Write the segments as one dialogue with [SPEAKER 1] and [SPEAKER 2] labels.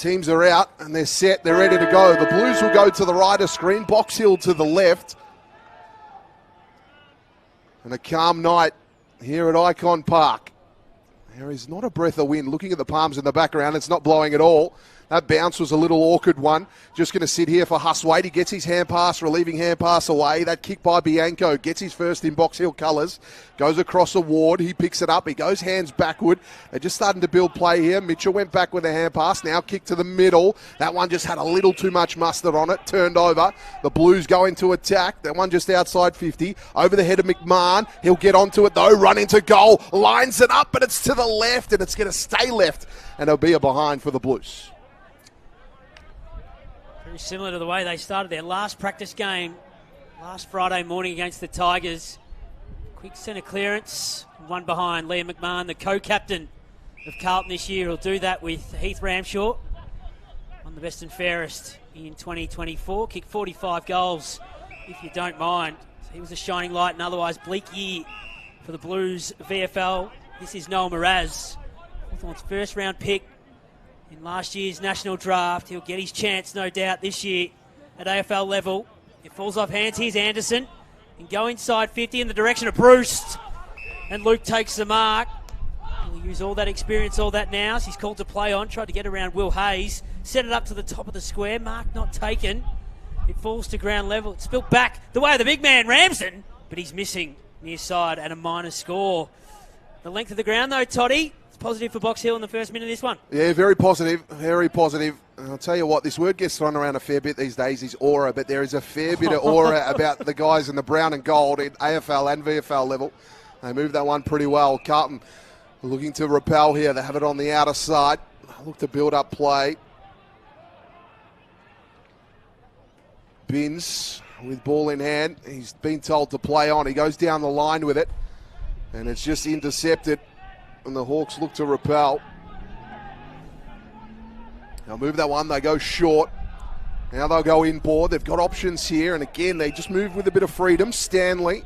[SPEAKER 1] teams are out and they're set, they're ready to go. The Blues will go to the right of screen, Box Hill to the left. And a calm night here at Icon Park. There is not a breath of wind. Looking at the palms in the background, it's not blowing at all. That bounce was a little awkward one. Just going to sit here for Huswaite. He gets his hand pass, relieving hand pass away. That kick by Bianco gets his first in Box Hill colours. Goes across a ward. He picks it up. He goes hands backward. They're just starting to build play here. Mitchell went back with a hand pass. Now kick to the middle. That one just had a little too much mustard on it. Turned over. The Blues go into attack. That one just outside 50. Over the head of McMahon. He'll get onto it though. Run into goal. Lines it up, but it's to the left, and it's going to stay left. And it'll be a behind for the Blues.
[SPEAKER 2] Very similar to the way they started their last practice game last Friday morning against the Tigers. Quick centre clearance, one behind. Liam McMahon, the co-captain of Carlton this year, will do that with Heath Ramshaw on the best and fairest in 2024. Kicked 45 goals, if you don't mind. So he was a shining light and otherwise bleak year for the Blues VFL. This is Noel Miraz, Hawthorn's first round pick in last year's national draft. He'll get his chance, no doubt, this year at AFL level. It falls off hands. Here's Anderson. And go inside 50 in the direction of Bruce. And Luke takes the mark. He'll use all that experience, all that now. He's called to play on. Tried to get around Will Hayes. Set it up to the top of the square. Mark not taken. It falls to ground level. It's built back the way of the big man, Ramsden. But he's missing near side and a minor score. The length of the ground, though, Toddy. Positive for Box Hill in the first minute of this one.
[SPEAKER 1] Yeah, very positive, very positive. And I'll tell you what, this word gets thrown around a fair bit these days is aura, but there is a fair bit of aura about the guys in the brown and gold at AFL and VFL level. They moved that one pretty well. Carlton looking to repel here. They have it on the outer side. Look to build up play. Binns with ball in hand. He's been told to play on. He goes down the line with it, and it's just intercepted. And the Hawks look to repel. They'll move that one. They go short. Now they'll go inboard. They've got options here. And again, they just move with a bit of freedom. Stanley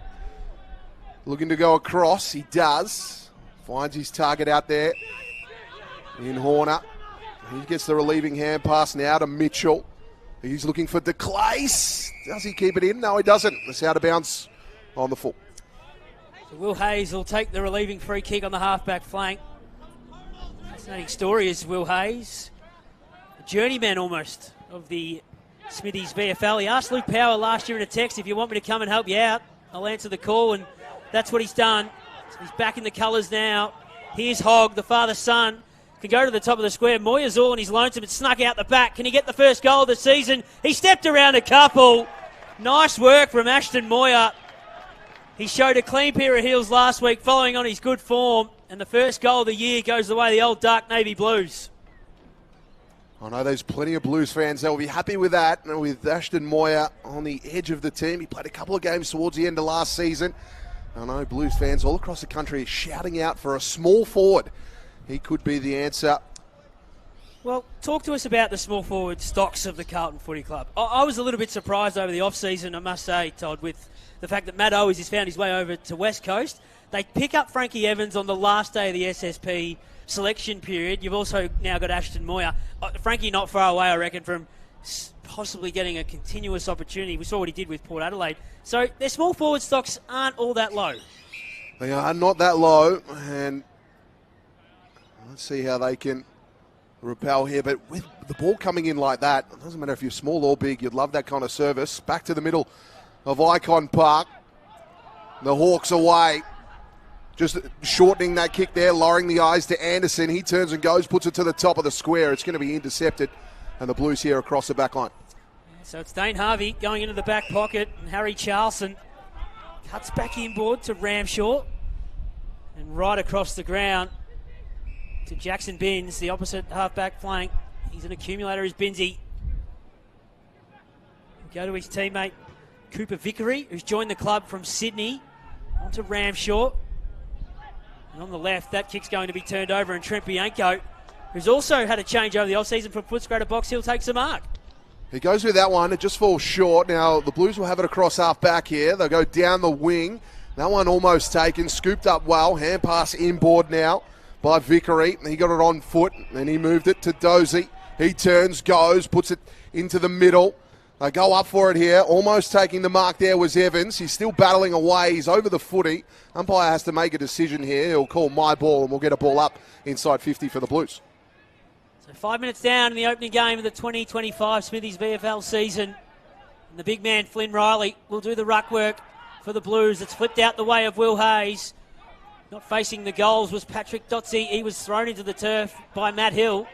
[SPEAKER 1] looking to go across. He does. Finds his target out there in Horner. He gets the relieving hand pass now to Mitchell. He's looking for DeClace. Does he keep it in? No, he doesn't. It's out of bounds on the full.
[SPEAKER 2] So Will Hayes will take the relieving free kick on the halfback flank. Fascinating story is Will Hayes, a journeyman almost of the Smithies VFL. He asked Luke Power last year in a text, if you want me to come and help you out, I'll answer the call, and that's what he's done. So he's back in the colours now. Here's Hogg, the father-son, can go to the top of the square. Moyer's all on his lonesome. It's snuck out the back. Can he get the first goal of the season? He stepped around a couple. Nice work from Ashton Moyer. He showed a clean pair of heels last week following on his good form, and the first goal of the year goes the way of the old dark navy Blues.
[SPEAKER 1] I know there's plenty of Blues fans that will be happy with that, and with Ashton Moyer on the edge of the team. He played a couple of games towards the end of last season. I know Blues fans all across the country are shouting out for a small forward. He could be the answer.
[SPEAKER 2] Well, talk to us about the small forward stocks of the Carlton Footy Club. I was a little bit surprised over the off-season, I must say, Todd, with the fact that Matt Owens has found his way over to West Coast. They pick up Frankie Evans on the last day of the SSP selection period. You've also now got Ashton Moyer. Frankie not far away, I reckon, from possibly getting a continuous opportunity. We saw what he did with Port Adelaide. So their small forward stocks aren't all that low.
[SPEAKER 1] They are not that low, and let's see how they can repel here. But with the ball coming in like that, it doesn't matter if you're small or big, you'd love that kind of service. Back to the middle of Icon Park. The Hawks away. Just shortening that kick there, lowering the eyes to Anderson. He turns and goes, puts it to the top of the square. It's going to be intercepted, and the Blues here across the back line.
[SPEAKER 2] So it's Dane Harvey going into the back pocket, and Harry Charlson cuts back inboard to Ramshaw, and right across the ground to Jackson Binns, the opposite half-back flank. He's an accumulator, is Binnsy. Go to his teammate Cooper Vickery, who's joined the club from Sydney, onto Ramshaw. And on the left, that kick's going to be turned over, and Trent Bianco, who's also had a change over the off-season from Footscray to Box Hill, takes the mark.
[SPEAKER 1] He goes with that one. It just falls short. Now, the Blues will have it across half-back here. They'll go down the wing. That one almost taken. Scooped up well. Hand pass inboard now by Vickery. He got it on foot, and he moved it to Dozy. He turns, goes, puts it into the middle. They go up for it here. Almost taking the mark there was Evans. He's still battling away. He's over the footy. Umpire has to make a decision here. He'll call my ball and we'll get a ball up inside 50 for the Blues.
[SPEAKER 2] So 5 minutes down in the opening game of the 2025 Smithies VFL season. And the big man, Flynn Riley, will do the ruck work for the Blues. It's flipped out the way of Will Hayes. Not facing the goals was Patrick Dotsey. He was thrown into the turf by Matt Hill.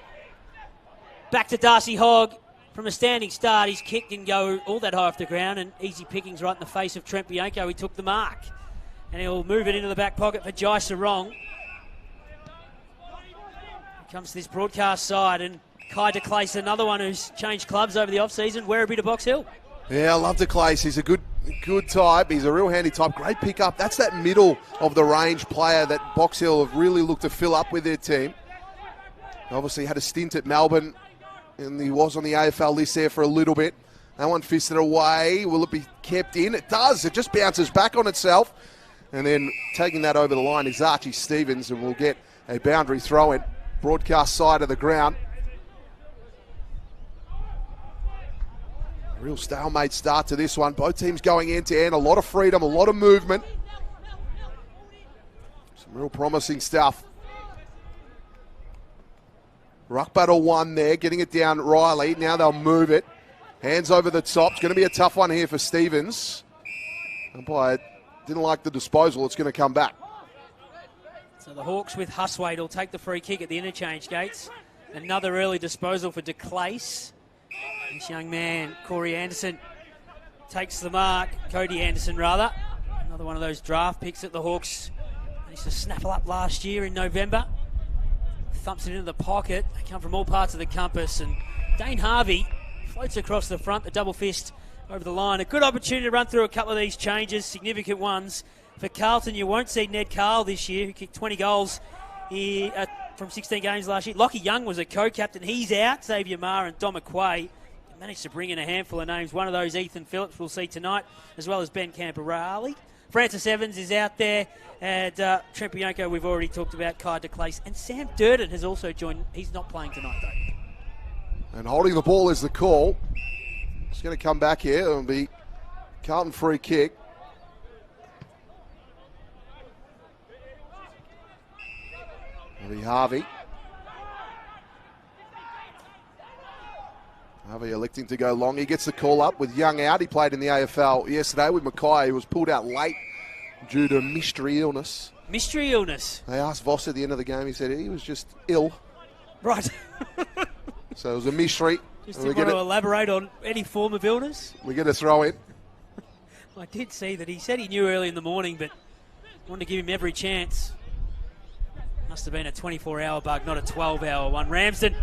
[SPEAKER 2] Back to Darcy Hogg. From a standing start, he's kicked and go all that high off the ground, and easy pickings right in the face of Trent Bianco. He took the mark, and he'll move it into the back pocket for Jai Sarong. Here comes this broadcast side, and Kai de Clace, another one who's changed clubs over the off-season. Werribee to Box Hill.
[SPEAKER 1] Yeah, I love de Clace. He's a good type. He's a real handy type. Great pick-up. That's that middle of the range player that Box Hill have really looked to fill up with their team. Obviously had a stint at Melbourne, and he was on the AFL list there for a little bit. That one fisted away. Will it be kept in? It does. It just bounces back on itself. And then taking that over the line is Archie Stevens, and we'll get a boundary throw in. Broadcast side of the ground. A real stalemate start to this one. Both teams going end to end. A lot of freedom, a lot of movement. Some real promising stuff. Ruck battle one there, getting it down Riley. Now they'll move it. Hands over the top. It's going to be a tough one here for Stevens. Umpire didn't like the disposal. It's going to come back.
[SPEAKER 2] So the Hawks with Huswaite will take the free kick at the interchange gates. Another early disposal for de Clace. This young man, Corey Anderson, takes the mark. Cody Anderson, rather. Another one of those draft picks that the Hawks managed to snaffle up last year in November. Thumps it into the pocket. They come from all parts of the compass, and Dane Harvey floats across the front, the double fist over the line. A good opportunity to run through a couple of these changes, significant ones. For Carlton, you won't see Ned Carl this year, who kicked 20 goals here, from 16 games last year. Lockie Young was a co-captain. He's out. Xavier Maher and Dom McQuay managed to bring in a handful of names. One of those, Ethan Phillips, we'll see tonight, as well as Ben Camperale. Francis Evans is out there, and Trent Bianco we've already talked about, Kai de Clace, and Sam Durden has also joined. He's not playing tonight, though.
[SPEAKER 1] And holding the ball is the call. It's going to come back here. It'll be Carlton free kick. It'll be Harvey. Harvey electing to go long. He gets the call up with Young out. He played in the AFL yesterday with Mackay. He was pulled out late due to mystery illness.
[SPEAKER 2] Mystery illness?
[SPEAKER 1] They asked Voss at the end of the game. He said he was just ill.
[SPEAKER 2] Right.
[SPEAKER 1] So it was a mystery.
[SPEAKER 2] Just didn't want to elaborate on any form of illness.
[SPEAKER 1] We get a throw in.
[SPEAKER 2] I did see that he said he knew early in the morning, but wanted to give him every chance. Must have been a 24-hour bug, not a 12-hour one. Ramsden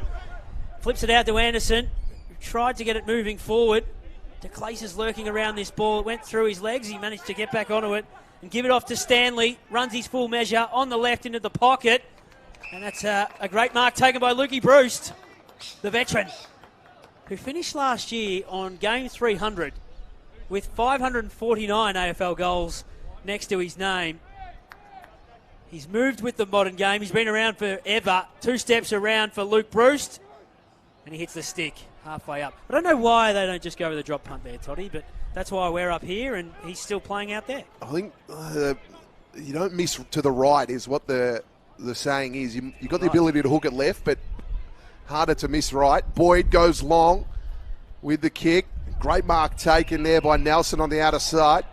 [SPEAKER 2] flips it out to Anderson. Tried to get it moving forward. De Clace is lurking around this ball. It went through his legs. He managed to get back onto it and give it off to Stanley. Runs his full measure on the left into the pocket. And that's a great mark taken by Lukey Bruce, the veteran, who finished last year on game 300 with 549 AFL goals next to his name. He's moved with the modern game. He's been around forever. 2 steps around for Luke Bruce. And he hits the stick halfway up. I don't know why they don't just go with a drop punt there, Toddy, but that's why we're up here and he's still playing out there.
[SPEAKER 1] I think you don't miss to the right is what the saying is. You've got the ability to hook it left, but harder to miss right. Boyd goes long with the kick. Great mark taken there by Nelson on the outer side.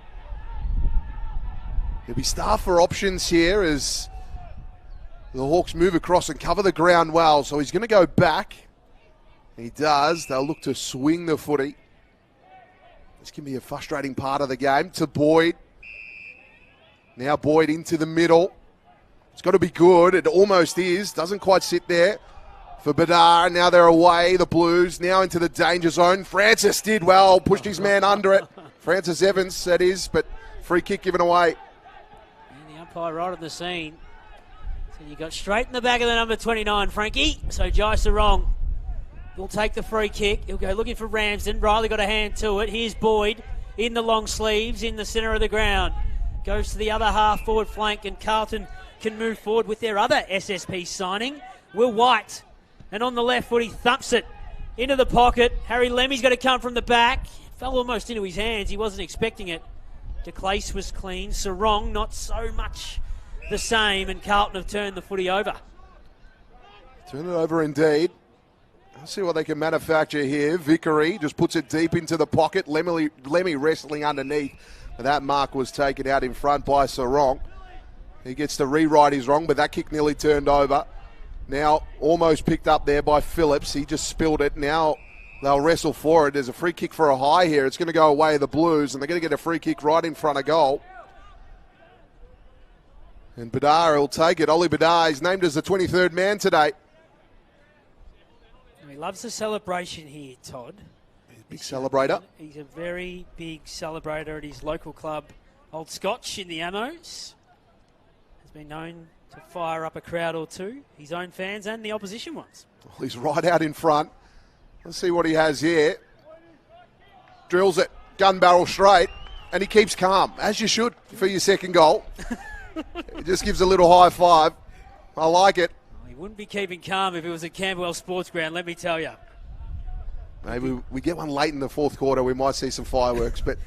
[SPEAKER 1] He'll be staffed for options here as the Hawks move across and cover the ground well. So he's going to go back. He does. They'll look to swing the footy. This can be a frustrating part of the game. To Boyd. Now Boyd into the middle. It's got to be good. It almost is. Doesn't quite sit there for Badar. Now they're away. The Blues now into the danger zone. Francis did well. Pushed his man under it. Francis Evans, that is. But free kick given away.
[SPEAKER 2] And the umpire right on the scene. So you got straight in the back of the number 29, Frankie. So Jai Sarong will take the free kick. He'll go looking for Ramsden. Riley got a hand to it. Here's Boyd in the long sleeves in the centre of the ground. Goes to the other half forward flank, and Carlton can move forward with their other SSP signing, Will White. And on the left foot, he thumps it Into the pocket. Harry Lemmy's got to come from the back. Fell almost into his hands. He wasn't expecting it. De Clace was clean. Sarong not so much the same, and Carlton have turned the footy over.
[SPEAKER 1] Turn it over indeed. Let's see what they can manufacture here. Vickery just puts it deep into the pocket. Lemmy wrestling underneath. But that mark was taken out in front by Sarong. He gets to rewrite his wrong, but that kick nearly turned over. Now almost picked up there by Phillips. He just spilled it. Now they'll wrestle for it. There's a free kick for a high here. It's going to go away the Blues, and they're going to get a free kick right in front of goal. And Badar will take it. Ollie Badar is named as the 23rd man today.
[SPEAKER 2] He loves the celebration here, Todd.
[SPEAKER 1] He's a big celebrator.
[SPEAKER 2] He's a very big celebrator at his local club, Old Scotch in the Ammos. Has been known to fire up a crowd or two, his own fans and the opposition ones.
[SPEAKER 1] Well, he's right out in front. Let's see what he has here. Drills it, gun barrel straight, and he keeps calm, as you should for your second goal. He just gives a little high five. I like it.
[SPEAKER 2] He wouldn't be keeping calm if it was at Camberwell Sports Ground, let me tell you.
[SPEAKER 1] Maybe we get one late in the fourth quarter, we might see some fireworks, but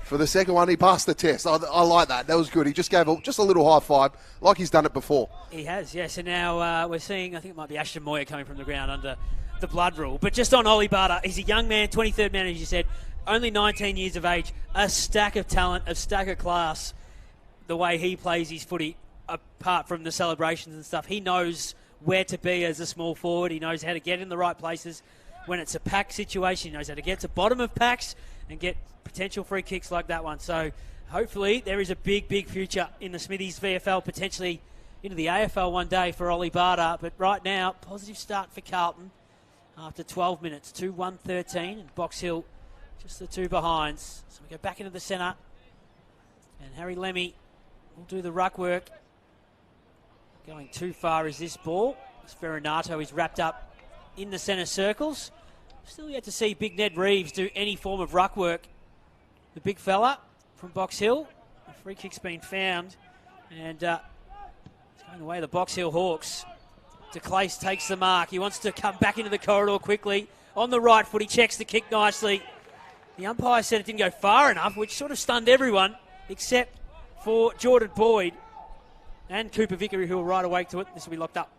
[SPEAKER 1] for the second one, he passed the test. I like that. That was good. He just gave just a little high five, like he's done it before.
[SPEAKER 2] He has, yes. And now we're seeing, I think it might be Ashton Moyer coming from the ground under the blood rule. But just on Ollie Barter, he's a young man, 23rd man, as you said, only 19 years of age, a stack of talent, a stack of class. The way he plays his footy, apart from the celebrations and stuff, he knows where to be as a small forward. He knows how to get in the right places. When it's a pack situation, he knows how to get to bottom of packs and get potential free kicks like that one. So hopefully there is a big, big future in the Smithies VFL, potentially into the AFL one day for Ollie Barter. But right now, positive start for Carlton after 12 minutes, 2-1-13, and Box Hill just the two behinds. So we go back into the centre, and Harry Lemmy will do the ruck work. Going too far is this ball. Sperinato is wrapped up in the centre circles. Still yet to see Big Ned Reeves do any form of ruck work. The big fella from Box Hill. The free kick's been found. And it's going away the Box Hill Hawks. De Clace takes the mark. He wants to come back into the corridor quickly. On the right foot, he checks the kick nicely. The umpire said it didn't go far enough, which sort of stunned everyone, except for Jordan Boyd and Cooper Vickery, who will ride awake to it. This will be locked up.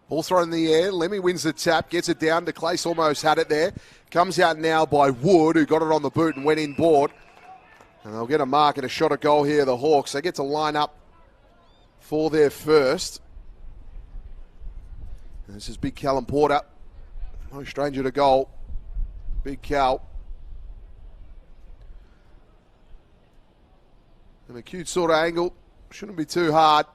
[SPEAKER 1] Ball thrown in the air. Lemmy wins the tap, gets it down. De Clace almost had it there. Comes out now by Wood, who got it on the boot and went in board. And they'll get a mark and a shot at goal here, the Hawks. They get to line up for their first. And this is Big Callum Porter. No stranger to goal. Big Cal. An acute sort of angle. Shouldn't be too hard.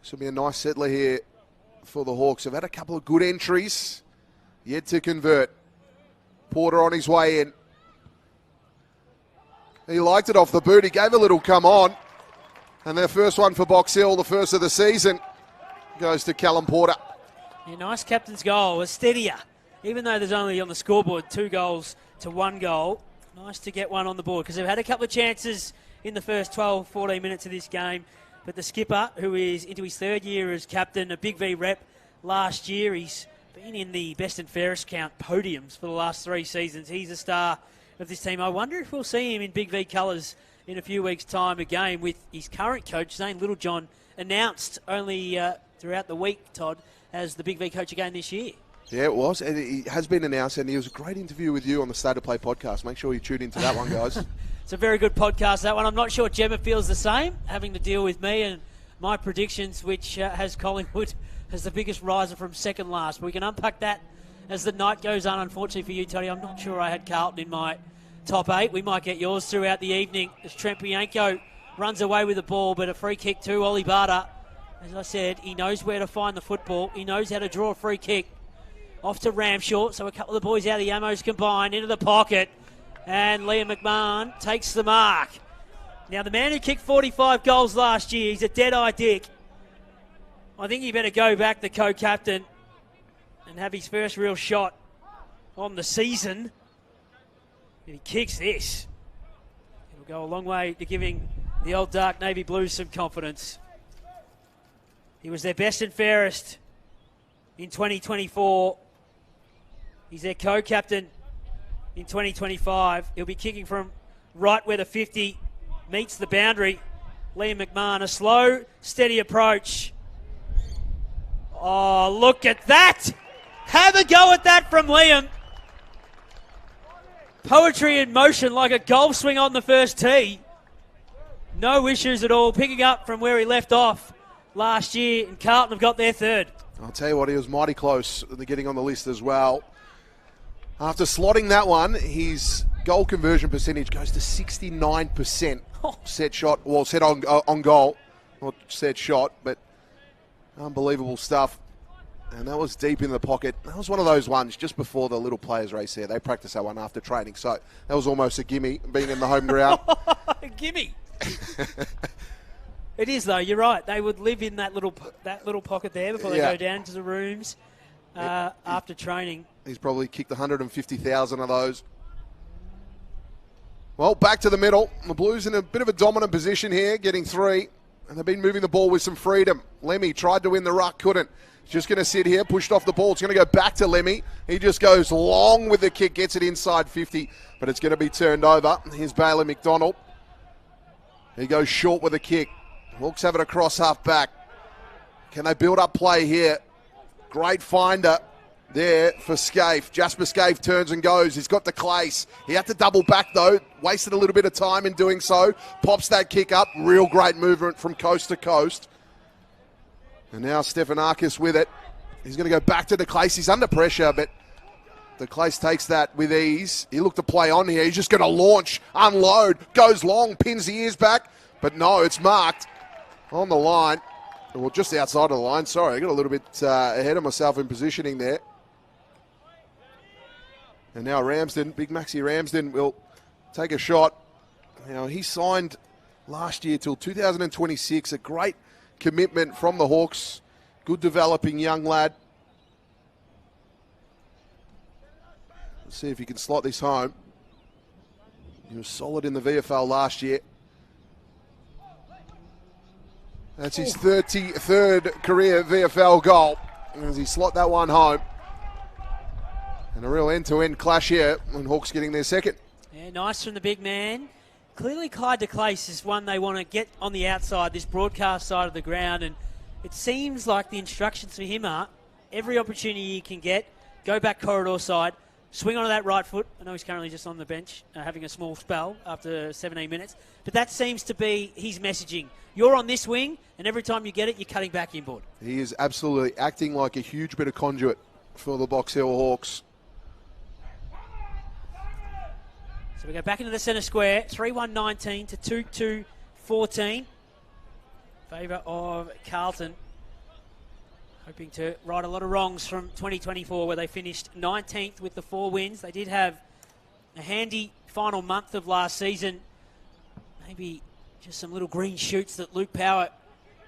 [SPEAKER 1] This will be a nice settler here for the Hawks. They've had a couple of good entries, yet to convert. Porter on his way in. He liked it off the boot. He gave a little come on. And their first one for Box Hill, the first of the season, goes to Callum Porter.
[SPEAKER 2] Yeah, nice captain's goal. A steadier. Even though there's only on the scoreboard 2 goals to 1 goal, nice to get one on the board because they've had a couple of chances in the first 12, 14 minutes of this game. But the skipper, who is into his 3rd year as captain, a Big V rep last year, he's been in the best and fairest count podiums for the last 3 seasons. He's a star of this team. I wonder if we'll see him in Big V colours in a few weeks' time again with his current coach, Zane Littlejohn, announced only throughout the week, Todd, as the Big V coach again this year.
[SPEAKER 1] Yeah, it was. And he has been announced, and it was a great interview with you on the State of Play podcast. Make sure you tune into that one, guys.
[SPEAKER 2] It's a very good podcast, that one. I'm not sure Gemma feels the same, having to deal with me and my predictions, which has Collingwood as the biggest riser from second last. But we can unpack that as the night goes on. Unfortunately for you, Tony, I'm not sure I had Carlton in my top 8. We might get yours throughout the evening as Trent Bianco runs away with the ball, but a free kick to Ollie Barter. As I said, he knows where to find the football. He knows how to draw a free kick. Off to Ramshaw, so a couple of the boys out of the Ammos combined into the pocket. And Liam McMahon takes the mark. Now, the man who kicked 45 goals last year, he's a dead-eye dick. I think he better go back, the co-captain, and have his first real shot on the season. If he kicks this, it'll go a long way to giving the old Dark Navy Blues some confidence. He was their best and fairest in 2024. He's their co-captain in 2025. He'll be kicking from right where the 50 meets the boundary. Liam McMahon, a slow, steady approach. Oh, look at that! Have a go at that from Liam. Poetry in motion like a golf swing on the first tee. No issues at all, picking up from where he left off last year, and Carlton have got their third.
[SPEAKER 1] I'll tell you what, he was mighty close to getting on the list as well. After slotting that one, his goal conversion percentage goes to 69%. Set shot, well, set on goal. Not set shot, but unbelievable stuff. And that was deep in the pocket. That was one of those ones just before the little players race there. They practiced that one after training. So that was almost a gimme, being in the home ground.
[SPEAKER 2] Gimme. It is, though. You're right. They would live in that little pocket there before they go down to the rooms after training.
[SPEAKER 1] He's probably kicked 150,000 of those. Well, back to the middle. The Blues in a bit of a dominant position here, getting 3. And they've been moving the ball with some freedom. Lemmy tried to win the ruck, couldn't. He's just going to sit here, pushed off the ball. It's going to go back to Lemmy. He just goes long with the kick, gets it inside 50, but it's going to be turned over. Here's Bailey McDonald. He goes short with a kick. Hawks have it across half back. Can they build up play here? Great finder there for Scaife. Jasper Scaife turns and goes. He's got the Clace. He had to double back though. Wasted a little bit of time in doing so. Pops that kick up. Real great movement from coast to coast. And now Stephanakis with it. He's going to go back to the Clace. He's under pressure, but the Clace takes that with ease. He looked to play on here. He's just going to launch, unload, goes long, pins the ears back. But no, it's marked on the line. Well, just outside of the line. Sorry, I got a little bit ahead of myself in positioning there. And now Ramsden, Big Maxi Ramsden, will take a shot. Now, he signed last year till 2026. A great commitment from the Hawks. Good developing young lad. Let's see if he can slot this home. He was solid in the VFL last year. That's his 33rd career VFL goal. As he slot that one home. And a real end-to-end clash here, and Hawks getting their second.
[SPEAKER 2] Yeah, nice from the big man. Clearly, Clyde de Clace is one they want to get on the outside, this broadcast side of the ground, and it seems like the instructions for him are every opportunity you can get, go back corridor side, swing onto that right foot. I know he's currently just on the bench having a small spell after 17 minutes, but that seems to be his messaging. You're on this wing, and every time you get it, you're cutting back inboard. He
[SPEAKER 1] is absolutely acting like a huge bit of conduit for the Box Hill Hawks.
[SPEAKER 2] So we go back into the centre square, 3-1-19 to 2-2-14. Favour of Carlton. Hoping to right a lot of wrongs from 2024 where they finished 19th with the 4 wins. They did have a handy final month of last season. Maybe just some little green shoots that Luke Power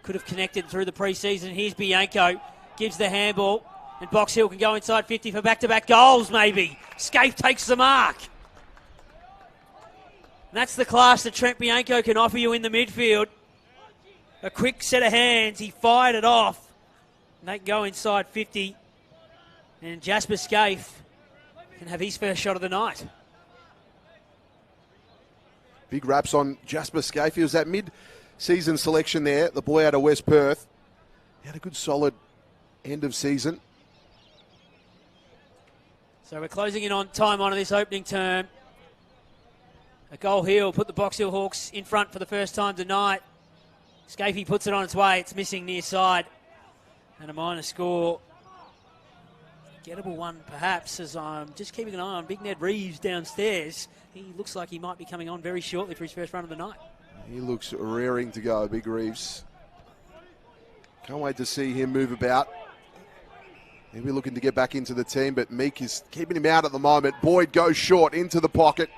[SPEAKER 2] could have connected through the pre-season. Here's Bianco, gives the handball, and Box Hill can go inside 50 for back-to-back goals maybe. Scaife takes the mark. And that's the class that Trent Bianco can offer you in the midfield. A quick set of hands, he fired it off. And they can go inside 50. And Jasper Scaife can have his first shot of the night.
[SPEAKER 1] Big raps on Jasper Scaife. He was that mid-season selection there, the boy out of West Perth. He had a good solid end of season.
[SPEAKER 2] So we're closing in on time on this opening term. A goal here will put the Box Hill Hawks in front for the first time tonight. Scaife puts it on its way. It's missing near side. And a minor score. Gettable one, perhaps, as I'm just keeping an eye on Big Ned Reeves downstairs. He looks like he might be coming on very shortly for his first run of the night.
[SPEAKER 1] He looks raring to go, Big Reeves. Can't wait to see him move about. He'll be looking to get back into the team, but Meek is keeping him out at the moment. Boyd goes short into the pocket.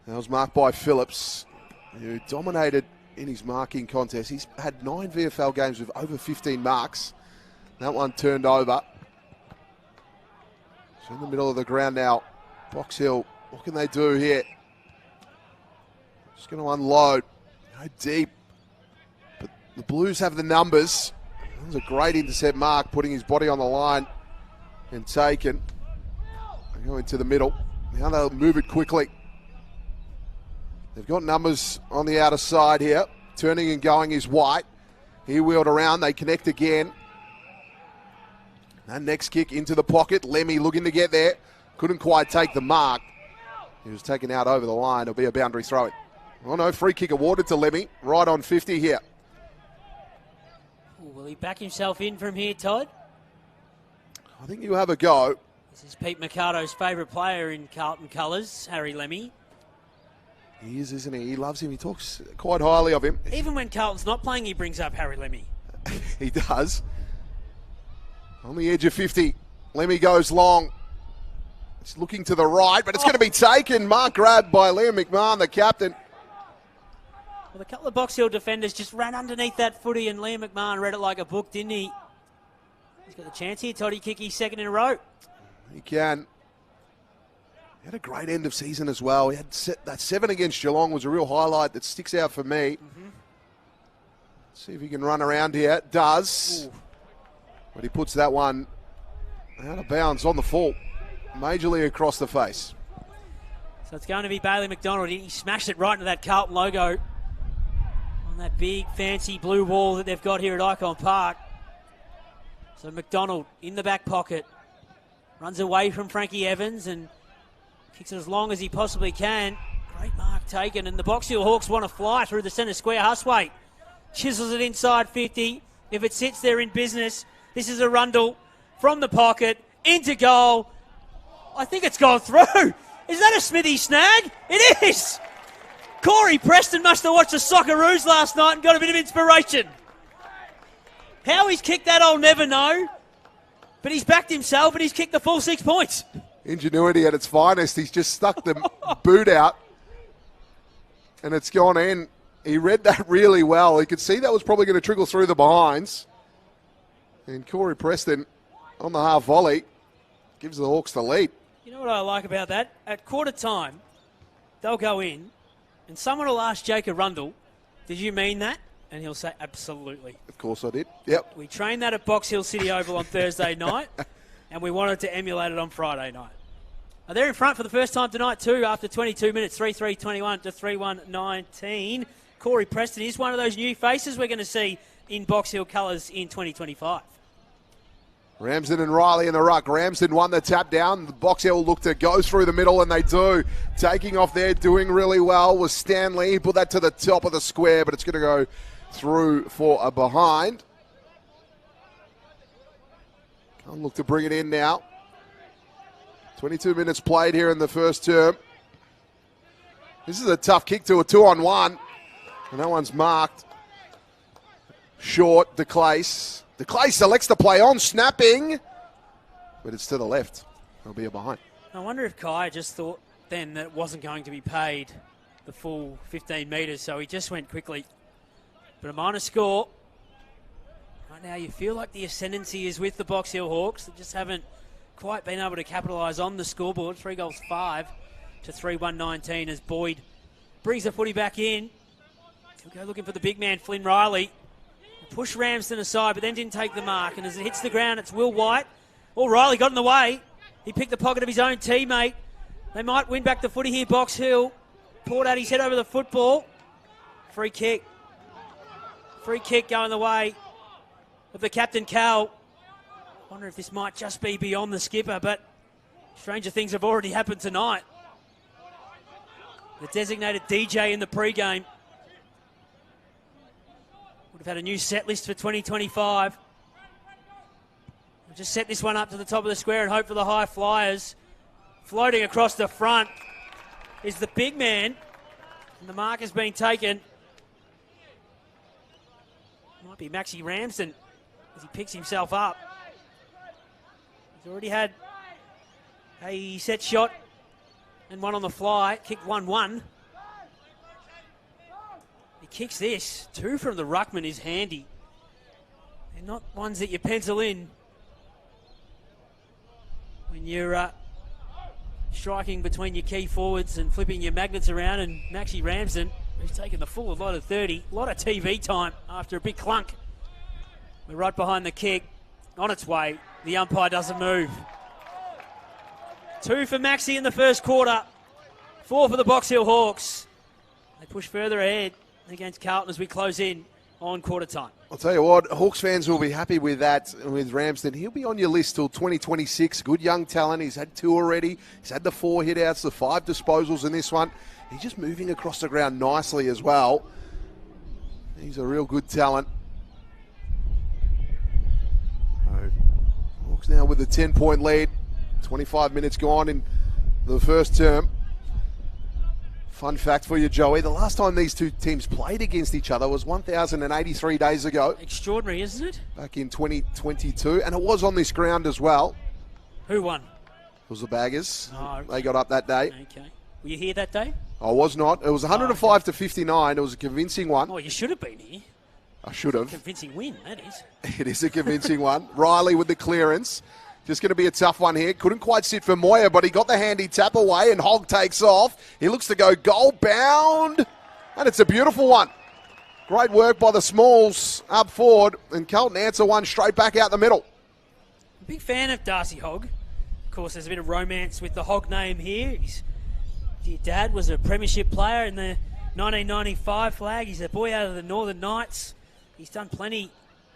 [SPEAKER 1] That was marked by Phillips, who dominated in his marking contest. He's had 9 VFL games with over 15 marks. That one turned over. So in the middle of the ground now. Box Hill, what can they do here? Just going to unload. Go deep. But the Blues have the numbers. That was a great intercept mark, putting his body on the line and taken. They go into the middle. Now they'll move it quickly. They've got numbers on the outer side here. Turning and going is White. He wheeled around. They connect again. And next kick into the pocket. Lemmy looking to get there. Couldn't quite take the mark. He was taken out over the line. It'll be a boundary throw-in. Oh no, free kick awarded to Lemmy. Right on 50 here.
[SPEAKER 2] Will he back himself in from here, Todd?
[SPEAKER 1] I think you have a go.
[SPEAKER 2] This is Pete Mercado's favourite player in Carlton colours, Harry Lemmy.
[SPEAKER 1] He is, isn't he? He loves him. He talks quite highly of him.
[SPEAKER 2] Even when Carlton's not playing, he brings up Harry Lemmy.
[SPEAKER 1] He does. On the edge of 50. Lemmy goes long. It's looking to the right, but it's going to be taken. Mark grabbed by Liam McMahon, the captain.
[SPEAKER 2] Well, a couple of Box Hill defenders just ran underneath that footy, and Liam McMahon read it like a book, didn't he? He's got the chance here, Toddy kick his second in a row.
[SPEAKER 1] He can. He had a great end of season as well. He had that 7 against Geelong was a real highlight that sticks out for me. Let's see if he can run around here. Does. Ooh. But he puts that one out of bounds on the full. Majorly across the face.
[SPEAKER 2] So it's going to be Bailey McDonald. He smashed it right into that Carlton logo on that big fancy blue wall that they've got here at Icon Park. So McDonald in the back pocket. Runs away from Frankie Evans and kicks it as long as he possibly can. Great mark taken, and the Box Hill Hawks want to fly through the centre square. Huswaite chisels it inside 50. If it sits there in business, this is a Rundle from the pocket into goal. I think it's gone through. Is that a Smithy snag? It is. Corey Preston must have watched the Socceroos last night and got a bit of inspiration. How he's kicked that, I'll never know. But he's backed himself and he's kicked the full 6 points.
[SPEAKER 1] Ingenuity at its finest. He's just stuck the boot out and it's gone in. He read that really well. He could see that was probably going to trickle through the behinds. And Corey Preston on the half volley gives the Hawks the lead.
[SPEAKER 2] You know what I like about that? At quarter time, they'll go in and someone will ask Jacob Rundle, did you mean that? And he'll say, absolutely.
[SPEAKER 1] Of course I did. Yep.
[SPEAKER 2] We trained that at Box Hill City Oval on Thursday night, and we wanted to emulate it on Friday night. They're in front for the first time tonight too after 22 minutes, 3-3-21 to 3-1-19. Corey Preston is one of those new faces we're going to see in Box Hill colours in 2025.
[SPEAKER 1] Ramsden and Riley in the ruck. Ramsden won the tap down. The Box Hill look to go through the middle, and they do. Taking off there, doing really well was Stanley. He put that to the top of the square, but it's going to go through for a behind. Can't look to bring it in now. 22 minutes played here in the first term. This is a tough kick to a 2-on-1. And that one's marked. Short, DeClace. DeClace selects to play on, snapping. But it's to the left. There'll be a behind.
[SPEAKER 2] I wonder if Kai just thought then that it wasn't going to be paid the full 15 metres, so he just went quickly. But a minor score. Right now you feel like the ascendancy is with the Box Hill Hawks. They just haven't quite been able to capitalise on the scoreboard. 3 goals, 5 to 3-1-19 as Boyd brings the footy back in. He'll go looking for the big man, Flynn Riley. Push Ramsden aside, but then didn't take the mark. And as it hits the ground, it's Will White. Oh, Riley got in the way. He picked the pocket of his own teammate. They might win back the footy here, Box Hill. Poured out his head over the football. Free kick. Free kick going the way of the captain, Cal. Wonder if this might just be beyond the skipper, but stranger things have already happened tonight. The designated DJ in the pre-game would have had a new set list for 2025. We'll just set this one up to the top of the square and hope for the high flyers. Floating across the front is the big man, and the mark has been taken. Might be Maxi Ramsden as he picks himself up. He's already had a set shot and one on the fly. Kicked 1-1. He kicks this. 2 from the ruckman is handy. They're not ones that you pencil in when you're striking between your key forwards and flipping your magnets around. And Maxi Ramsden, who's taken the full allotted 30. A lot of TV time after a big clunk We're right behind the kick. On its way. The umpire doesn't move. 2 for Maxi in the first quarter. 4 for the Box Hill Hawks. They push further ahead against Carlton as we close in on quarter time.
[SPEAKER 1] I'll tell you what, Hawks fans will be happy with that, with Ramsden. He'll be on your list till 2026. Good young talent. He's had 2 already. He's had the 4 hit-outs, the 5 disposals in this one. He's just moving across the ground nicely as well. He's a real good talent. Hawks now with a 10-point lead. 25 minutes gone in the first term. Fun fact for you, Joey, the last time these two teams played against each other was 1,083 days ago.
[SPEAKER 2] Extraordinary, isn't it?
[SPEAKER 1] Back in 2022, and it was on this ground as well.
[SPEAKER 2] Who won?
[SPEAKER 1] It was the Baggers.
[SPEAKER 2] Oh, okay.
[SPEAKER 1] They got up that day.
[SPEAKER 2] Okay. Were you here that day?
[SPEAKER 1] I was not. It was 105 to 59. It was a convincing one.
[SPEAKER 2] Oh, you should have been here.
[SPEAKER 1] I should have.
[SPEAKER 2] Convincing win, that is.
[SPEAKER 1] It is a convincing one. Riley with the clearance. Just going to be a tough one here. Couldn't quite sit for Moyer, but he got the handy tap away, and Hogg takes off. He looks to go goal bound, and it's a beautiful one. Great work by the Smalls up forward, and Carlton answer one straight back out the middle.
[SPEAKER 2] Big fan of Darcy Hogg. Of course, there's a bit of romance with the Hogg name here. His dad was a premiership player in the 1995 flag. He's a boy out of the Northern Knights. He's done plenty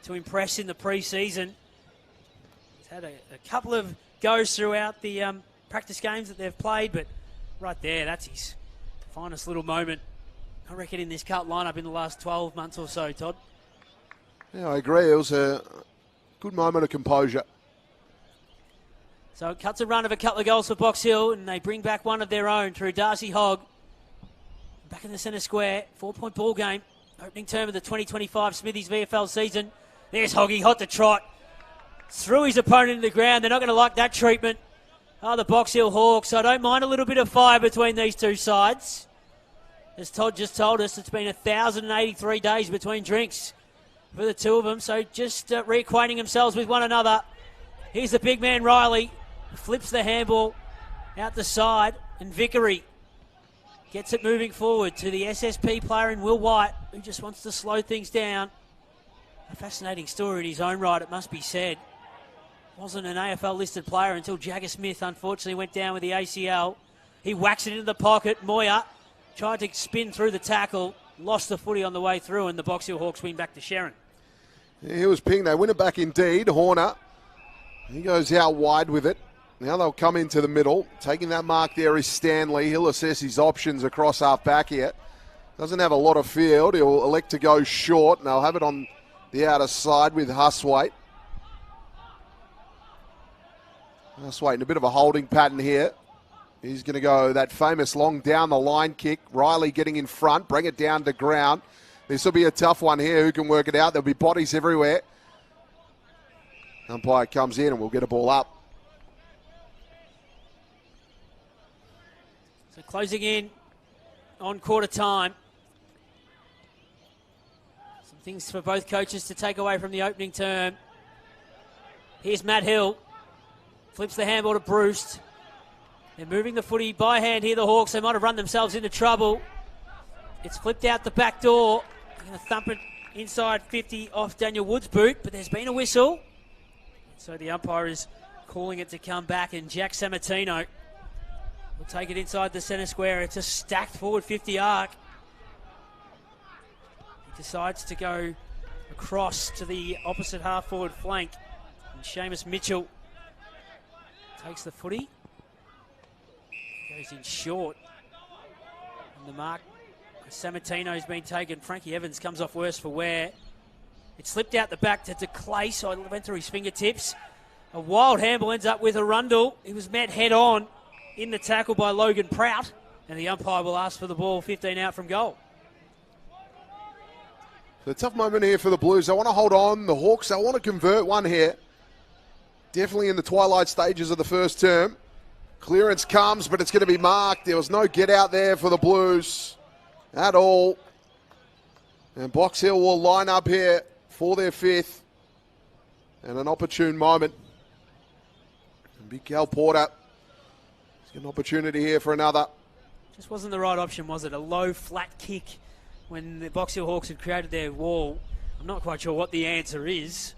[SPEAKER 2] to impress in the pre-season. He's had a couple of goes throughout the practice games that they've played, but right there, that's his finest little moment, I reckon, in this Carlton lineup in the last 12 months or so, Todd.
[SPEAKER 1] Yeah, I agree. It was a good moment of composure.
[SPEAKER 2] So it cuts a run of a couple of goals for Box Hill, and they bring back one of their own through Darcy Hogg. Back in the centre square, 4-point ball game. Opening term of the 2025 Smithies VFL season. There's Hoggy, hot to trot. Threw his opponent into the ground. They're not going to like that treatment. Oh, the Box Hill Hawks. I don't mind a little bit of fire between these two sides. As Todd just told us, it's been 1,083 days between drinks for the two of them. So just reacquainting themselves with one another. Here's the big man, Riley. Flips the handball out the side. And Vickery gets it moving forward to the SSP player in Will White, who just wants to slow things down. A fascinating story in his own right, it must be said. Wasn't an AFL-listed player until Jagger Smith, unfortunately, went down with the ACL. He whacks it into the pocket. Moyer tried to spin through the tackle, lost the footy on the way through, and the Box Hill Hawks win back to Sharon.
[SPEAKER 1] Yeah, he was pinged. They win it back indeed. Horner, he goes out wide with it. Now they'll come into the middle. Taking that mark there is Stanley. He'll assess his options across half back here. Doesn't have a lot of field. He'll elect to go short, and they'll have it on the outer side with Huswaite. Huswaite in a bit of a holding pattern here. He's going to go that famous long down the line kick. Riley getting in front, bring it down to ground. This will be a tough one here. Who can work it out? There'll be bodies everywhere. Umpire comes in and we'll get a ball up.
[SPEAKER 2] So closing in on quarter time. Some things for both coaches to take away from the opening term. Here's Matt Hill. Flips the handball to Bruce. They're moving the footy by hand here, the Hawks. They might have run themselves into trouble. It's flipped out the back door. They're going to thump it inside 50 off Daniel Wood's boot, but there's been a whistle. So the umpire is calling it to come back, and Jack Sammartino will take it inside the centre square. It's a stacked forward 50 arc. He decides to go across to the opposite half forward flank. And Seamus Mitchell takes the footy. Goes in short. And the mark, Sammartino's been taken. Frankie Evans comes off worse for wear. It slipped out the back to Clay, so it went through his fingertips. A wild handball ends up with Arundel. He was met head on in the tackle by Logan Prout, and the umpire will ask for the ball 15 out from goal.
[SPEAKER 1] So a tough moment here for the Blues. They want to hold on. The Hawks, they want to convert one here. Definitely in the twilight stages of the first term. Clearance comes, but it's going to be marked. There was no get out there for the Blues at all. And Box Hill will line up here for their fifth. And an opportune moment. And Big Cal Porter. An opportunity here for another.
[SPEAKER 2] Just wasn't the right option, was it? A low, flat kick when the Box Hill Hawks had created their wall. I'm not quite sure what the answer is.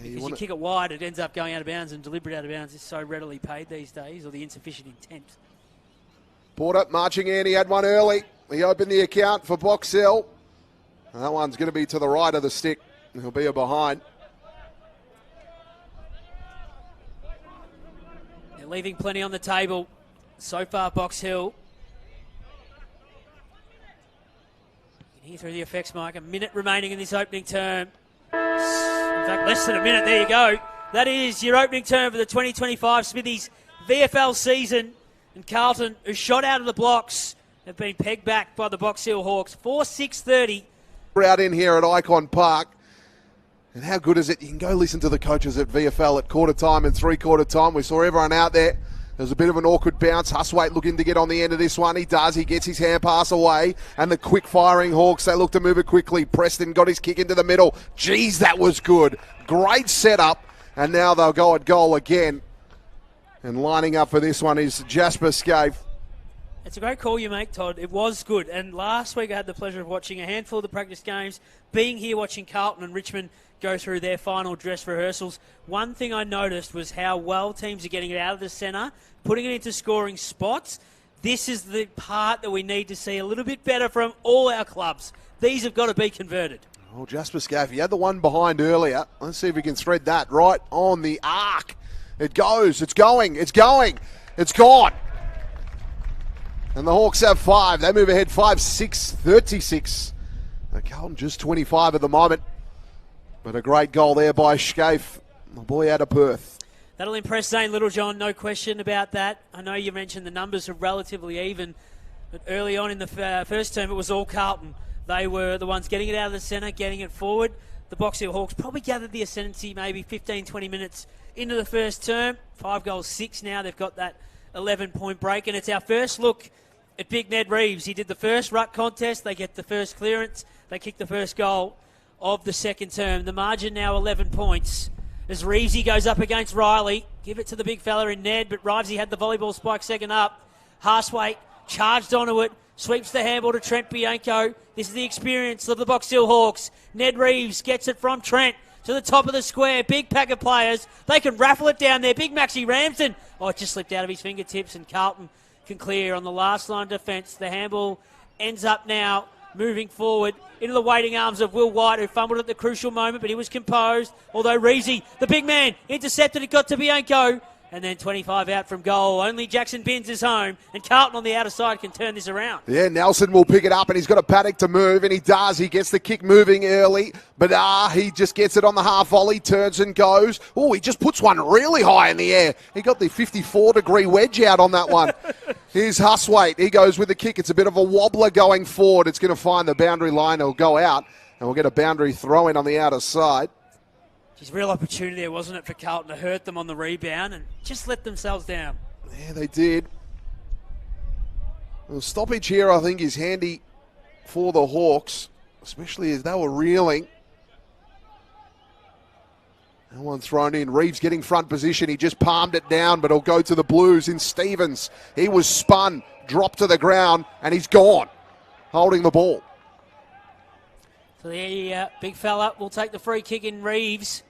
[SPEAKER 1] Yeah,
[SPEAKER 2] Because you kick it wide, it ends up going out of bounds, and deliberate out of bounds is so readily paid these days, or the insufficient intent.
[SPEAKER 1] Porter marching in. He had one early. He opened the account for Box Hill. That one's going to be to the right of the stick. He'll be a behind.
[SPEAKER 2] They're leaving plenty on the table. So far, Box Hill. You can hear through the effects mark. A minute remaining in this opening term. In fact, less than a minute. There you go. That is your opening term for the 2025 Smithies VFL season. And Carlton, who shot out of the blocks, have been pegged back by the Box Hill Hawks. 4-6-30.
[SPEAKER 1] We're out in here at Icon Park. And how good is it? You can go listen to the coaches at VFL at quarter time and three-quarter time. We saw everyone out there. There's a bit of an awkward bounce. Huswaite looking to get on the end of this one. He does. He gets his hand pass away. And the quick-firing Hawks, they look to move it quickly. Preston got his kick into the middle. Geez, that was good. Great setup. And now they'll go at goal again. And lining up for this one is Jasper Scaife.
[SPEAKER 2] It's a great call you make, Todd. It was good. And last week I had the pleasure of watching a handful of the practice games, being here watching Carlton and Richmond go through their final dress rehearsals. One thing I noticed was how well teams are getting it out of the centre, putting it into scoring spots. This is the part that we need to see a little bit better from all our clubs. These have got to be converted.
[SPEAKER 1] Oh, Jasper Scaife, he had the one behind earlier. Let's see if we can thread that right on the arc. It goes. It's going. It's going. It's gone. And the Hawks have 5. They move ahead 5-6-36. Carlton just 25 at the moment. But a great goal there by Scaife, the boy out of Perth.
[SPEAKER 2] That'll impress Zane Littlejohn, no question about that. I know you mentioned the numbers are relatively even, but early on in the first term it was all Carlton. They were the ones getting it out of the centre, getting it forward. The Box Hill Hawks probably gathered the ascendancy maybe 15-20 minutes into the first term. 5 goals, 6 now. They've got that 11-point break, and it's our first look at Big Ned Reeves. He did the first ruck contest. They get the first clearance. They kick the first goal of the second term. The margin now 11 points. As Reevesy goes up against Riley. Give it to the big fella in Ned, but Reevesy had the volleyball spike second up. Harswaite charged onto it. Sweeps the handball to Trent Bianco. This is the experience of the Box Hill Hawks. Ned Reeves gets it from Trent to the top of the square. Big pack of players. They can raffle it down there. Big Maxi Ramsden. Oh, it just slipped out of his fingertips, and Carlton can clear on the last line of defence. The handball ends up now moving forward into the waiting arms of Will White, who fumbled at the crucial moment, but he was composed. Although Reevesy, the big man, intercepted it, got to Bianco. And then 25 out from goal. Only Jackson Binns is home. And Carlton on the outer side can turn this around.
[SPEAKER 1] Yeah, Nelson will pick it up, and he's got a paddock to move, and he does. He gets the kick moving early, but he just gets it on the half volley, turns and goes. Oh, he just puts one really high in the air. He got the 54-degree wedge out on that one. Here's Huswaite. He goes with the kick. It's a bit of a wobbler going forward. It's going to find the boundary line. It'll go out, and we'll get a boundary throw in on the outer side.
[SPEAKER 2] Just real opportunity there, wasn't it, for Carlton to hurt them on the rebound and just let themselves down.
[SPEAKER 1] Yeah, they did. The stoppage here, I think, is handy for the Hawks, especially as they were reeling. No one thrown in. Reeves getting front position. He just palmed it down, but it'll go to the Blues in Stevens. He was spun, dropped to the ground, and he's gone, holding the ball.
[SPEAKER 2] So the big fella will take the free kick in. Reeves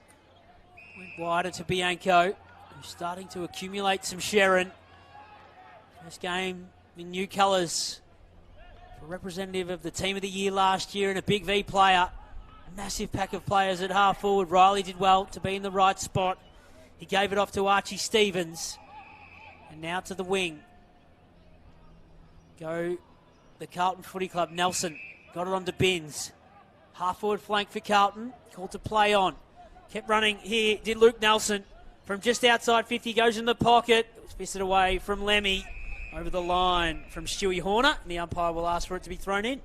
[SPEAKER 2] went wider to Bianco, who's starting to accumulate some Sharon. First game in new colours for representative of the team of the year last year and a big V player. A massive pack of players at half forward. Riley did well to be in the right spot. He gave it off to Archie Stevens. And now to the wing. Go the Carlton Footy Club. Nelson got it on to Binns. Half forward flank for Carlton. Called to play on. Kept running here. Did Luke Nelson from just outside 50. Goes in the pocket. It was fisted away from Lemmy. Over the line from Stewie Horner. And the umpire will ask for it to be thrown in.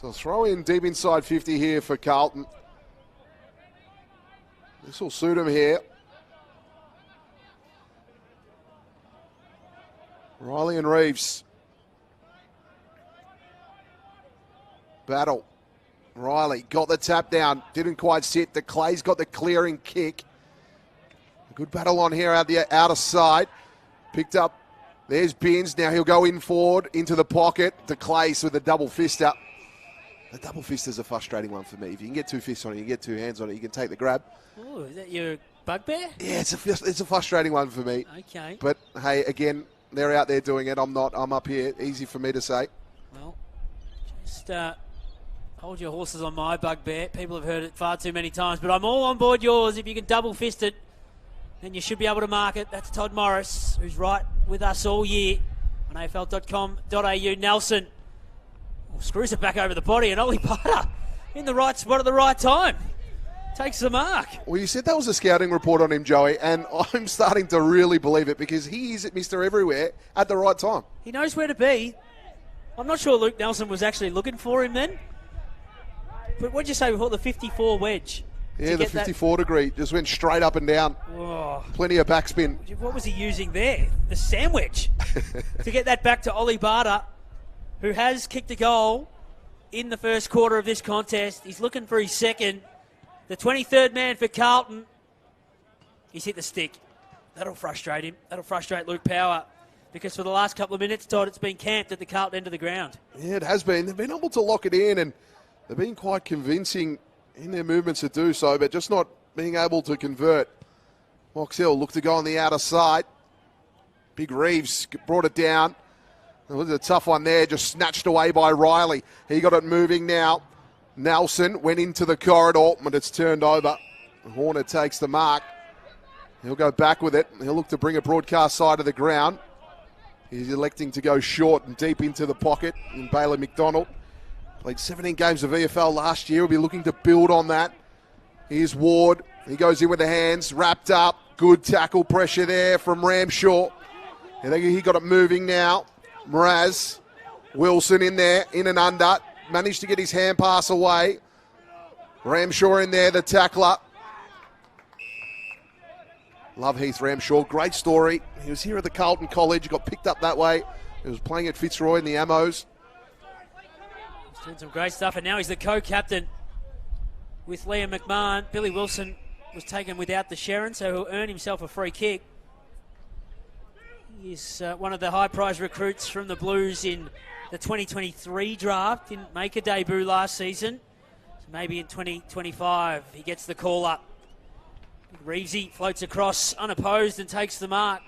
[SPEAKER 1] So throw in deep inside 50 here for Carlton. This will suit him here. Riley and Reeves. Battle. Riley got the tap down. Didn't quite sit. The Clay's got the clearing kick. A good battle on here out the outer side. Picked up. There's Binns. Now he'll go in forward into the pocket. The Clays with a double fist up. The double fist is a frustrating one for me. If you can get 2 fists on it, you can get 2 hands on it, you can take the grab.
[SPEAKER 2] Oh, is that your bugbear?
[SPEAKER 1] Yeah, it's a frustrating one for me.
[SPEAKER 2] Okay.
[SPEAKER 1] But, hey, again, they're out there doing it. I'm not. I'm up here. Easy for me to say.
[SPEAKER 2] Well, just hold your horses on my bugbear. People have heard it far too many times, but I'm all on board yours. If you can double fist it, then you should be able to mark it. That's Todd Morris, who's right with us all year on afl.com.au. Nelson screws it back over the body, and Ollie Butter in the right spot at the right time takes the mark.
[SPEAKER 1] Well, you said that was a scouting report on him, Joey, and I'm starting to really believe it because he is at Mr. Everywhere at the right time.
[SPEAKER 2] He knows where to be. I'm not sure Luke Nelson was actually looking for him then. But what'd you say before the 54 wedge?
[SPEAKER 1] Yeah, the 54 degree just went straight up and down.
[SPEAKER 2] Oh.
[SPEAKER 1] Plenty of backspin.
[SPEAKER 2] What was he using there? The sandwich to get that back to Ollie Barter, who has kicked a goal in the first quarter of this contest. He's looking for his second. The 23rd man for Carlton. He's hit the stick. That'll frustrate him. That'll frustrate Luke Power. Because for the last couple of minutes, Todd, it's been camped at the Carlton end of the ground. Yeah,
[SPEAKER 1] it has been. They've been able to lock it in, and they've been quite convincing in their movements to do so, but just not being able to convert. Box Hill looked to go on the outer side. Big Reeves brought it down. It was a tough one there, just snatched away by Riley. He got it moving now. Nelson went into the corridor, but it's turned over. Horner takes the mark. He'll go back with it. He'll look to bring a broadcast side of the ground. He's electing to go short and deep into the pocket in Bailey McDonald. Played 17 games of VFL last year. We'll be looking to build on that. Here's Ward. He goes in with the hands, wrapped up. Good tackle pressure there from Ramshaw. I think he got it moving now. Mraz, Wilson in there, in and under. Managed to get his hand pass away. Ramshaw in there, the tackler. Love Heath Ramshaw. Great story. He was here at the Carlton College. Got picked up that way. He was playing at Fitzroy in the Ammos.
[SPEAKER 2] He's doing some great stuff, and now he's the co-captain with Liam McMahon. Billy Wilson was taken without the Sharon, so he'll earn himself a free kick. He's one of the high-prize recruits from the Blues in the 2023 draft. Didn't make a debut last season. So maybe in 2025 he gets the call-up. Reevesy floats across unopposed and takes the mark.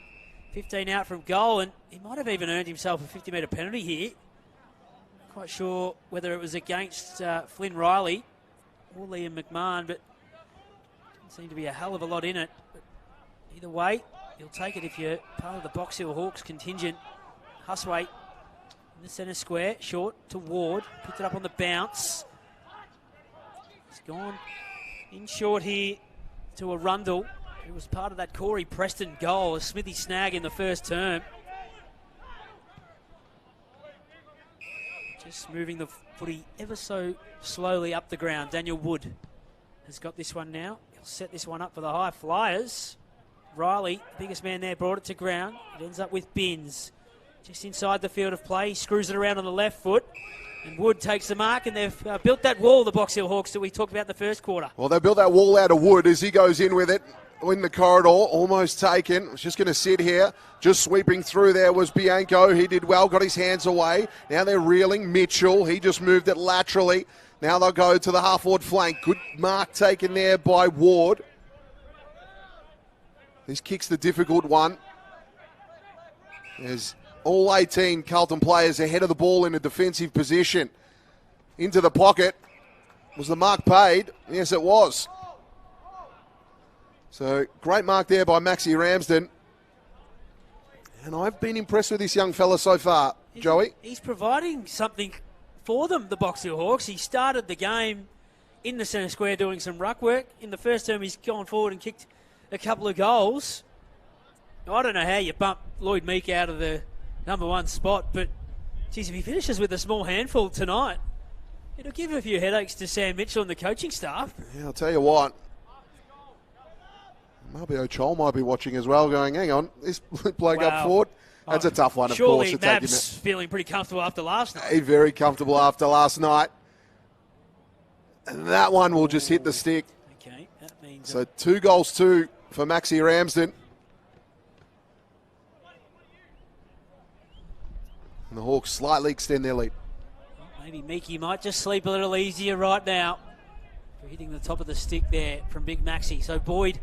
[SPEAKER 2] 15 out from goal, and he might have even earned himself a 50-metre penalty here. Not quite sure whether it was against Flynn Riley or Liam McMahon, but didn't seem to be a hell of a lot in it. But either way, you'll take it if you're part of the Box Hill Hawks contingent. Huswaite in the centre square, short to Ward, picked it up on the bounce. He's gone in short here to Arundel, who was part of that Corey Preston goal, a Smithy snag in the first term. Just moving the footy ever so slowly up the ground. Daniel Wood has got this one now. He'll set this one up for the high flyers. Riley, the biggest man there, brought it to ground. It ends up with Binns. Just inside the field of play, he screws it around on the left foot. And Wood takes the mark, and they've built that wall, the Box Hill Hawks, that we talked about in the first quarter.
[SPEAKER 1] Well, they built that wall out of Wood as he goes in with it. In the corridor, almost taken. It's just going to sit here. Just sweeping through there was Bianco. He did well, got his hands away. Now they're reeling. Mitchell, he just moved it laterally. Now they'll go to the half-forward flank. Good mark taken there by Ward. This kick's the difficult one. There's all 18 Carlton players ahead of the ball in a defensive position. Into the pocket. Was the mark paid? Yes, it was. So, great mark there by Maxi Ramsden. And I've been impressed with this young fella so far, Joey.
[SPEAKER 2] He's providing something for them, the Box Hill Hawks. He started the game in the centre square doing some ruck work. In the first term, he's gone forward and kicked a couple of goals. I don't know how you bump Lloyd Meek out of the number one spot, but, geez, if he finishes with a small handful tonight, it'll give a few headaches to Sam Mitchell and the coaching staff.
[SPEAKER 1] Yeah, I'll tell you what. Maybe O'Chol might be watching as well, going, hang on, this bloke up forward. That's a tough one, of course.
[SPEAKER 2] Surely Mab's feeling pretty comfortable after last night.
[SPEAKER 1] Very comfortable after last night. And that one will just hit the stick.
[SPEAKER 2] Okay, that means...
[SPEAKER 1] So 2-2 for Maxi Ramsden. And the Hawks slightly extend their lead.
[SPEAKER 2] Maybe Meekie might just sleep a little easier right now. Hitting the top of the stick there from Big Maxi. So Boyd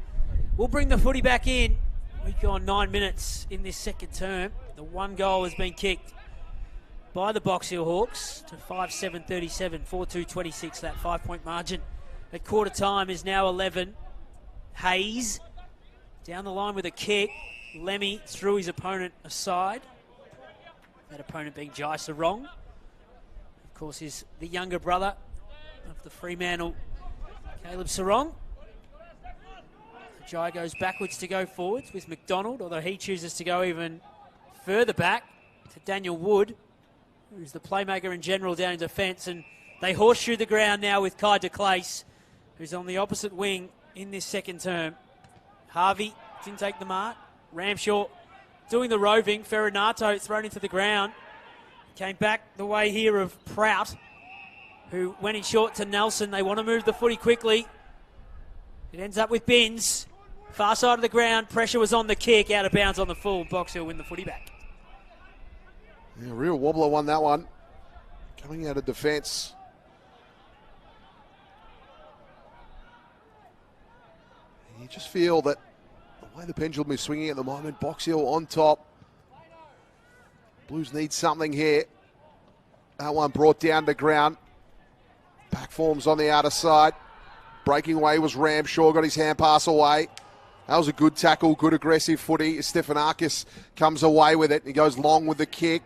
[SPEAKER 2] will bring the footy back in. We've gone 9 minutes in this second term. The one goal has been kicked by the Box Hill Hawks to 5-7-37, 4-2-26. That 5-point margin at quarter time is now 11. Hayes down the line with a kick. Lemmy threw his opponent aside. That opponent being Jai Sarong. Of course, is the younger brother of the Fremantle, Caleb Sarong. Jai goes backwards to go forwards with McDonald, although he chooses to go even further back to Daniel Wood, who's the playmaker in general down in defence. And they horseshoe the ground now with Kai de Clace, who's on the opposite wing in this second term. Harvey didn't take the mark. Ramshaw doing the roving. Ferranato thrown into the ground. Came back the way here of Prout, who went in short to Nelson. They want to move the footy quickly. It ends up with Binns. Far side of the ground. Pressure was on the kick. Out of bounds on the full. Box Hill win the footy back.
[SPEAKER 1] Yeah, real wobbler won that one. Coming out of defence. You just feel that the way the pendulum is swinging at the moment, Box Hill on top. Blues need something here. That one brought down to ground. Back forms on the outer side. Breaking away was Ramshaw, got his hand pass away. That was a good tackle, good aggressive footy. Stefanakis comes away with it. He goes long with the kick.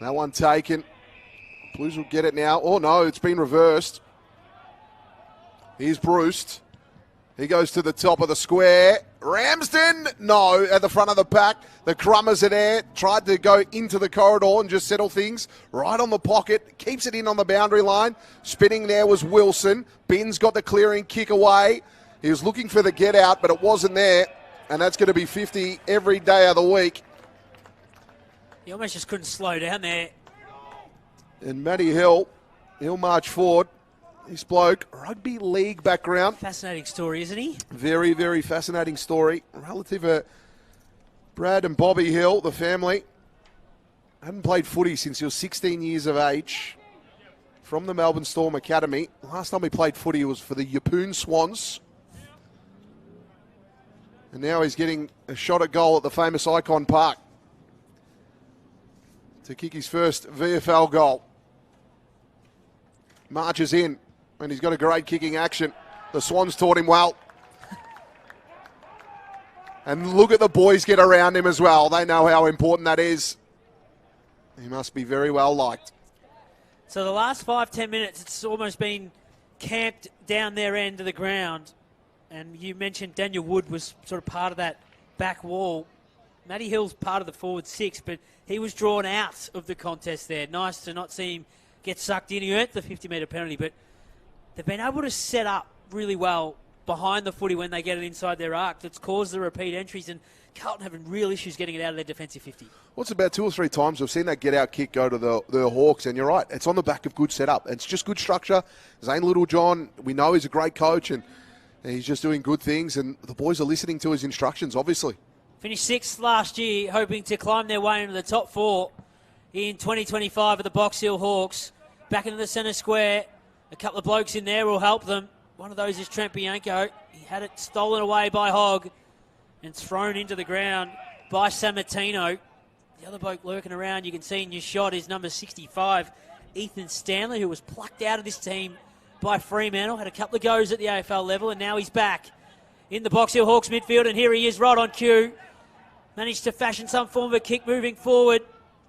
[SPEAKER 1] That one taken. Blues will get it now. Oh no, it's been reversed. Here's Bruce. He goes to the top of the square. Ramsden, no, at the front of the pack. The Crummers are there. Tried to go into the corridor and just settle things. Right on the pocket. Keeps it in on the boundary line. Spinning there was Wilson. Binns got the clearing kick away. He was looking for the get out, but it wasn't there. And that's going to be 50 every day of the week.
[SPEAKER 2] He almost just couldn't slow down there.
[SPEAKER 1] And Matty Hill, he'll march forward. This bloke, rugby league background.
[SPEAKER 2] Fascinating story, isn't he?
[SPEAKER 1] Very, very fascinating story. Relative of Brad and Bobby Hill, the family. Hadn't played footy since he was 16 years of age. From the Melbourne Storm Academy. Last time he played footy was for the Yeppoon Swans. And now he's getting a shot at goal at the famous Icon Park to kick his first VFL goal. Marches in, and he's got a great kicking action. The Swans taught him well. And look at the boys get around him as well. They know how important that is. He must be very well liked.
[SPEAKER 2] So the last 5-10 minutes, it's almost been camped down their end of the ground. And you mentioned Daniel Wood was sort of part of that back wall. Matty Hill's part of the forward six, but he was drawn out of the contest there. Nice to not see him get sucked in. He earned the 50-metre penalty, but they've been able to set up really well behind the footy when they get it inside their arc. That's caused the repeat entries, and Carlton having real issues getting it out of their defensive 50.
[SPEAKER 1] Well, it's about 2 or 3 times we've seen that get-out kick go to the Hawks, and you're right, it's on the back of good setup. It's just good structure. Zane Littlejohn, we know he's a great coach, and he's just doing good things, and the boys are listening to his instructions, obviously.
[SPEAKER 2] Finished 6th last year, hoping to climb their way into the top 4 in 2025 of the Box Hill Hawks. Back into the centre square. A couple of blokes in there will help them. One of those is Trent Bianco. He had it stolen away by Hogg and thrown into the ground by Sammartino. The other bloke lurking around, you can see in your shot, is number 65, Ethan Stanley, who was plucked out of this team by Fremantle. Had a couple of goes at the AFL level, and now he's back in the Box Hill Hawks midfield, and here he is right on cue. Managed to fashion some form of a kick moving forward.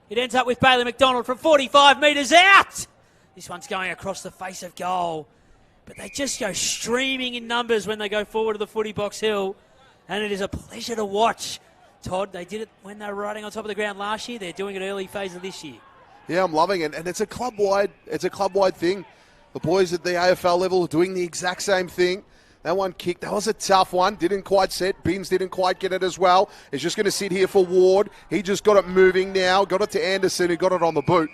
[SPEAKER 2] It ends up with Bailey McDonald from 45 metres out. This one's going across the face of goal. But they just go streaming in numbers when they go forward to the footy, Box Hill. And it is a pleasure to watch. Todd, they did it when they were riding on top of the ground last year. They're doing it early phase of this year. Yeah, I'm loving it. And it's a club-wide thing. The boys at the AFL level are doing the exact same thing. That one kicked. That was a tough one. Didn't quite set. Binns didn't quite get it as well. It's just going to sit here for Ward. He just got it moving now. Got it to Anderson, who got it on the boot.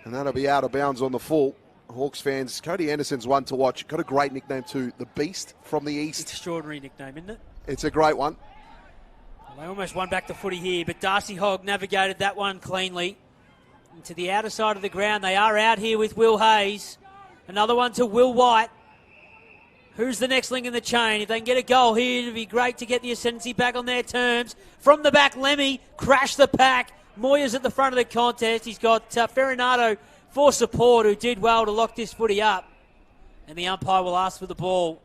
[SPEAKER 2] And that'll be out of bounds on the full. Hawks fans, Cody Anderson's one to watch. Got a great nickname too, the Beast from the East. Extraordinary nickname, isn't it?
[SPEAKER 1] It's a great one.
[SPEAKER 2] Well, they almost won back the footy here, but Darcy Hogg navigated that one cleanly. to the outer side of the ground. They are out here with Will Hayes. Another one to Will White. Who's the next link in the chain? If they can get a goal here, it'd be great to get the ascendancy back on their terms. From the back, Lemmy crashed the pack. Moyer's at the front of the contest. He's got Ferrinato for support, who did well to lock this footy up. And the umpire will ask for the ball.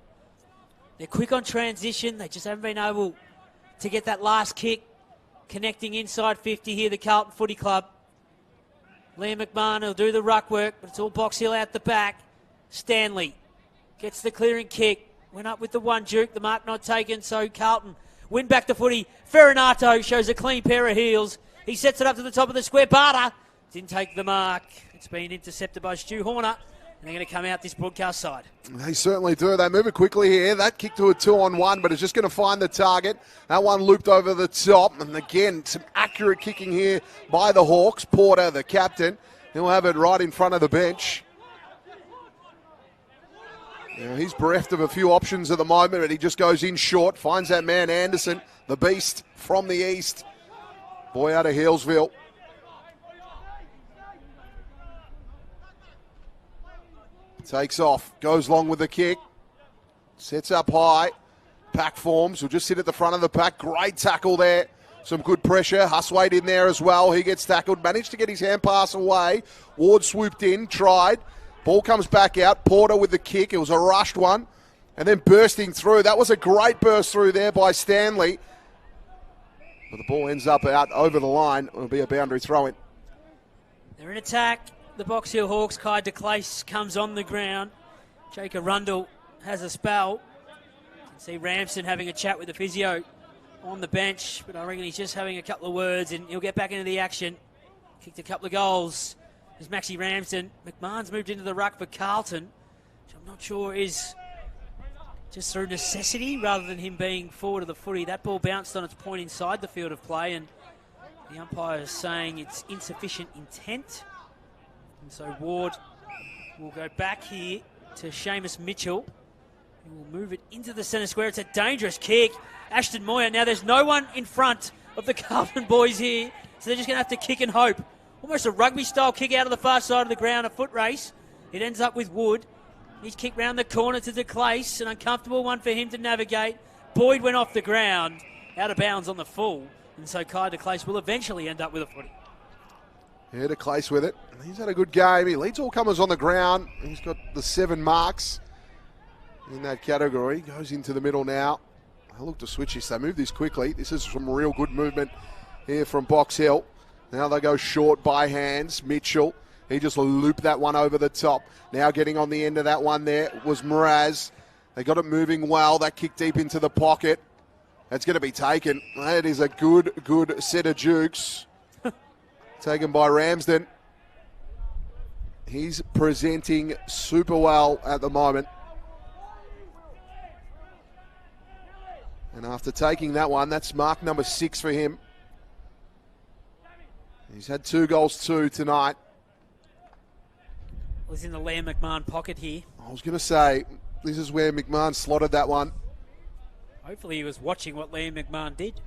[SPEAKER 2] They're quick on transition. They just haven't been able to get that last kick. Connecting inside 50 here, the Carlton Footy Club. Liam McMahon will do the ruck work, but it's all Box Hill out the back. Stanley gets the clearing kick. Went up with the one juke. The mark not taken, so Carlton win back the footy. Ferrinato shows a clean pair of heels. He sets it up to the top of the square. Barter didn't take the mark. It's been intercepted by Stu Horner. And they're going to come out this broadcast side.
[SPEAKER 1] They certainly do. They move it quickly here. That kick to a 2-on-1, but it's just going to find the target. That one looped over the top. And again, some accurate kicking here by the Hawks. Porter, the captain, he'll have it right in front of the bench. Now, he's bereft of a few options at the moment, but he just goes in short, finds that man Anderson, the beast from the east. Boy out of Healesville. Takes off, goes long with the kick, sets up high, pack forms, will just sit at the front of the pack. Great tackle there, some good pressure. Huswaite in there as well, he gets tackled, managed to get his hand pass away. Ward swooped in, tried, ball comes back out. Porter with the kick, it was a rushed one, and then bursting through. That was a great burst through there by Stanley, but the ball ends up out over the line. It'll be a boundary throw-in.
[SPEAKER 2] They're in attack. The Box Hill Hawks. Kai de Clace comes on the ground. Jacob Rundle has a spell. You can see Ramsden having a chat with the physio on the bench, but I reckon he's just having a couple of words and he'll get back into the action. Kicked a couple of goals. There's Maxi Ramsden. McMahon's moved into the ruck for Carlton, which I'm not sure is just through necessity rather than him being forward of the footy. That ball bounced on its point inside the field of play, and the umpire is saying it's insufficient intent. And so Ward will go back here to Seamus Mitchell, who will move it into the centre square. It's a dangerous kick. Ashton Moyer. Now there's no one in front of the Carlton boys here, so they're just going to have to kick and hope. Almost a rugby-style kick out of the far side of the ground, a foot race. It ends up with Wood. He's kicked round the corner to de Clace, an uncomfortable one for him to navigate. Boyd went off the ground, out of bounds on the full, and so Kai de Clace will eventually end up with a footy.
[SPEAKER 1] Yeah, de Clace with it. He's had a good game. He leads all comers on the ground. He's got the 7 marks in that category. Goes into the middle now. I look to switch this. They move this quickly. This is some real good movement here from Box Hill. Now they go short by hands. Mitchell, he just looped that one over the top. Now getting on the end of that one there was Mraz. They got it moving well. That kick deep into the pocket. That's going to be taken. That is a good set of jukes. Taken by Ramsden. He's presenting super well at the moment. And after taking that one, that's mark number 6 for him. He's had 2 goals too tonight.
[SPEAKER 2] Was in the Liam McMahon pocket here.
[SPEAKER 1] I was going to say, this is where McMahon slotted that one.
[SPEAKER 2] Hopefully he was watching what Liam McMahon did.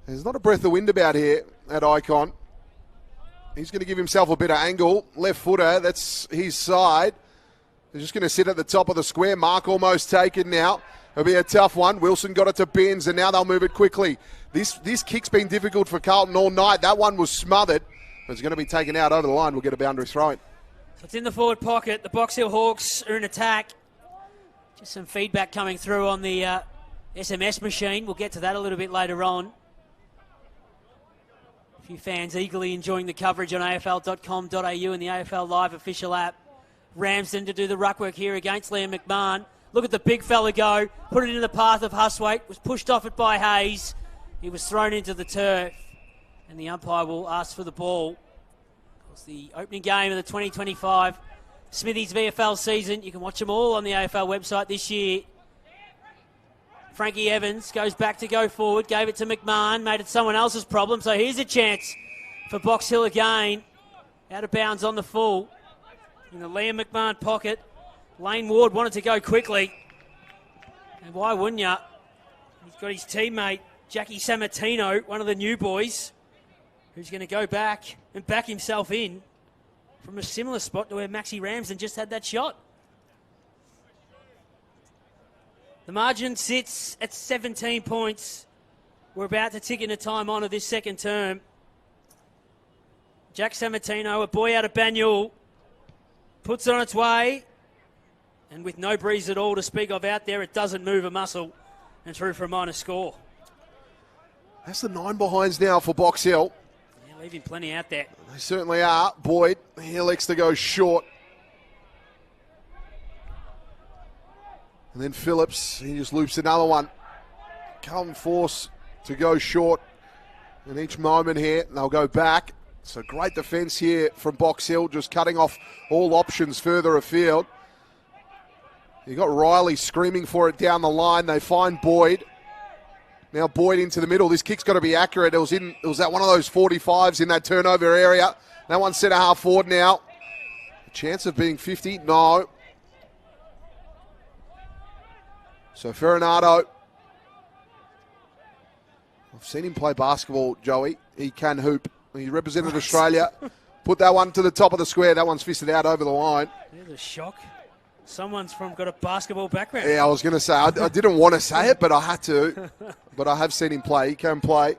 [SPEAKER 1] There's not a breath of wind about here at Icon. He's going to give himself a bit of angle. Left footer, that's his side. They're just going to sit at the top of the square. Mark almost taken now. It'll be a tough one. Wilson got it to Benz, and now they'll move it quickly. This kick's been difficult for Carlton all night. That one was smothered. But it's going to be taken out over the line. We'll get a boundary throw-in.
[SPEAKER 2] So it's in the forward pocket. The Box Hill Hawks are in attack. Just some feedback coming through on the SMS machine. We'll get to that a little bit later on. A few fans eagerly enjoying the coverage on afl.com.au and the AFL Live official app. Ramsden to do the ruck work here against Liam McMahon. Look at the big fella go. Put it into the path of Huswaite. Was pushed off it by Hayes. He was thrown into the turf. And the umpire will ask for the ball. It's the opening game of the 2025 Smithies VFL season. You can watch them all on the AFL website this year. Frankie Evans goes back to go forward. Gave it to McMahon. Made it someone else's problem. So here's a chance for Box Hill again. Out of bounds on the full. In the Liam McMahon pocket. Lane Ward wanted to go quickly. And why wouldn't you? He's got his teammate, Jackie Sammartino, one of the new boys, who's going to go back and back himself in from a similar spot to where Maxi Ramsden just had that shot. The margin sits at 17 points. We're about to tick into time on of this second term. Jack Sammartino, a boy out of Banyule, puts it on its way. And with no breeze at all to speak of out there, it doesn't move a muscle. And through for a minor score.
[SPEAKER 1] That's the 9 behinds now for Box Hill.
[SPEAKER 2] Yeah, leaving plenty out there.
[SPEAKER 1] They certainly are. Boyd, he elects to go short. And then Phillips, he just loops another one. Carlton force to go short in each moment here. And they'll go back. So great defence here from Box Hill, just cutting off all options further afield. You got Riley screaming for it down the line. They find Boyd. Now Boyd into the middle. This kick's got to be accurate. It was at one of those 45s in that turnover area. That one's centre half forward now. A chance of being 50? No. So Ferronato. I've seen him play basketball, Joey. He can hoop. He represented Australia. Put that one to the top of the square. That one's fisted out over the line.
[SPEAKER 2] There's a shock. Someone's got a basketball background.
[SPEAKER 1] Yeah, I was going to say, I didn't want to say it, but I had to. But I have seen him play. He can play.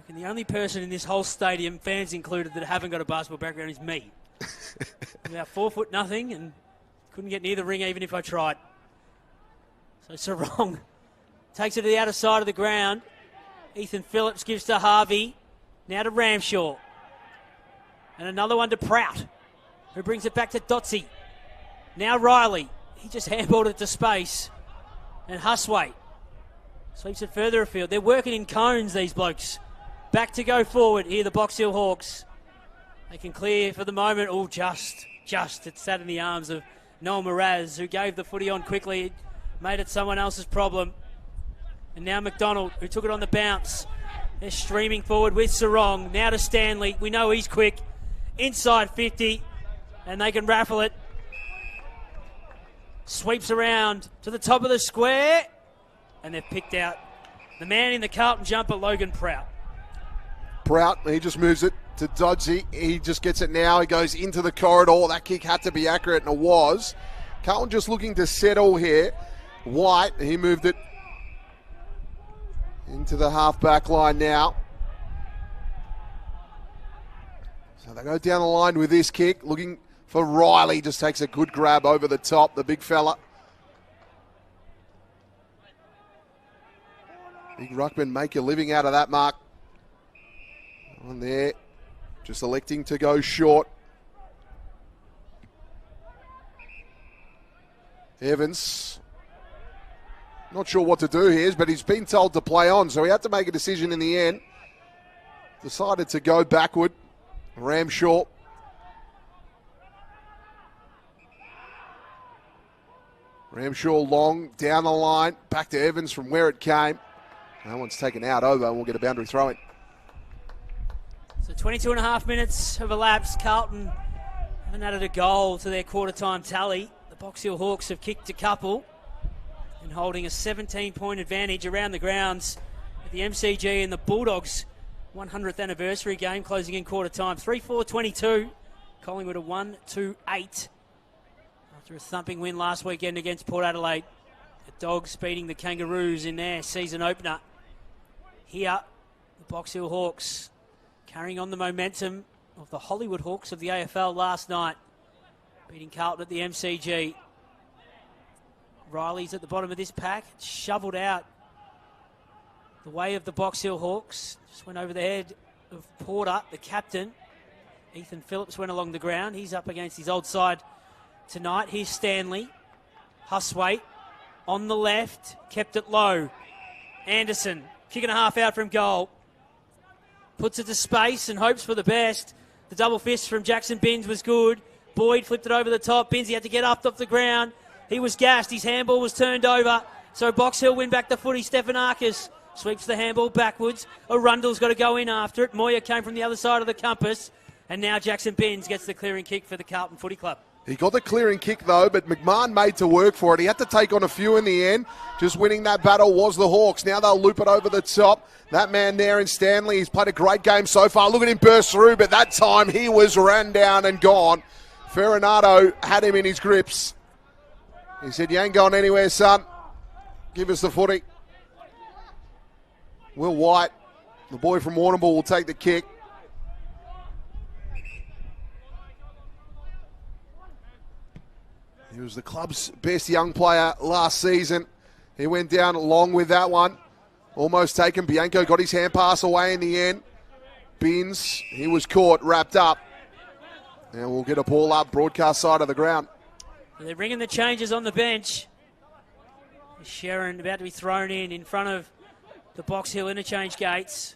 [SPEAKER 2] And the only person in this whole stadium, fans included, that haven't got a basketball background is me. About 4'0" and couldn't get near the ring even if I tried. So Sarong takes it to the outer side of the ground. Ethan Phillips gives to Harvey. Now to Ramshaw. And another one to Prout, who brings it back to Dotsey. Now Riley. He just handballed it to space. And Huswaite sweeps it further afield. They're working in cones, these blokes. Back to go forward here, the Box Hill Hawks. They can clear for the moment. Oh, just. It sat in the arms of Noel Moraz, who gave the footy on quickly. Made it someone else's problem. And now McDonald, who took it on the bounce. They're streaming forward with Sarong. Now to Stanley. We know he's quick. Inside 50. And they can raffle it. Sweeps around to the top of the square. And they've picked out the man in the Carlton jumper, Logan Prout.
[SPEAKER 1] Prout, he just moves it to Dodsey. He just gets it now. He goes into the corridor. That kick had to be accurate, and it was. Carlton just looking to settle here. White, he moved it into the half-back line now. So they go down the line with this kick, looking for Riley. Just takes a good grab over the top, the big fella. Big ruckman, make your living out of that, Mark. On there, just electing to go short. Evans. Not sure what to do here, but he's been told to play on, so he had to make a decision in the end. Decided to go backward. Ramshaw. Ramshaw long, down the line, back to Evans from where it came. That one's taken out over, and we'll get a boundary throw in.
[SPEAKER 2] So 22 and a half minutes have elapsed. Carlton haven't added a goal to their quarter-time tally. The Box Hill Hawks have kicked a couple and holding a 17-point advantage around the grounds at the MCG in the Bulldogs' 100th anniversary game, closing in quarter-time. 3-4-22. Collingwood a 1-2-8 after a thumping win last weekend against Port Adelaide. The Dogs beating the Kangaroos in their season opener. Here, the Box Hill Hawks carrying on the momentum of the Hollywood Hawks of the AFL last night, beating Carlton at the MCG. Riley's at the bottom of this pack, shovelled out the way of the Box Hill Hawks. Just went over the head of Porter, the captain. Ethan Phillips went along the ground. He's up against his old side tonight. Here's Stanley. Huswaite on the left, kept it low. Anderson, kick and a half out from goal. Puts it to space and hopes for the best. The double fist from Jackson Binns was good. Boyd flipped it over the top. Binns, he had to get up off the ground. He was gassed. His handball was turned over. So Box Hill win back the footy. Stephanakis sweeps the handball backwards. Arundel's got to go in after it. Moya came from the other side of the compass. And now Jackson Binns gets the clearing kick for the Carlton Footy Club.
[SPEAKER 1] He got the clearing kick though, but McMahon made to work for it. He had to take on a few in the end. Just winning that battle was the Hawks. Now they'll loop it over the top. That man there in Stanley, he's played a great game so far. Look at him burst through, but that time he was ran down and gone. Ferronato had him in his grips. He said, "You ain't going anywhere, son. Give us the footy." Will White, the boy from Warrnambool, will take the kick. He was the club's best young player last season. He went down along with that one. Almost taken. Bianco got his hand pass away in the end. Binns, he was caught, wrapped up. And we'll get a ball up, broadcast side of the ground.
[SPEAKER 2] They're bringing the changes on the bench. Sharon about to be thrown in front of the Box Hill interchange gates.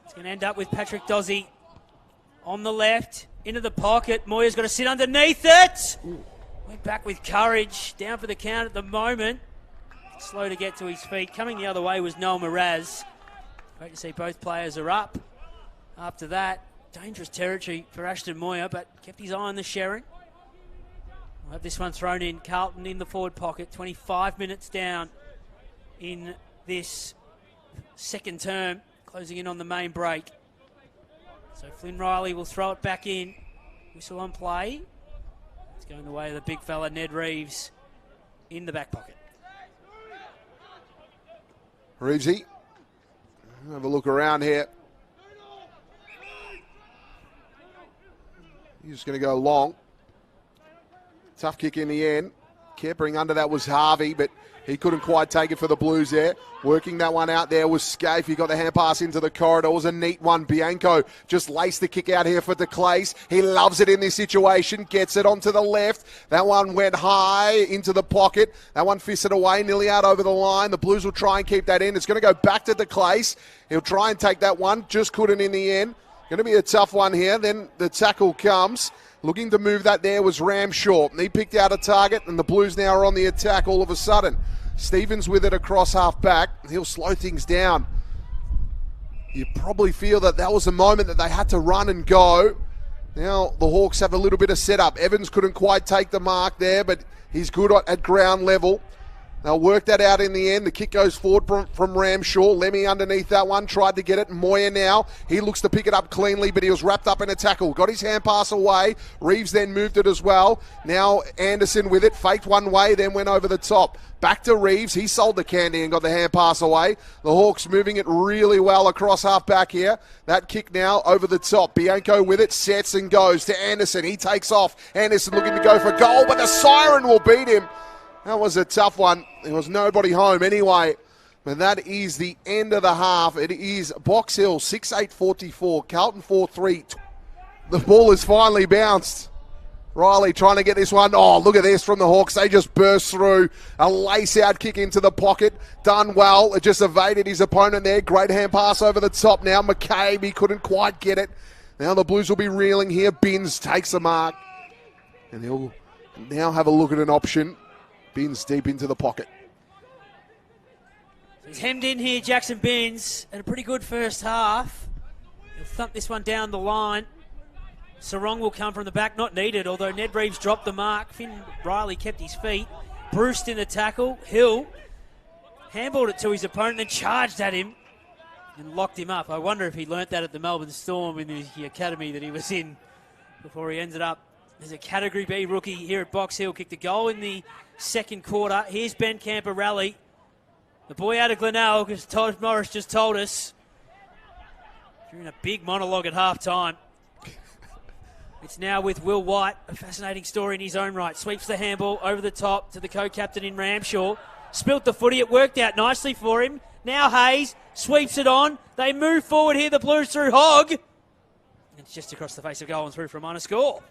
[SPEAKER 2] It's going to end up with Patrick Dozzi on the left. Into the pocket. Moya's got to sit underneath it. Went back with courage. Down for the count at the moment. Slow to get to his feet. Coming the other way was Noel Miraz. Great to see both players are up. After that, dangerous territory for Ashton Moya, but kept his eye on the Sharon. We'll have this one thrown in. Carlton in the forward pocket. 25 minutes down in this second term. Closing in on the main break. So Flynn Riley will throw it back in. Whistle on play. It's going the way of the big fella, Ned Reeves, in the back pocket.
[SPEAKER 1] Reevesy, have a look around here. He's just going to go long. Tough kick in the end. Capering under that was Harvey, but he couldn't quite take it for the Blues there. Working that one out there was Scaife. He got the hand pass into the corridor. It was a neat one. Bianco just laced the kick out here for DeClace. He loves it in this situation. Gets it onto the left. That one went high into the pocket. That one fisted away, nearly out over the line. The Blues will try and keep that in. It's going to go back to DeClace. He'll try and take that one. Just couldn't in the end. Going to be a tough one here. Then the tackle comes. Looking to move that there was Ramshaw. He picked out a target, and the Blues now are on the attack all of a sudden. Stevens with it across half back. He'll slow things down. You probably feel that was a moment that they had to run and go. Now the Hawks have a little bit of setup. Evans couldn't quite take the mark there, but he's good at ground level. They'll work that out in the end. The kick goes forward from Ramshaw. Lemmy underneath that one. Tried to get it. Moya now. He looks to pick it up cleanly, but he was wrapped up in a tackle. Got his hand pass away. Reeves then moved it as well. Now Anderson with it. Faked one way, then went over the top. Back to Reeves. He sold the candy and got the hand pass away. The Hawks moving it really well across half back here. That kick now over the top. Bianco with it. Sets and goes to Anderson. He takes off. Anderson looking to go for goal, but the siren will beat him. That was a tough one. There was nobody home anyway. But that is the end of the half. It is Box Hill 6-8-44. Carlton 4-3. The ball is finally bounced. Riley trying to get this one. Oh, look at this from the Hawks. They just burst through. A lace-out kick into the pocket. Done well. It just evaded his opponent there. Great hand pass over the top now. McCabe, he couldn't quite get it. Now the Blues will be reeling here. Binns takes the mark. And he'll now have a look at an option. Binns deep into the pocket.
[SPEAKER 2] He's hemmed in here, Jackson Binns, and a pretty good first half. He'll thump this one down the line. Sarong will come from the back, not needed, although Ned Reeves dropped the mark. Finn Riley kept his feet. Bruce in the tackle. Hill handballed it to his opponent and charged at him and locked him up. I wonder if he learnt that at the Melbourne Storm in the academy that he was in before he ended up as a Category B rookie here at Box Hill. Kicked a goal in the second quarter. Here's Ben Camper Rally. The boy out of Glenelg, as Todd Morris just told us, during a big monologue at half-time. It's now with Will White, a fascinating story in his own right. Sweeps the handball over the top to the co-captain in Ramshaw. Spilt the footy. It worked out nicely for him. Now Hayes sweeps it on. They move forward here. The Blues through Hogg. It's just across the face of goal and through for a minor score.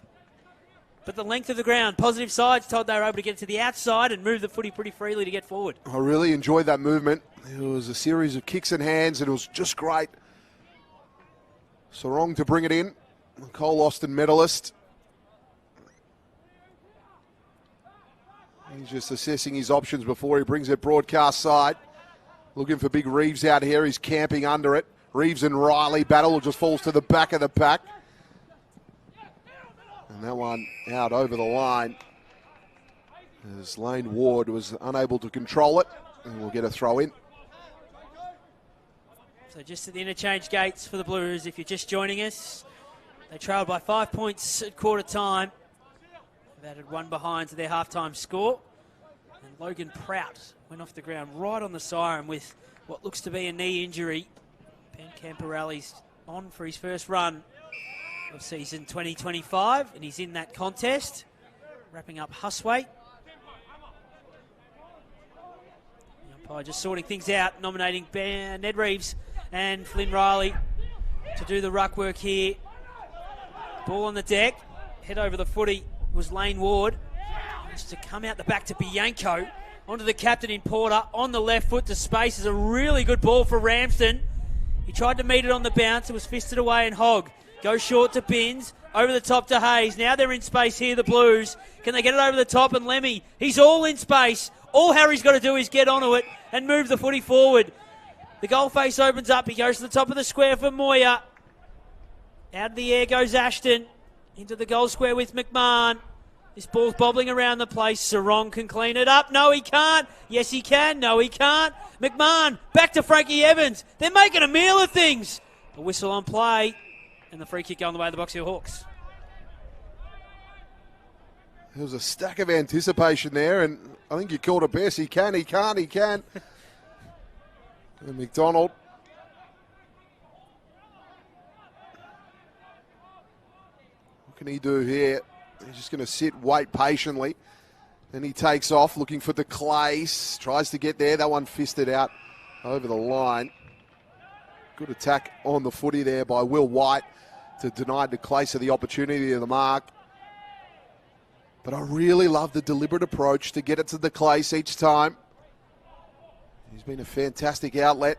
[SPEAKER 2] But the length of the ground, positive sides told they were able to get to the outside and move the footy pretty freely to get forward.
[SPEAKER 1] I really enjoyed that movement. It was a series of kicks and hands, and it was just great. Sarong to bring it in. The Cole Austin medalist. He's just assessing his options before he brings it broadcast side. Looking for big Reeves out here. He's camping under it. Reeves and Riley battle. It just falls to the back of the pack. And that one out over the line as Lane Ward was unable to control it, and we'll get a throw in.
[SPEAKER 2] So just at the interchange gates for the Blues, if you're just joining us, they trailed by 5 points at quarter time. They've added one behind to their halftime score. And Logan Prout went off the ground right on the siren with what looks to be a knee injury. Ben Camporelli's on for his first run of season 2025, and he's in that contest, wrapping up Husway. The umpire just sorting things out, nominating Ned Reeves and Flynn Riley to do the ruck work here. Ball on the deck, head over the footy was Lane Ward. Just to come out the back to Bianco, onto the captain in Porter, on the left foot to space. Is a really good ball for Ramsden. He tried to meet it on the bounce, it was fisted away, and Hogg goes short to Binns, over the top to Hayes. Now they're in space here, the Blues. Can they get it over the top? And Lemmy, he's all in space. All Harry's got to do is get onto it and move the footy forward. The goal face opens up. He goes to the top of the square for Moyer. Out of the air goes Ashton. Into the goal square with McMahon. This ball's bobbling around the place. Sarong can clean it up. No, he can't. Yes, he can. No, he can't. McMahon, back to Frankie Evans. They're making a meal of things. A whistle on play. And the free kick going the way of the Box Hill Hawks.
[SPEAKER 1] There was a stack of anticipation there, and I think you called it best. He can, he can't, he can. And McDonald. What can he do here? He's just going to sit, wait patiently. Then he takes off, looking for the Clace. Tries to get there. That one fisted out over the line. Good attack on the footy there by Will White to deny de Clace the opportunity of the mark. But I really love the deliberate approach to get it to de Clace each time. He's been a fantastic outlet.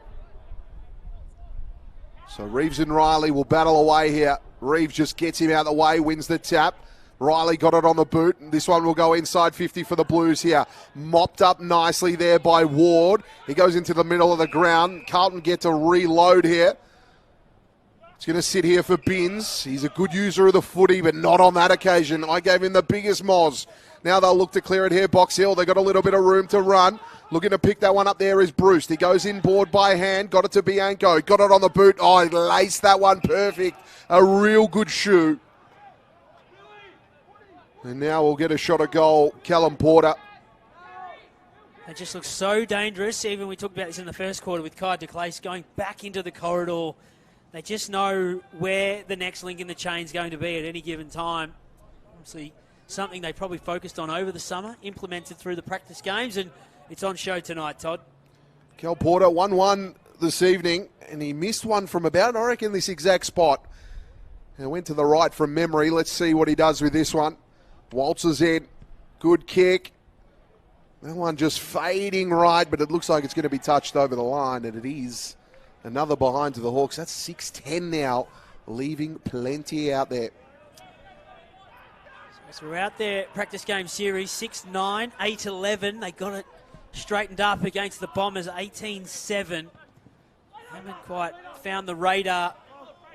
[SPEAKER 1] So Reeves and Riley will battle away here. Reeves just gets him out of the way, wins the tap. Riley got it on the boot, and this one will go inside 50 for the Blues here. Mopped up nicely there by Ward. He goes into the middle of the ground. Carlton get to reload here. It's going to sit here for Binns. He's a good user of the footy, but not on that occasion. I gave him the biggest moz. Now they'll look to clear it here, Box Hill. They've got a little bit of room to run. Looking to pick that one up there is Bruce. He goes inboard by hand. Got it to Bianco. Got it on the boot. Oh, he laced that one perfect. A real good shoe. And now we'll get a shot at goal. Callum Porter.
[SPEAKER 2] It just looks so dangerous. Even we talked about this in the first quarter with Kai de Clace going back into the corridor. They just know where the next link in the chain is going to be at any given time. Obviously, something they probably focused on over the summer, implemented through the practice games, and it's on show tonight, Todd.
[SPEAKER 1] Cal Porter 1-1 this evening, and he missed one from about, I reckon, this exact spot. And went to the right from memory. Let's see what he does with this one. Waltzes in. Good kick. That one just fading right, but it looks like it's going to be touched over the line, and it is. Another behind to the Hawks. That's 6-10 now, leaving plenty out there.
[SPEAKER 2] So we're out there, practice game series, 6-9, 8-11. They got it straightened up against the Bombers, 18-7. Haven't quite found the radar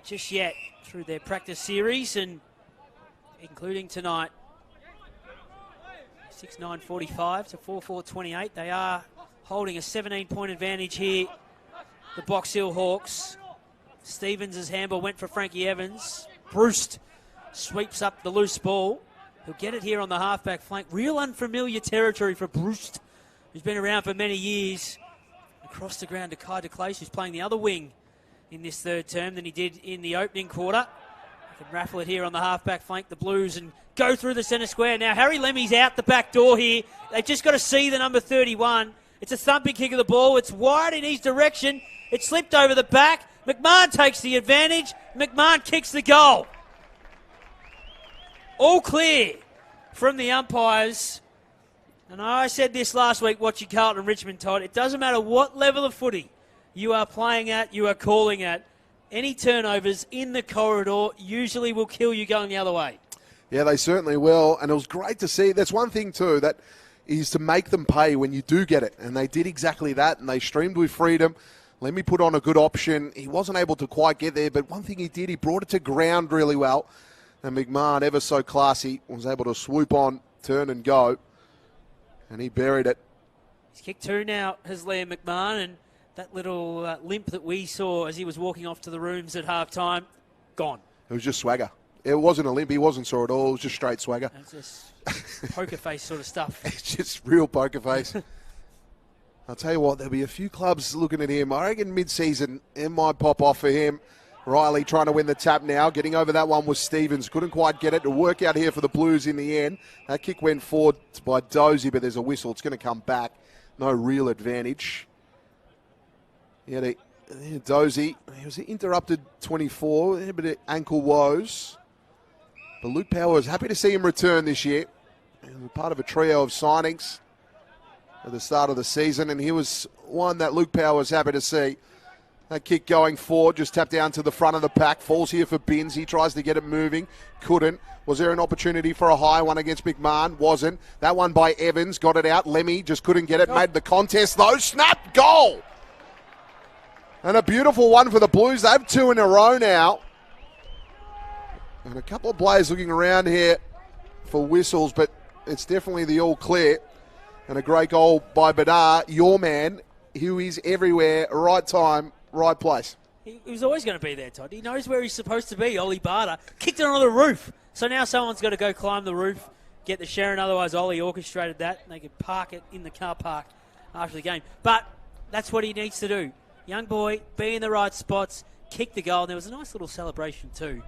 [SPEAKER 2] just yet through their practice series, and including tonight. 6-9-45 to 4-4-28. They are holding a 17-point advantage here. The Box Hill Hawks. Stevens' handball went for Frankie Evans. Bruce sweeps up the loose ball. He'll get it here on the halfback flank. Real unfamiliar territory for Bruce, who's been around for many years. Across the ground to Kai de Clace, who's playing the other wing in this third term than he did in the opening quarter. They can raffle it here on the halfback flank, the Blues, and go through the centre square. Now Harry Lemmy's out the back door here. They've just got to see the number 31. It's a thumping kick of the ball. It's wide in his direction. It slipped over the back. McMahon takes the advantage. McMahon kicks the goal. All clear from the umpires. And I said this last week watching Carlton and Richmond, Todd. It doesn't matter what level of footy you are playing at, you are calling at. Any turnovers in the corridor usually will kill you going the other way.
[SPEAKER 1] Yeah, they certainly will. And it was great to see. That's one thing, too, that is to make them pay when you do get it. And they did exactly that, and they streamed with freedom. Let me put on a good option. He wasn't able to quite get there, but one thing he did, he brought it to ground really well. And McMahon, ever so classy, was able to swoop on, turn and go. And he buried it.
[SPEAKER 2] He's kicked 2 now, has Liam McMahon, and that little limp that we saw as he was walking off to the rooms at halftime, gone.
[SPEAKER 1] It was just swagger. It wasn't a limp. He wasn't sore at all. It was just straight swagger.
[SPEAKER 2] It's just poker face sort of stuff.
[SPEAKER 1] It's just real poker face. I'll tell you what, there'll be a few clubs looking at him. I reckon mid-season, it might pop off for him. Riley trying to win the tap now. Getting over that one was Stevens. Couldn't quite get it to work out here for the Blues in the end. That kick went forward by Dozy, but there's a whistle. It's going to come back. No real advantage. Yeah, Dozy, he was interrupted 24, a bit of ankle woes. But Luke Power was happy to see him return this year. And part of a trio of signings at the start of the season, and he was one that Luke Power was happy to see. That kick going forward, just tapped down to the front of the pack. Falls here for Binns. He tries to get it moving. Couldn't. Was there an opportunity for a high one against McMahon? Wasn't. That one by Evans. Got it out. Lemmy just couldn't get it. Made the contest though. Snap. Goal. And a beautiful one for the Blues. They have 2 in a row now. And a couple of players looking around here for whistles, but it's definitely the all clear. And a great goal by Badar, your man, who is everywhere, right time, right place.
[SPEAKER 2] He was always going to be there, Todd. He knows where he's supposed to be. Ollie Barter kicked it onto the roof. So now someone's got to go climb the roof, get the Sharon. Otherwise, Ollie orchestrated that, and they could park it in the car park after the game. But that's what he needs to do. Young boy, be in the right spots, kick the goal. And there was a nice little celebration too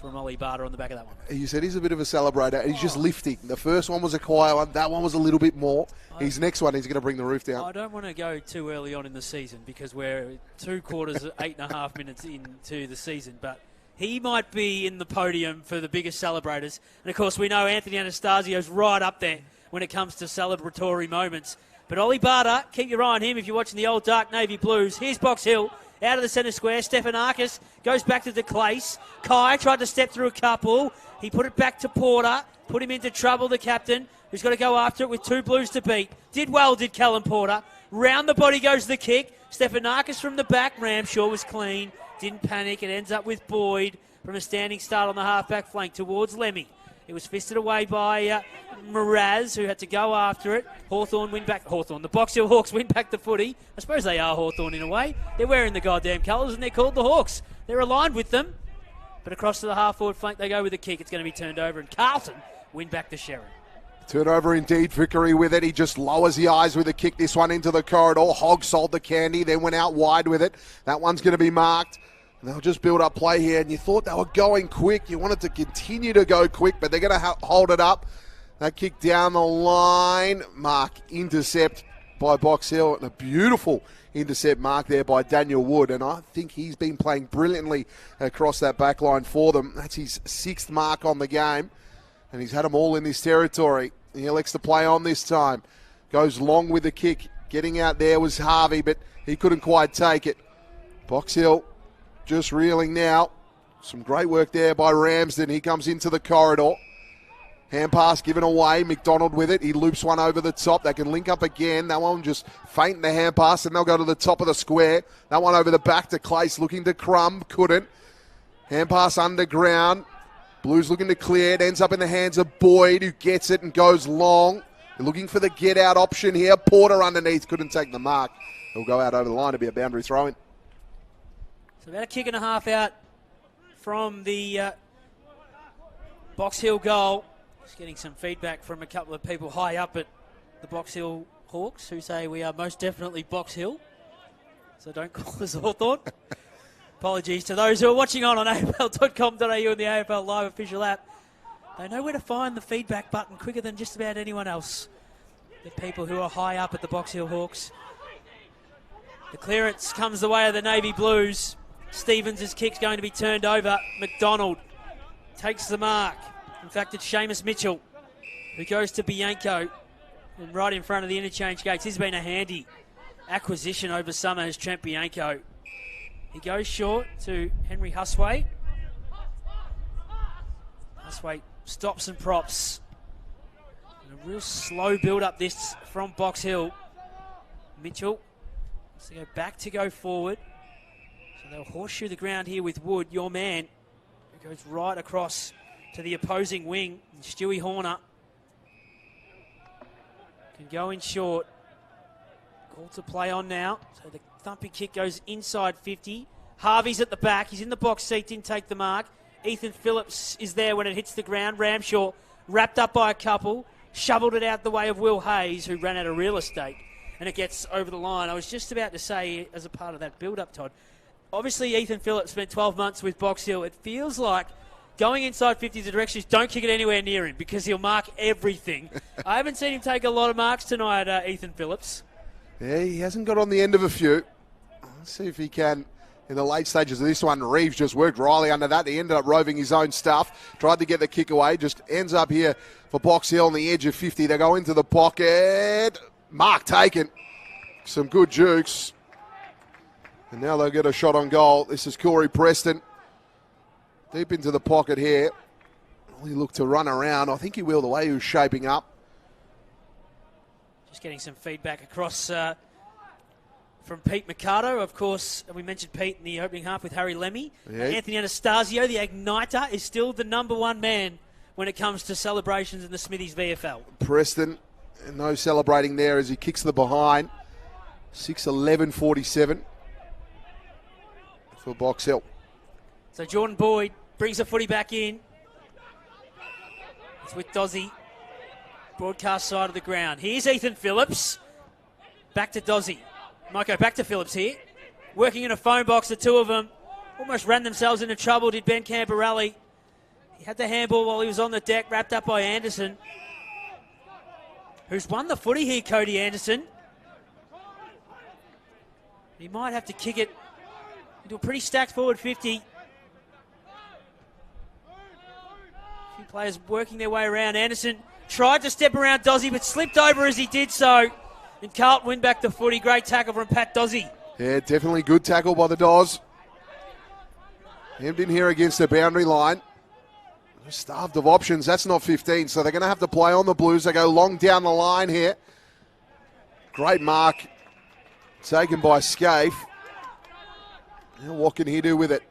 [SPEAKER 2] from Ollie Barter on the back of that one.
[SPEAKER 1] You said he's a bit of a celebrator. He's just lifting. The first one was a quiet one. That one was a little bit more. His next one, he's going to bring the roof down.
[SPEAKER 2] I don't want to go too early on in the season because we're 2 quarters, 8.5 minutes into the season. But he might be in the podium for the biggest celebrators. And, of course, we know Anthony Anastasio's right up there when it comes to celebratory moments. But Ollie Barter, keep your eye on him if you're watching the old Dark Navy Blues. Here's Box Hill. Out of the centre square, Stephanakis goes back to DeClace. Kai tried to step through a couple. He put it back to Porter, put him into trouble, the captain, who's got to go after it with 2 Blues to beat. Did well, did Callum Porter. Round the body goes the kick. Stephanakis from the back. Ramshaw was clean. Didn't panic. It ends up with Boyd from a standing start on the half-back flank towards Lemmy. It was fisted away by Mraz, who had to go after it. Hawthorn win back. Hawthorn. The Box Hill Hawks win back the footy. I suppose they are Hawthorn in a way. They're wearing the goddamn colours and they're called the Hawks. They're aligned with them. But across to the half-forward flank, they go with a kick. It's going to be turned over, and Carlton win back to Sherrin.
[SPEAKER 1] Turnover indeed. Vickery with it. He just lowers the eyes with a kick. This one into the corridor. Hogg sold the candy, then went out wide with it. That one's going to be marked. And they'll just build up play here, and you thought they were going quick. You wanted to continue to go quick, but they're going to hold it up. That kick down the line. Mark intercept by Box Hill, and a beautiful intercept mark there by Daniel Wood, and I think he's been playing brilliantly across that back line for them. That's his 6th mark on the game, and he's had them all in this territory. He elects to play on this time. Goes long with the kick. Getting out there was Harvey, but he couldn't quite take it. Box Hill just reeling now. Some great work there by Ramsden. He comes into the corridor. Hand pass given away. McDonald with it. He loops one over the top. They can link up again. That one just fainting the hand pass, and they'll go to the top of the square. That one over the back to Clace, looking to Crumb. Couldn't. Hand pass underground. Blues looking to clear. It ends up in the hands of Boyd, who gets it and goes long. They're looking for the get-out option here. Porter underneath. Couldn't take the mark. He'll go out over the line to be a boundary throw-in.
[SPEAKER 2] So about a kick and a half out from the Box Hill goal. Just getting some feedback from a couple of people high up at the Box Hill Hawks who say we are most definitely Box Hill. So don't call us Hawthorn. Apologies to those who are watching on afl.com.au and the AFL Live official app. They know where to find the feedback button quicker than just about anyone else. The people who are high up at the Box Hill Hawks. The clearance comes the way of the Navy Blues. Stevens' kick's going to be turned over. McDonald takes the mark. In fact, it's Seamus Mitchell who goes to Bianco. And right in front of the interchange gates. This has been a handy acquisition over summer, has Trent Bianco. He goes short to Henry Husway. Husway stops and props. And a real slow build-up this from Box Hill. Mitchell wants to go back to go forward. So they'll horseshoe the ground here with Wood, your man, who goes right across to the opposing wing. And Stewie Horner can go in short. Call to play on now. So the thumping kick goes inside 50. Harvey's at the back. He's in the box seat, didn't take the mark. Ethan Phillips is there when it hits the ground. Ramshaw wrapped up by a couple, shoveled it out the way of Will Hayes, who ran out of real estate, and it gets over the line. I was just about to say, as a part of that build-up, Todd, obviously Ethan Phillips spent 12 months with Box Hill. It feels like going inside 50 the directions, don't kick it anywhere near him because he'll mark everything. I haven't seen him take a lot of marks tonight, Ethan Phillips.
[SPEAKER 1] Yeah, he hasn't got on the end of a few. Let's see if he can in the late stages of this one. Reeves just worked Riley under that. He ended up roving his own stuff, tried to get the kick away, just ends up here for Box Hill on the edge of 50. They go into the pocket. Mark taken. Some good jukes. And now they'll get a shot on goal. This is Corey Preston. Deep into the pocket here. He looked to run around. I think he will the way he was shaping up.
[SPEAKER 2] Just getting some feedback across from Pete Mercado. Of course, we mentioned Pete in the opening half with Harry Lemmy.
[SPEAKER 1] Yeah.
[SPEAKER 2] Anthony Anastasio, the igniter, is still the number one man when it comes to celebrations in the Smithies VFL.
[SPEAKER 1] Preston, no celebrating there as he kicks the behind. 6:11:47 for Box Hill.
[SPEAKER 2] So Jordan Boyd brings the footy back in. It's with Dozzy. Broadcast side of the ground. Here's Ethan Phillips. Back to Dozzy. Might go back to Phillips here. Working in a phone box, the two of them almost ran themselves into trouble, did Ben Camporelli. He had the handball while he was on the deck, wrapped up by Anderson, who's won the footy here, Cody Anderson. He might have to kick it into a pretty stacked forward 50. A few players working their way around. Anderson tried to step around Dozzy, but slipped over as he did so. And Carlton win back the footy. Great tackle from Pat Dozzy.
[SPEAKER 1] Yeah, definitely good tackle by the Doz. Hemmed in here against the boundary line. They're starved of options. That's not 15, so they're going to have to play on the Blues. They go long down the line here. Great mark taken by Scaife. Now what can he do with it?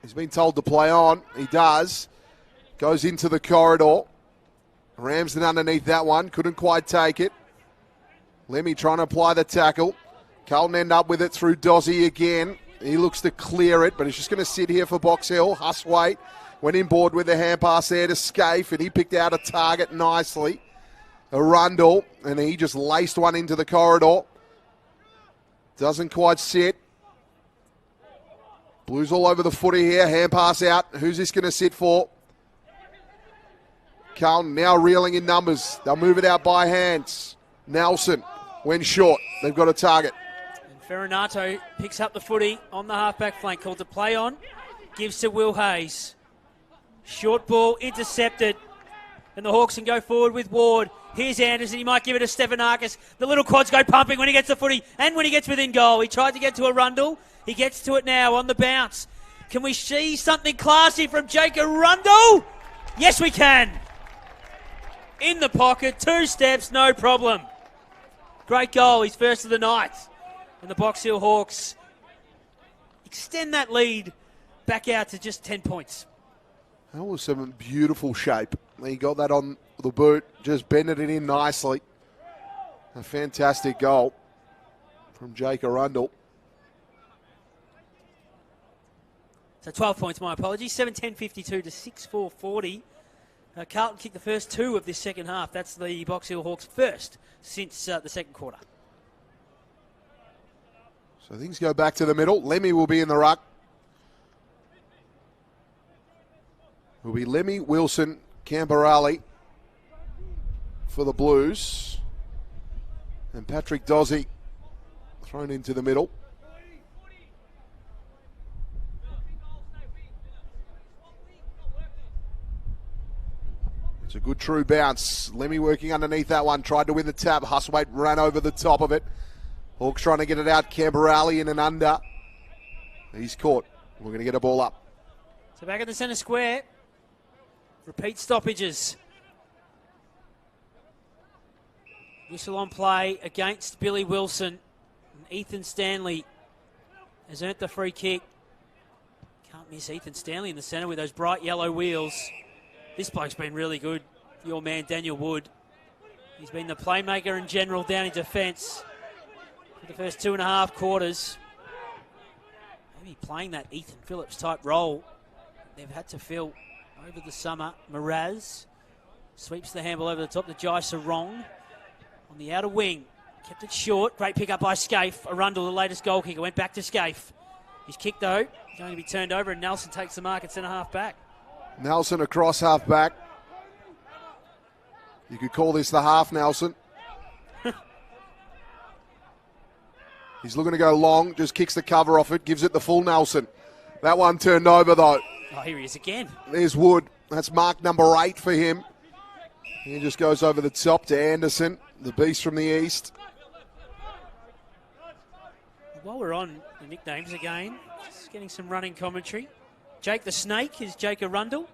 [SPEAKER 1] He's been told to play on. He does. Goes into the corridor. Ramsden underneath that one. Couldn't quite take it. Lemmy trying to apply the tackle. Carlton end up with it through Dozzy again. He looks to clear it, but he's just going to sit here for Box Hill. Huswaite went inboard with the hand pass there to Scaife, and he picked out a target nicely. Arundel, and he just laced one into the corridor. Doesn't quite sit. Blues all over the footy here. Hand pass out. Who's this going to sit for? Carlton now reeling in numbers. They'll move it out by hands. Nelson went short. They've got a target.
[SPEAKER 2] And Ferranato picks up the footy on the halfback flank. Called to play on. Gives to Will Hayes. Short ball intercepted. And the Hawks can go forward with Ward. Here's Anderson. He might give it to Stefanakis. The little quads go pumping when he gets the footy and when he gets within goal. He tried to get to Arundel. He gets to it now on the bounce. Can we see something classy from Jake Arundel? Yes, we can. In the pocket, 2 steps, no problem. Great goal, his first of the night. And the Box Hill Hawks extend that lead back out to just 10 points.
[SPEAKER 1] That was some beautiful shape. He got that on the boot, just bended it in nicely. A fantastic goal from Jake Arundel.
[SPEAKER 2] So 12 points, my apologies. 7-10-52 to 6-4-40. Carlton kicked the first 2 of this second half. That's the Box Hill Hawks' first since the second quarter.
[SPEAKER 1] So things go back to the middle. Lemmy will be in the ruck. Will be Lemmy, Wilson, Camporelli for the Blues. And Patrick Dozzy thrown into the middle. It's a good true bounce. Lemmy working underneath that one. Tried to win the tap. Huswaite ran over the top of it. Hawks trying to get it out. Camporelli in and under. He's caught. We're going to get a ball up.
[SPEAKER 2] So back at the centre square. Repeat stoppages. Whistle on play against Billy Wilson. And Ethan Stanley has earned the free kick. Can't miss Ethan Stanley in the centre with those bright yellow wheels. This bloke's been really good, your man Daniel Wood. He's been the playmaker in general down in defence for the first 2.5 quarters. Maybe playing that Ethan Phillips type role they've had to fill over the summer. Mraz sweeps the handball over the top to Jai Sarong on the outer wing. Kept it short. Great pick up by Scaife. Arundel, the latest goal kicker, went back to Scaife. His kick, though, going to be turned over, and Nelson takes the mark at centre-half back.
[SPEAKER 1] Nelson across half back. You could call this the half Nelson. He's looking to go long, just kicks the cover off it, gives it the full Nelson. That one turned over, though.
[SPEAKER 2] Oh, here he is again.
[SPEAKER 1] There's Wood. That's mark number 8 for him. He just goes over the top to Anderson, the beast from the east.
[SPEAKER 2] While we're on the nicknames again, just getting some running commentary. Jake the Snake is Jake Arundel.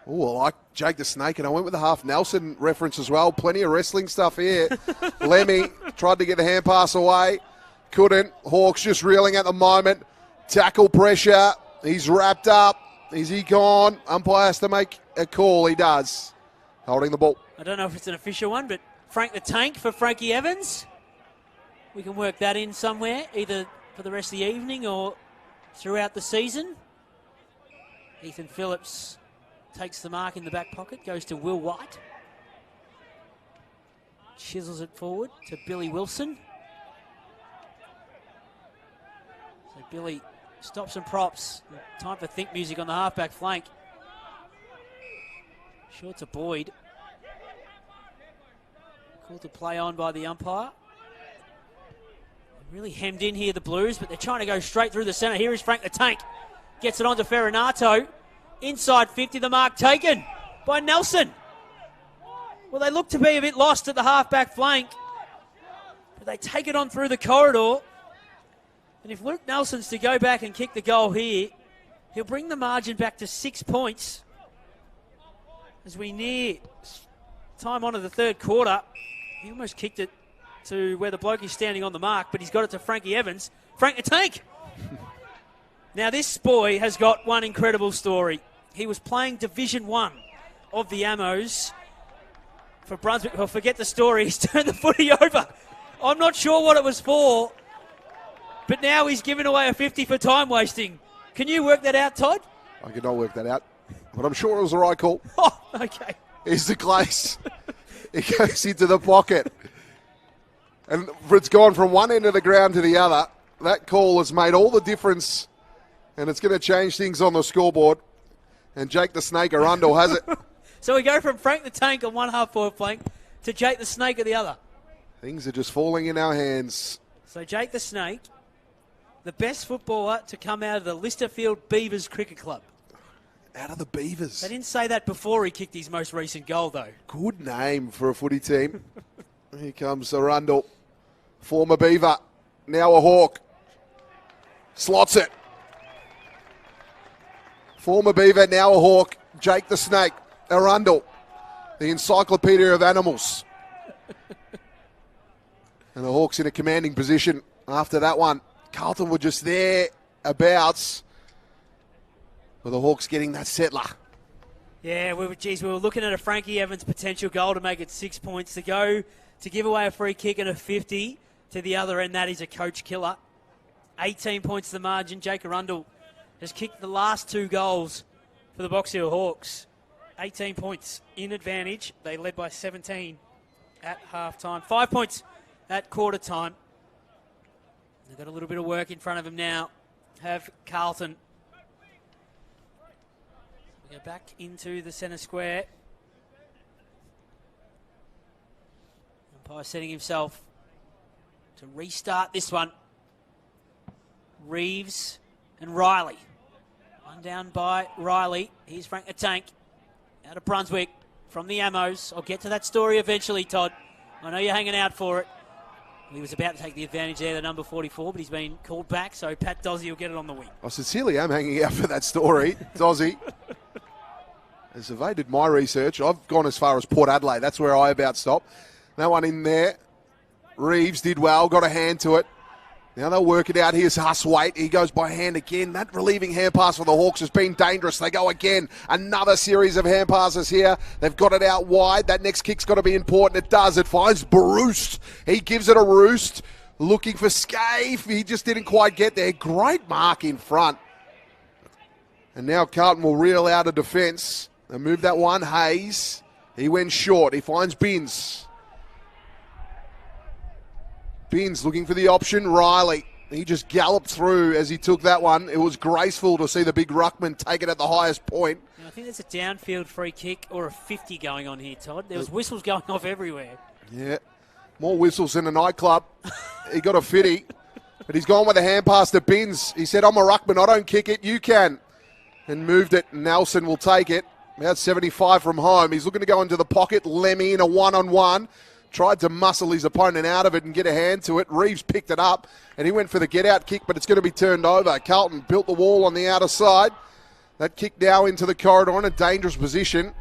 [SPEAKER 1] Oh, I like Jake the Snake, and I went with the half Nelson reference as well. Plenty of wrestling stuff here. Lemmy tried to get the hand pass away. Couldn't. Hawks just reeling at the moment. Tackle pressure. He's wrapped up. Is he gone? Umpire has to make a call. He does. Holding the ball.
[SPEAKER 2] I don't know if it's an official one, but Frank the Tank for Frankie Evans. We can work that in somewhere, either for the rest of the evening or throughout the season. Ethan Phillips takes the mark in the back pocket, goes to Will White. Chisels it forward to Billy Wilson. So Billy stops and props. Time for think music on the halfback flank. Short to Boyd. Called to play on by the umpire. Really hemmed in here, the Blues, but they're trying to go straight through the centre. Here is Frank the Tank. Gets it on to Ferranato. Inside 50, the mark taken by Nelson. Well, they look to be a bit lost at the halfback flank, but they take it on through the corridor. And if Luke Nelson's to go back and kick the goal here, he'll bring the margin back to 6 points. As we near time on to the third quarter, he almost kicked it to where the bloke is standing on the mark, but he's got it to Frankie Evans. Frank the Tank! Now, this boy has got one incredible story. He was playing Division 1 of the Ammos for Brunswick. Well, forget the story. He's turned the footy over. I'm not sure what it was for, but now he's given away a 50 for time wasting. Can you work that out, Todd?
[SPEAKER 1] I cannot work that out, but I'm sure it was the right call.
[SPEAKER 2] Oh, okay.
[SPEAKER 1] Here's the Glace. He goes into the pocket. And it's gone from one end of the ground to the other. That call has made all the difference, and it's going to change things on the scoreboard. And Jake the Snake Arundel has it.
[SPEAKER 2] So we go from Frank the Tank on one half-forward flank to Jake the Snake at the other.
[SPEAKER 1] Things are just falling in our hands.
[SPEAKER 2] So Jake the Snake, the best footballer to come out of the Listerfield Beavers Cricket Club.
[SPEAKER 1] Out of the Beavers.
[SPEAKER 2] They didn't say that before he kicked his most recent goal, though.
[SPEAKER 1] Good name for a footy team. Here comes Arundel. Former Beaver, now a Hawk. Slots it. Former Beaver, now a Hawk. Jake the Snake, Arundel, the encyclopedia of animals. And the Hawks in a commanding position after that one. Carlton were just thereabouts. With the Hawks getting that settler.
[SPEAKER 2] Yeah, we were looking at a Frankie Evans potential goal to make it 6 points to go to give away a free kick and a 50 to the other end. That is a coach killer. 18 points the margin. Jake Arundel has kicked the last 2 goals for the Box Hill Hawks. 18 points in advantage. They led by 17 at half-time. 5 points at quarter time. They've got a little bit of work in front of them now. Have Carlton. We go back into the centre square. Umpire setting himself to restart this one. Reeves and Riley. One down by Riley. Here's Frank the Tank. Out of Brunswick from the Ammos. I'll get to that story eventually, Todd. I know you're hanging out for it. He was about to take the advantage there, the number 44, but he's been called back, so Pat Dozzy will get it on the wing.
[SPEAKER 1] I sincerely am hanging out for that story. Dozzy has evaded my research. I've gone as far as Port Adelaide. That's where I about stop. That one in there. Reeves did well, got a hand to it. Now they'll work it out. Here's Huswaite. He goes by hand again. That relieving hand pass for the Hawks has been dangerous. They go again. Another series of hand passes here. They've got it out wide. That next kick's got to be important. It does. It finds Baroost. He gives it a roost. Looking for Scaife. He just didn't quite get there. Great mark in front. And now Carlton will reel out a defence. They move that one. Hayes. He went short. He finds Binns. Binns looking for the option. Riley. He just galloped through as he took that one. It was graceful to see the big ruckman take it at the highest point.
[SPEAKER 2] I think there's a downfield free kick or a 50 going on here, Todd. There was whistles going off everywhere.
[SPEAKER 1] Yeah, more whistles in a nightclub. He got a 50, but he's gone with a hand pass to Binns. He said, I'm a ruckman, I don't kick it, you can. And moved it. Nelson will take it. About 75 from home. He's looking to go into the pocket. Lemmy in a one-on-one. Tried to muscle his opponent out of it and get a hand to it. Reeves picked it up, and he went for the get-out kick, but it's going to be turned over. Carlton built the wall on the outer side. That kick now into the corridor in a dangerous position.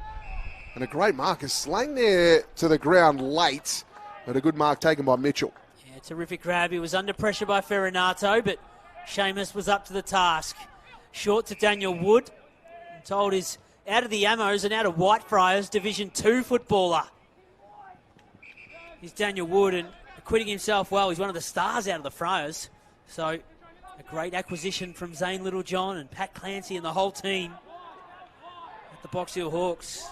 [SPEAKER 1] And a great mark is slang there to the ground late, but a good mark taken by Mitchell.
[SPEAKER 2] Yeah, terrific grab. He was under pressure by Ferrinato, but Seamus was up to the task. Short to Daniel Wood. I'm told he's out of the Ammos and out of Whitefriars, Division 2 footballer. He's Daniel Wood and acquitting himself well. He's one of the stars out of the Friars. So a great acquisition from Zane Littlejohn and Pat Clancy and the whole team at the Box Hill Hawks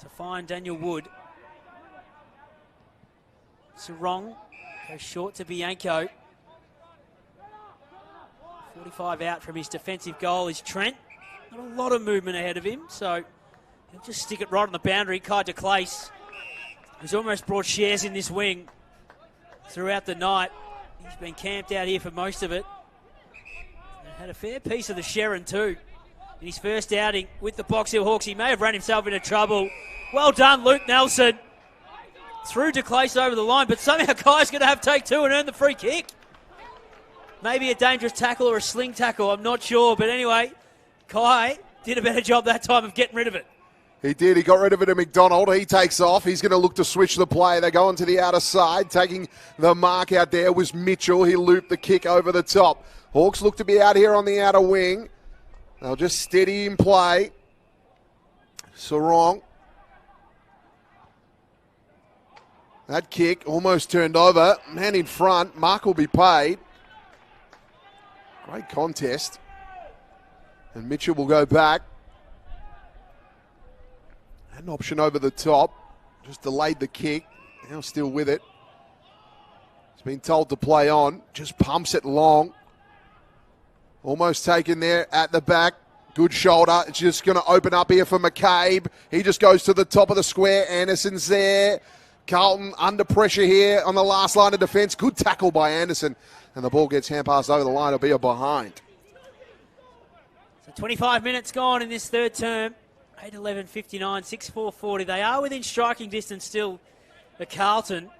[SPEAKER 2] to find Daniel Wood. Sarong goes short to Bianco. 45 out from his defensive goal is Trent. Not a lot of movement ahead of him, so he'll just stick it right on the boundary. Kai de Clace, who's almost brought shares in this wing throughout the night. He's been camped out here for most of it. And had a fair piece of the Sharon too in his first outing with the Box Hill Hawks. He may have run himself into trouble. Well done, Luke Nelson. Through de Clace over the line, but somehow Kai's going to have take two and earn the free kick. Maybe a dangerous tackle or a sling tackle, I'm not sure. But anyway, Kai did a better job that time of getting rid of it.
[SPEAKER 1] He did. He got rid of it to McDonald. He takes off. He's going to look to switch the play. They go onto the outer side. Taking the mark out there was Mitchell. He looped the kick over the top. Hawks look to be out here on the outer wing. They'll just steady in play. Sarong. That kick almost turned over. Man in front. Mark will be paid. Great contest. And Mitchell will go back. Had an option over the top. Just delayed the kick. Now still with it. He's been told to play on. Just pumps it long. Almost taken there at the back. Good shoulder. It's just going to open up here for McCabe. He just goes to the top of the square. Anderson's there. Carlton under pressure here on the last line of defence. Good tackle by Anderson. And the ball gets hand passed over the line. It'll be a behind.
[SPEAKER 2] So 25 minutes gone in this third term. 8:11:59, 6:4:40. They are within striking distance still, the Carlton.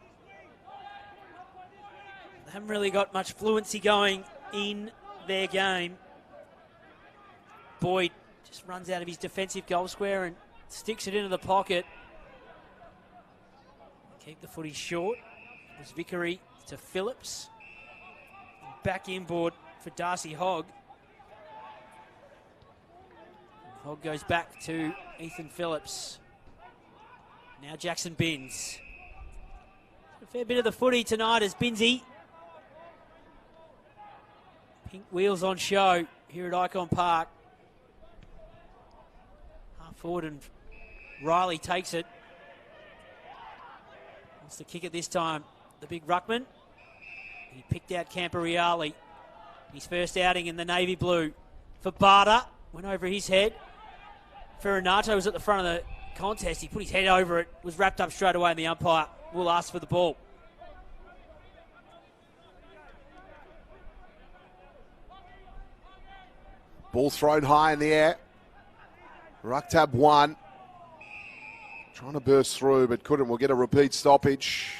[SPEAKER 2] They haven't really got much fluency going in their game. Boyd just runs out of his defensive goal square and sticks it into the pocket. Keep the footy short. It was Vickery to Phillips. Back inboard for Darcy Hogg. Hogg goes back to Ethan Phillips. Now Jackson Binns. A fair bit of the footy tonight as Binnsy. Pink wheels on show here at Icon Park. Half forward and Riley takes it. Wants to kick it this time. The big ruckman. He picked out Camporiali. His first outing in the navy blue. For Barter. Went over his head. Ferrinato was at the front of the contest. He put his head over it. Was wrapped up straight away, and the umpire will ask for the ball.
[SPEAKER 1] Ball thrown high in the air. Ruck tab one. Trying to burst through, but couldn't. We'll get a repeat stoppage.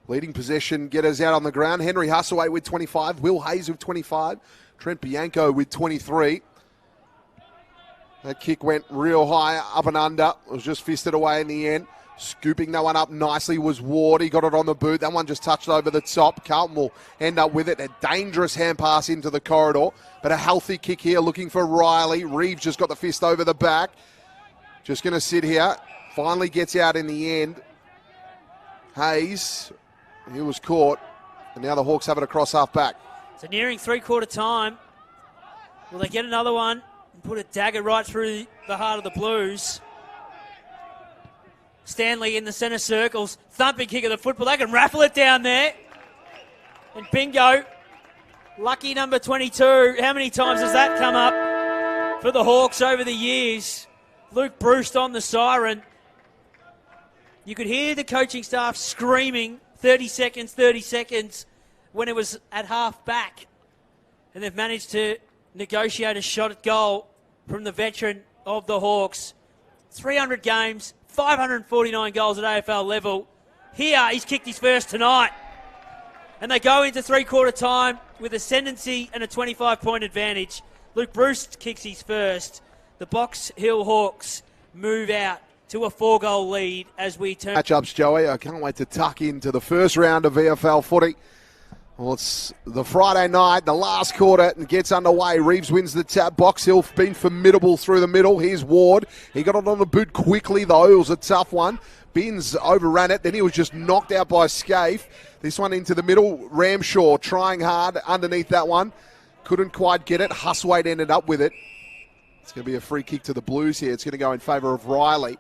[SPEAKER 1] Leading possession, get us out on the ground. Henry Husaway with 25. Will Hayes with 25. Trent Bianco with 23. That kick went real high, up and under. It was just fisted away in the end. Scooping that one up nicely was Ward. He got it on the boot. That one just touched over the top. Carlton will end up with it. A dangerous hand pass into the corridor, but a healthy kick here looking for Riley. Reeves just got the fist over the back. Just going to sit here. Finally gets out in the end. Hayes, he was caught. And now the Hawks have it across half back.
[SPEAKER 2] So nearing three-quarter time. Will they get another one and put a dagger right through the heart of the Blues? Stanley in the centre circles. Thumping kick of the football. They can raffle it down there. And bingo. Lucky number 22. How many times has that come up for the Hawks over the years? Luke Bruce on the siren. You could hear the coaching staff screaming 30 seconds when it was at half back. And they've managed to negotiate a shot at goal from the veteran of the Hawks. 300 games, 549 goals at AFL level. Here, he's kicked his first tonight. And they go into three-quarter time with ascendancy and a 25-point advantage. Luke Bruce kicks his first. The Box Hill Hawks move out to a 4-goal lead as we turn.
[SPEAKER 1] Matchups, Joey. I can't wait to tuck into the first round of VFL footy. Well, it's the Friday night, the last quarter, and gets underway. Reeves wins the tap. Box Hill been formidable through the middle. Here's Ward. He got it on the boot quickly, though. It was a tough one. Binns overran it. Then he was just knocked out by Scaife. This one into the middle. Ramshaw trying hard underneath that one. Couldn't quite get it. Huswaite ended up with it. It's going to be a free kick to the Blues here. It's going to go in favour of Riley.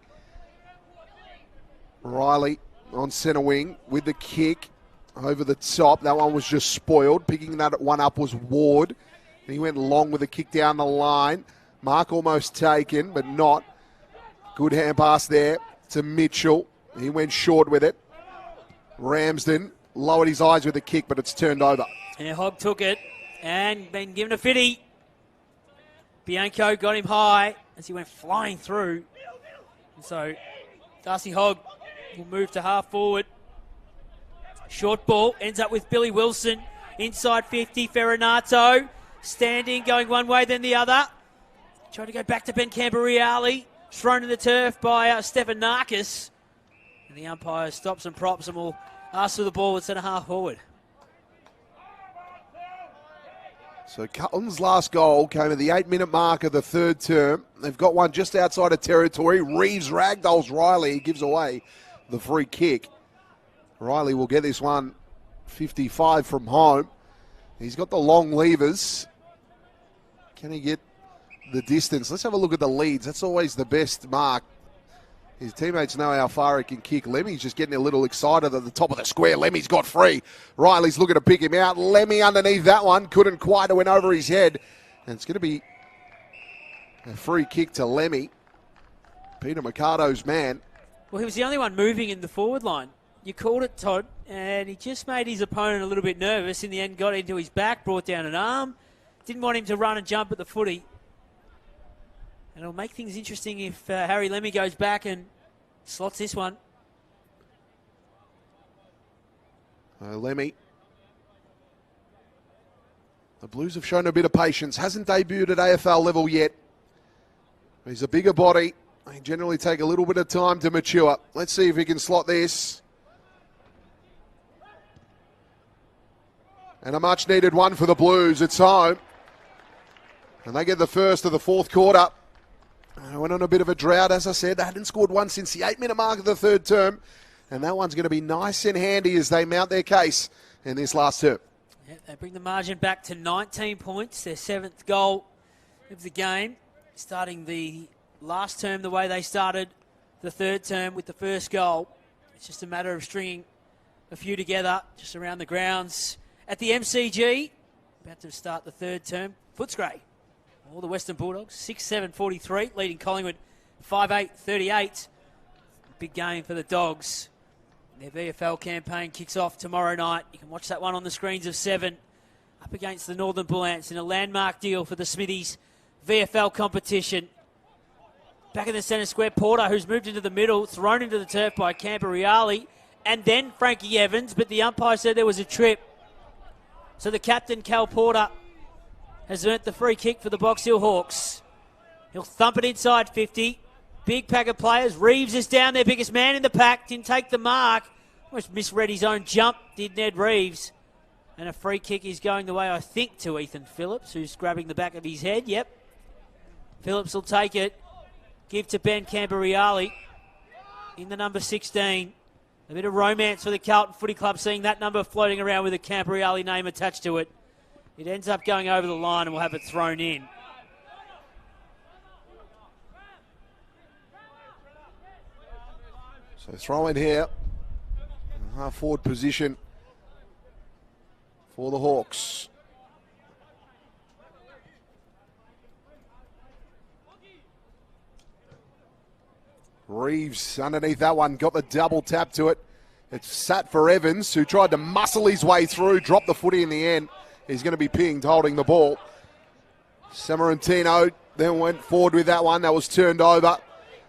[SPEAKER 1] Riley on centre wing with the kick. Over the top. That one was just spoiled. Picking that one up was Ward. And he went long with a kick down the line. Mark almost taken, but not. Good hand pass there to Mitchell. He went short with it. Ramsden lowered his eyes with the kick, but it's turned over.
[SPEAKER 2] And Hogg took it and been given a fitty. Bianco got him high as he went flying through. And so Darcy Hogg will move to half forward. Short ball ends up with Billy Wilson. Inside 50, Ferranato. Standing, going one way, then the other. Trying to go back to Ben Camberreale. Thrown in the turf by Stefan Narkis. And the umpire stops and props and will ask for the ball at centre half forward.
[SPEAKER 1] So Carlton's last goal came at the 8-minute mark of the third term. They've got one just outside of territory. Reeves ragdolls Riley. He gives away the free kick. Riley will get this one 55 from home. He's got the long levers. Can he get the distance? Let's have a look at the leads. That's always the best mark. His teammates know how far he can kick. Lemmy's just getting a little excited at the top of the square. Lemmy's got free. Riley's looking to pick him out. Lemmy underneath that one. Couldn't quite. It went over his head. And it's going to be a free kick to Lemmy. Peter Mercado's man.
[SPEAKER 2] Well, he was the only one moving in the forward line. You called it, Todd, and he just made his opponent a little bit nervous. In the end, got into his back, brought down an arm. Didn't want him to run and jump at the footy. And it'll make things interesting if Harry Lemmy goes back and slots this one.
[SPEAKER 1] Lemmy. The Blues have shown a bit of patience. Hasn't debuted at AFL level yet. He's a bigger body. They generally take a little bit of time to mature. Let's see if he can slot this. And a much-needed one for the Blues. It's home. And they get the first of the fourth quarter. They went on a bit of a drought, as I said. They hadn't scored one since the 8-minute mark of the third term. And that one's going to be nice and handy as they mount their case in this last term.
[SPEAKER 2] Yeah, they bring the margin back to 19 points, their 7th goal of the game. Starting the last term the way they started the third term with the first goal. It's just a matter of stringing a few together just around the grounds at the MCG. About to start the third term. Footscray. All the Western Bulldogs, 6-7-43, leading Collingwood 5-8-38. Big game for the Dogs. Their VFL campaign kicks off tomorrow night. You can watch that one on the screens of 7. Up against the Northern Bull Ants in a landmark deal for the Smithies VFL competition. Back in the centre square, Porter, who's moved into the middle, thrown into the turf by Camberreale, and then Frankie Evans, but the umpire said there was a trip. So the captain, Cal Porter, has earned the free kick for the Box Hill Hawks. He'll thump it inside 50. Big pack of players. Reeves is down there, biggest man in the pack. Didn't take the mark. Almost misread his own jump, did Ned Reeves. And a free kick is going the way, I think, to Ethan Phillips, who's grabbing the back of his head. Yep. Phillips will take it. Give to Ben Camberriali in the number 16. A bit of romance for the Carlton Footy Club, seeing that number floating around with a Camberriali name attached to it. It ends up going over the line and we'll have it thrown in.
[SPEAKER 1] So throw in here. Half forward position for the Hawks. Reeves underneath that one, got the double tap to it. It's sat for Evans, who tried to muscle his way through, dropped the footy in the end. He's going to be pinged holding the ball. Sammarantino then went forward with that one. That was turned over.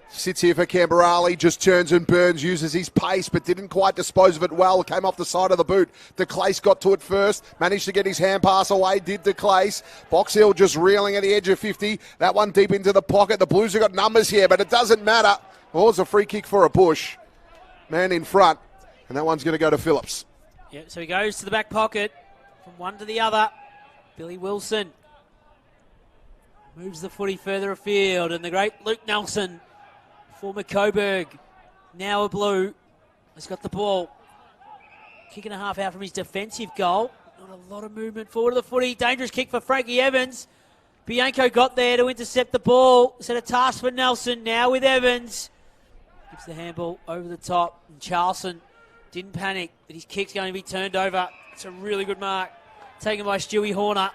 [SPEAKER 1] Sits here for Camberali, just turns and burns, uses his pace, but didn't quite dispose of it well. Came off the side of the boot. DeClace got to it first, managed to get his hand pass away, did DeClace. Box Hill just reeling at the edge of 50. That one deep into the pocket. The Blues have got numbers here, but it doesn't matter. Oh, it's a free kick for a Bush. Man in front, and that one's going to go to Phillips.
[SPEAKER 2] Yep, so he goes to the back pocket, from one to the other. Billy Wilson moves the footy further afield, and the great Luke Nelson, former Coburg, now a Blue, has got the ball. Kick and a half out from his defensive goal. Not a lot of movement forward of the footy. Dangerous kick for Frankie Evans. Bianco got there to intercept the ball. Set a task for Nelson, now with Evans. Gives the handball over the top. And Charlson didn't panic, but his kick's going to be turned over. It's a really good mark. Taken by Stewie Horner.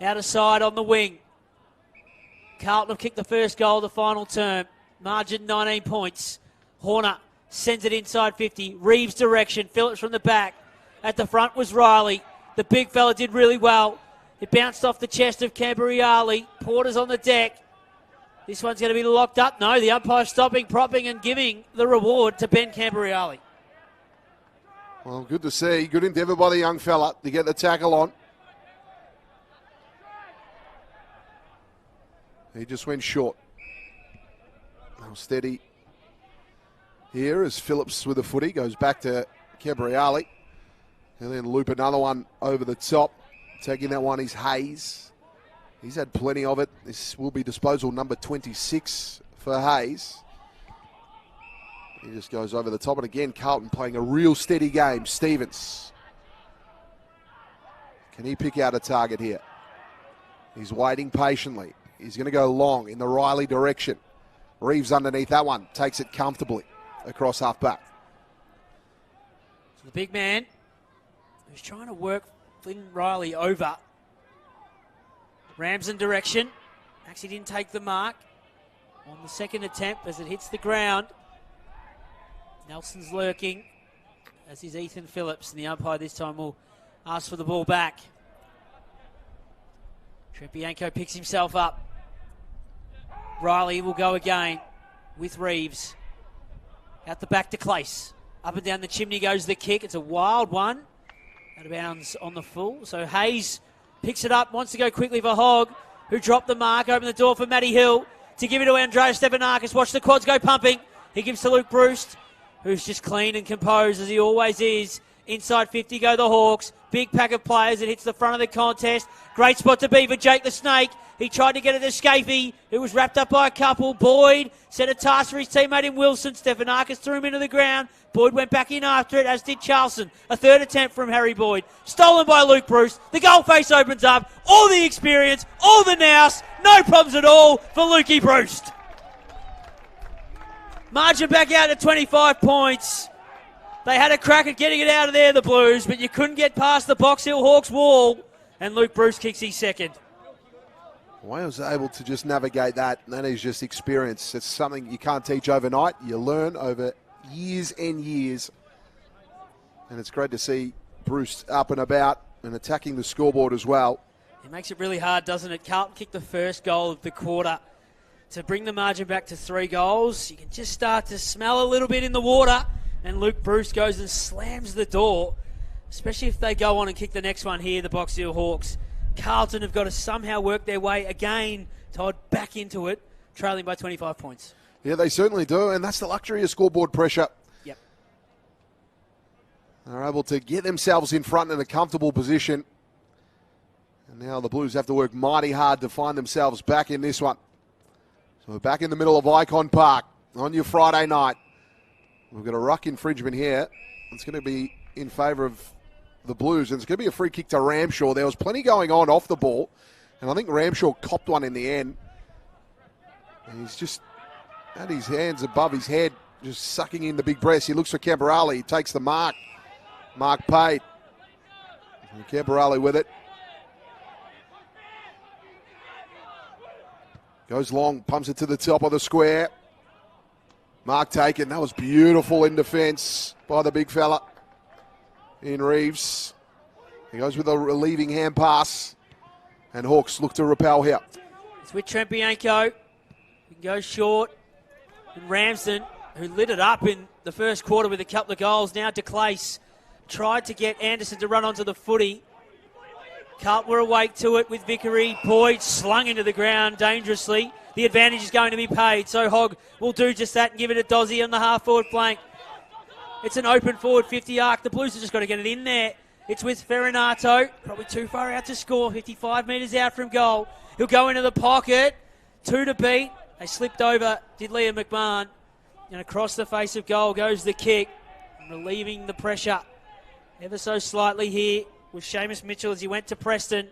[SPEAKER 2] Out of side on the wing. Carlton have kicked the first goal of the final term. Margin 19 points. Horner sends it inside 50. Reeves direction. Phillips from the back. At the front was Riley. The big fella did really well. It bounced off the chest of Camberriali. Porter's on the deck. This one's going to be locked up. No, the umpire stopping, propping and giving the reward to Ben Camberriali.
[SPEAKER 1] Well, good to see. Good endeavour by the young fella to get the tackle on. He just went short. Now steady here as Phillips with the footy goes back to Camberriali. And then loop another one over the top. Taking that one is Hayes. He's had plenty of it. This will be disposal number 26 for Hayes. He just goes over the top. And again, Carlton playing a real steady game. Stevens. Can he pick out a target here? He's waiting patiently. He's going to go long in the Riley direction. Reeves underneath that one. Takes it comfortably across half back.
[SPEAKER 2] So the big man who's trying to work Flynn Riley over. Ramsden direction. Actually didn't take the mark on the second attempt as it hits the ground. Nelson's lurking, as is Ethan Phillips, and the umpire this time will ask for the ball back. Trepianco picks himself up. Riley will go again with Reeves. Out the back to Clace. Up and down the chimney goes the kick. It's a wild one. Out of bounds on the full. So Hayes picks it up, wants to go quickly for Hogg, who dropped the mark, opened the door for Matty Hill to give it to Andreas Stefanakis. Watch the quads go pumping. He gives to Luke Bruce, who's just clean and composed as he always is. Inside 50 go the Hawks. Big pack of players. It hits the front of the contest. Great spot to be for Jake the Snake. He tried to get it to Scafey, who was wrapped up by a couple. Boyd set a task for his teammate in Wilson. Stefanakis threw him into the ground. Boyd went back in after it, as did Charlson. A third attempt from Harry Boyd. Stolen by Luke Bruce. The goal face opens up. All the experience, all the nous. No problems at all for Lukey Bruce. Margin back out to 25 points. They had a crack at getting it out of there, the Blues, but you couldn't get past the Box Hill Hawks wall, and Luke Bruce kicks his second.
[SPEAKER 1] Wales able to just navigate that, and that is just experience. It's something you can't teach overnight. You learn over years and years. And it's great to see Bruce up and about and attacking the scoreboard as well.
[SPEAKER 2] It makes it really hard, doesn't it? Carlton kicked the first goal of the quarter to bring the margin back to 3 goals. You can just start to smell a little bit in the water. And Luke Bruce goes and slams the door, especially if they go on and kick the next one here, the Box Hill Hawks. Carlton have got to somehow work their way again, Todd, back into it. trailing by 25 points.
[SPEAKER 1] Yeah, they certainly do, and that's the luxury of scoreboard pressure.
[SPEAKER 2] Yep.
[SPEAKER 1] They're able to get themselves in front in a comfortable position. And now the Blues have to work mighty hard to find themselves back in this one. So we're back in the middle of Icon Park on your Friday night. We've got a ruck infringement here. It's going to be in favour of the Blues, and it's going to be a free kick to Ramshaw. There was plenty going on off the ball, and I think Ramshaw copped one in the end. And he's just had his hands above his head, just sucking in the big breaths. He looks for Camberale. He takes the mark. Mark paid. And Camberale with it. Goes long, pumps it to the top of the square. Mark taken. That was beautiful in defence by the big fella in Reeves. He goes with a relieving hand pass. And Hawks look to repel here.
[SPEAKER 2] It's with Trempienko. He goes short. And Ramsden, who lit it up in the first quarter with a couple of goals, now DeClace tried to get Anderson to run onto the footy. Carlton were awake to it with Vickery. Boyd slung into the ground dangerously. The advantage is going to be paid, so Hogg will do just that and give it to Dozzy on the half-forward flank. It's an open forward 50 arc. The Blues have just got to get it in there. It's with Ferrinato. Probably too far out to score. 55 metres out from goal. He'll go into the pocket. 2 to beat. They slipped over, did Liam McMahon. And across the face of goal goes the kick. Relieving the pressure ever so slightly here with Seamus Mitchell as he went to Preston.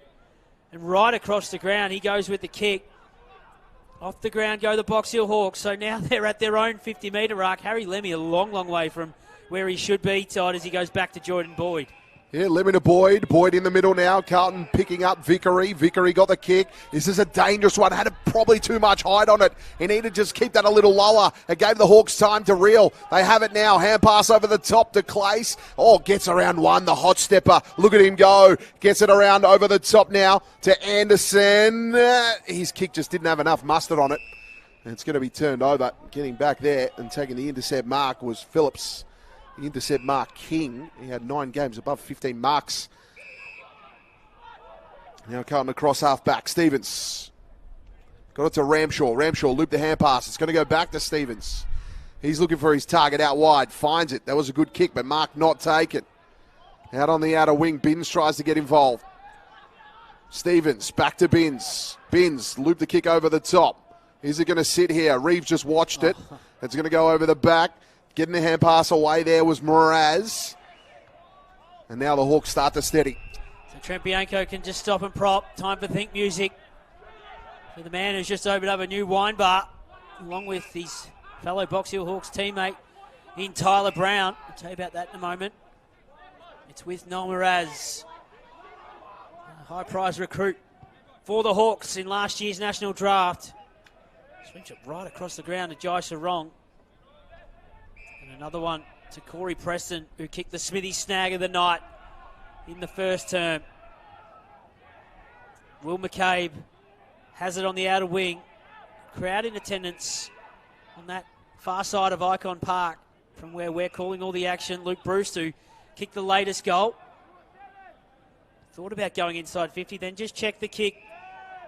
[SPEAKER 2] And right across the ground, he goes with the kick. Off the ground go the Box Hill Hawks. So now they're at their own 50-metre arc. Harry Lemmy a long, long way from where he should be, Todd, as he goes back to Jordan Boyd.
[SPEAKER 1] Yeah, Lemmy to Boyd. Boyd in the middle now. Carlton picking up Vickery. Vickery got the kick. This is a dangerous one. Had probably too much height on it. He needed to just keep that a little lower. It gave the Hawks time to reel. They have it now. Hand pass over the top to Clace. Oh, gets around one. The hot stepper. Look at him go. Gets it around over the top now to Anderson. His kick just didn't have enough mustard on it. And it's going to be turned over. Getting back there and taking the intercept mark was Phillips. The intercept mark King. He had 9 games above 15 marks. Now Carlton across half back. Stevens. Got it to Ramshaw. Ramshaw looped the hand pass. It's going to go back to Stevens. He's looking for his target out wide. Finds it. That was a good kick, but Mark not taken. Out on the outer wing. Binns tries to get involved. Stevens back to Binns. Binns looped the kick over the top. Is it going to sit here? Reeves just watched it. It's going to go over the back. Getting the hand pass away there was Mraz. And now the Hawks start to steady.
[SPEAKER 2] So Trempienko can just stop and prop. Time for think music for the man who's just opened up a new wine bar, along with his fellow Box Hill Hawks teammate in Tyler Brown. I'll tell you about that in a moment. It's with Noel Mraz, a high prize recruit for the Hawks in last year's national draft. Swings it right across the ground to Jai Sarong. And another one to Corey Preston, who kicked the Smithy snag of the night in the first term. Will McCabe has it on the outer wing. Crowd in attendance on that far side of Icon Park from where we're calling all the action. Luke Bruce, who kicked the latest goal. Thought about going inside 50, then just checked the kick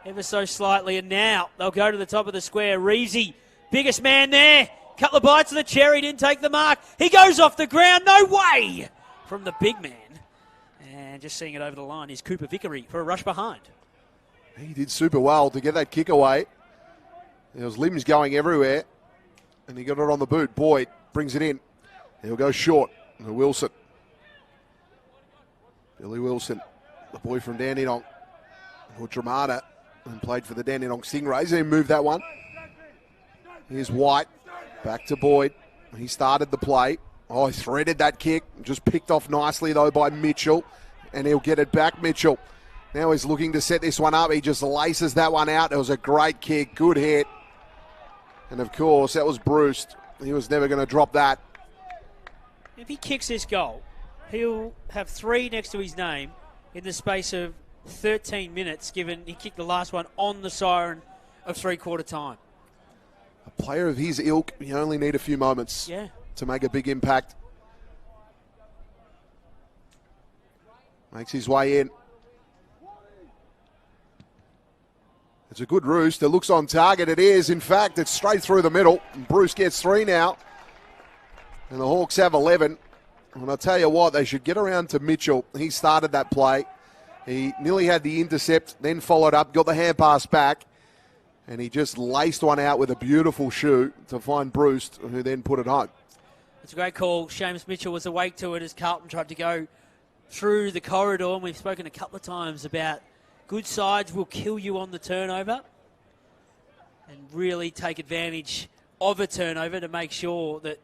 [SPEAKER 2] ever so slightly. And now they'll go to the top of the square. Reezy, biggest man there. Couple of bites of the cherry, didn't take the mark. He goes off the ground, no way! From the big man. And just seeing it over the line is Cooper Vickery for a rush behind.
[SPEAKER 1] He did super well to get that kick away. There was limbs going everywhere. And he got it on the boot. Boyd brings it in. He'll go short. And Wilson. Billy Wilson, the boy from Dandenong. Dramata, and played for the Dandenong Stingrays. He moved that one. Here's White. Back to Boyd. He started the play. Oh, he threaded that kick. Just picked off nicely, though, by Mitchell. And he'll get it back, Mitchell. Now he's looking to set this one up. He just laces that one out. It was a great kick. Good hit. And, of course, that was Bruce. He was never going to drop that.
[SPEAKER 2] If he kicks this goal, he'll have 3 next to his name in the space of 13 minutes, given he kicked the last one on the siren of three-quarter time.
[SPEAKER 1] A player of his ilk, you only need a few moments to make a big impact. Makes his way in. It's It's a good roost. It looks on target. It is. In fact, it's straight through the middle. And Bruce gets 3 now. And the Hawks have 11. And I'll tell you what, they should get around to Mitchell. He started that play. He nearly had the intercept, then followed up, got the hand pass back. And he just laced one out with a beautiful shoe to find Bruce, who then put it home.
[SPEAKER 2] It's a great call. Seamus Mitchell was awake to it as Carlton tried to go through the corridor. And we've spoken a couple of times about good sides will kill you on the turnover and really take advantage of a turnover to make sure that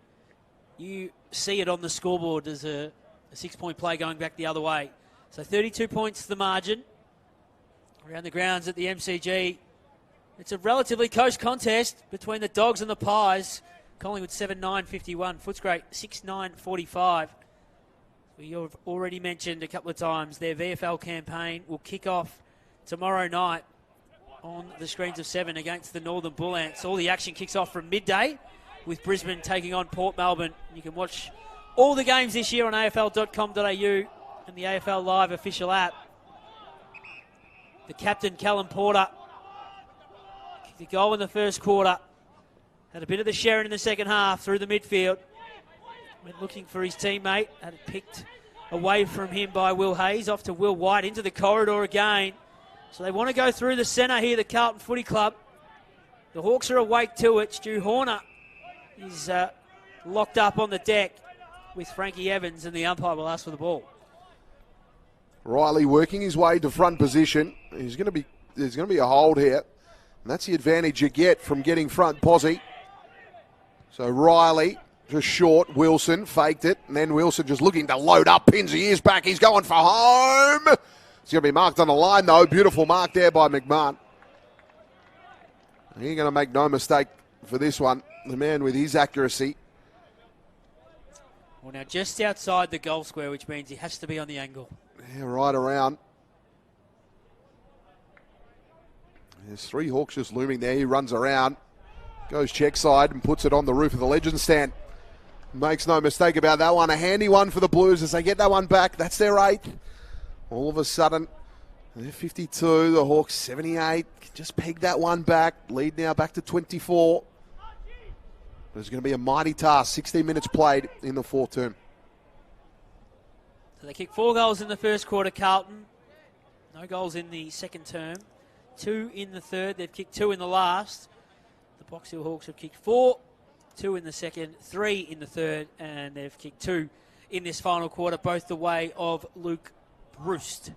[SPEAKER 2] you see it on the scoreboard as a 6-point play going back the other way. So 32 points the margin. Around the grounds at the MCG. It's a relatively close contest between the Dogs and the Pies. Collingwood 7-9-51. Footscray 6-9-45. We have already mentioned a couple of times their VFL campaign will kick off tomorrow night on the screens of 7 against the Northern Bull Ants. All the action kicks off from midday with Brisbane taking on Port Melbourne. You can watch all the games this year on afl.com.au and the AFL Live official app. The captain, Callum Porter, kicked a goal in the first quarter. Had a bit of the Sharon in the second half through the midfield. Went looking for his teammate. Had it picked away from him by Will Hayes. Off to Will White into the corridor again. So they want to go through the centre here, the Carlton Footy Club. The Hawks are awake to it. Stu Horner is locked up on the deck with Frankie Evans, and the umpire will ask for the ball.
[SPEAKER 1] Riley working his way to front position. There's going to be a hold here, and that's the advantage you get from getting front posse. So Riley just short. Wilson faked it, and then Wilson just looking to load up. Pins the ears back. He's going for home. It's going to be marked on the line, though. Beautiful mark there by McMahon. He's going to make no mistake for this one. The man with his accuracy.
[SPEAKER 2] Well, now just outside the goal square, which means he has to be on the angle.
[SPEAKER 1] Yeah, right around. There's 3 Hawks just looming there. He runs around, goes check side and puts it on the roof of the Legends stand. Makes no mistake about that one. A handy one for the Blues as they get that one back. That's their 8th. All of a sudden, they're 52. The Hawks 78. Just peg that one back. Lead now back to 24. There's going to be a mighty task. 16 minutes played in the 4th term.
[SPEAKER 2] So they kicked 4 goals in the first quarter, Carlton. No goals in the second term. 2 in the third. They've kicked 2 in the last. The Box Hill Hawks have kicked 4. 2 in the second, 3 in the third, and they've kicked 2 in this final quarter, both the way of Luke Bruce. So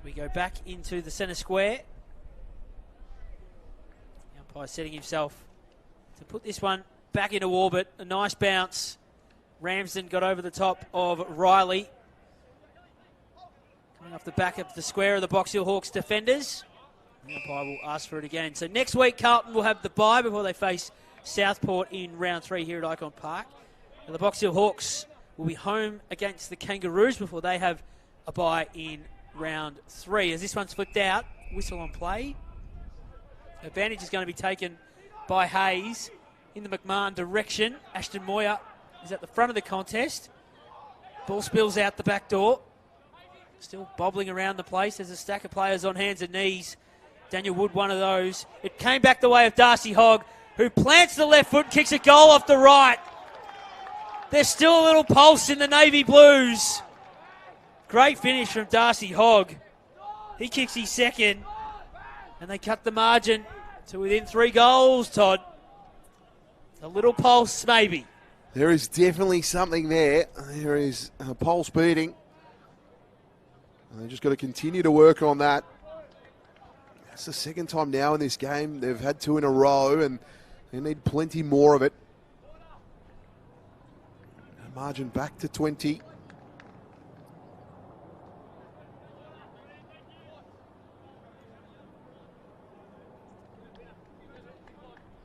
[SPEAKER 2] we go back into the centre square. The umpire setting himself to put this one back into orbit. A nice bounce. Ramsden got over the top of Riley. Coming off the back of the square of the Box Hill Hawks defenders. The umpire will ask for it again. So next week, Carlton will have the bye before they face Southport in round 3 here at Icon Park. And the Box Hill Hawks will be home against the Kangaroos before they have a bye in round 3. As this one's flipped out, whistle on play. Advantage is going to be taken by Hayes in the McMahon direction. Ashton Moyer is at the front of the contest. Ball spills out the back door. Still bobbling around the place. There's a stack of players on hands and knees. Daniel Wood, one of those. It came back the way of Darcy Hogg, who plants the left foot, kicks a goal off the right. There's still a little pulse in the Navy Blues. Great finish from Darcy Hogg. He kicks his second, and they cut the margin to within 3 goals, Todd. A little pulse, maybe.
[SPEAKER 1] There is definitely something there. There is a pulse beating. And they just got to continue to work on that. It's the second time now in this game. They've had 2 in a row, and they need plenty more of it. Margin back to 20.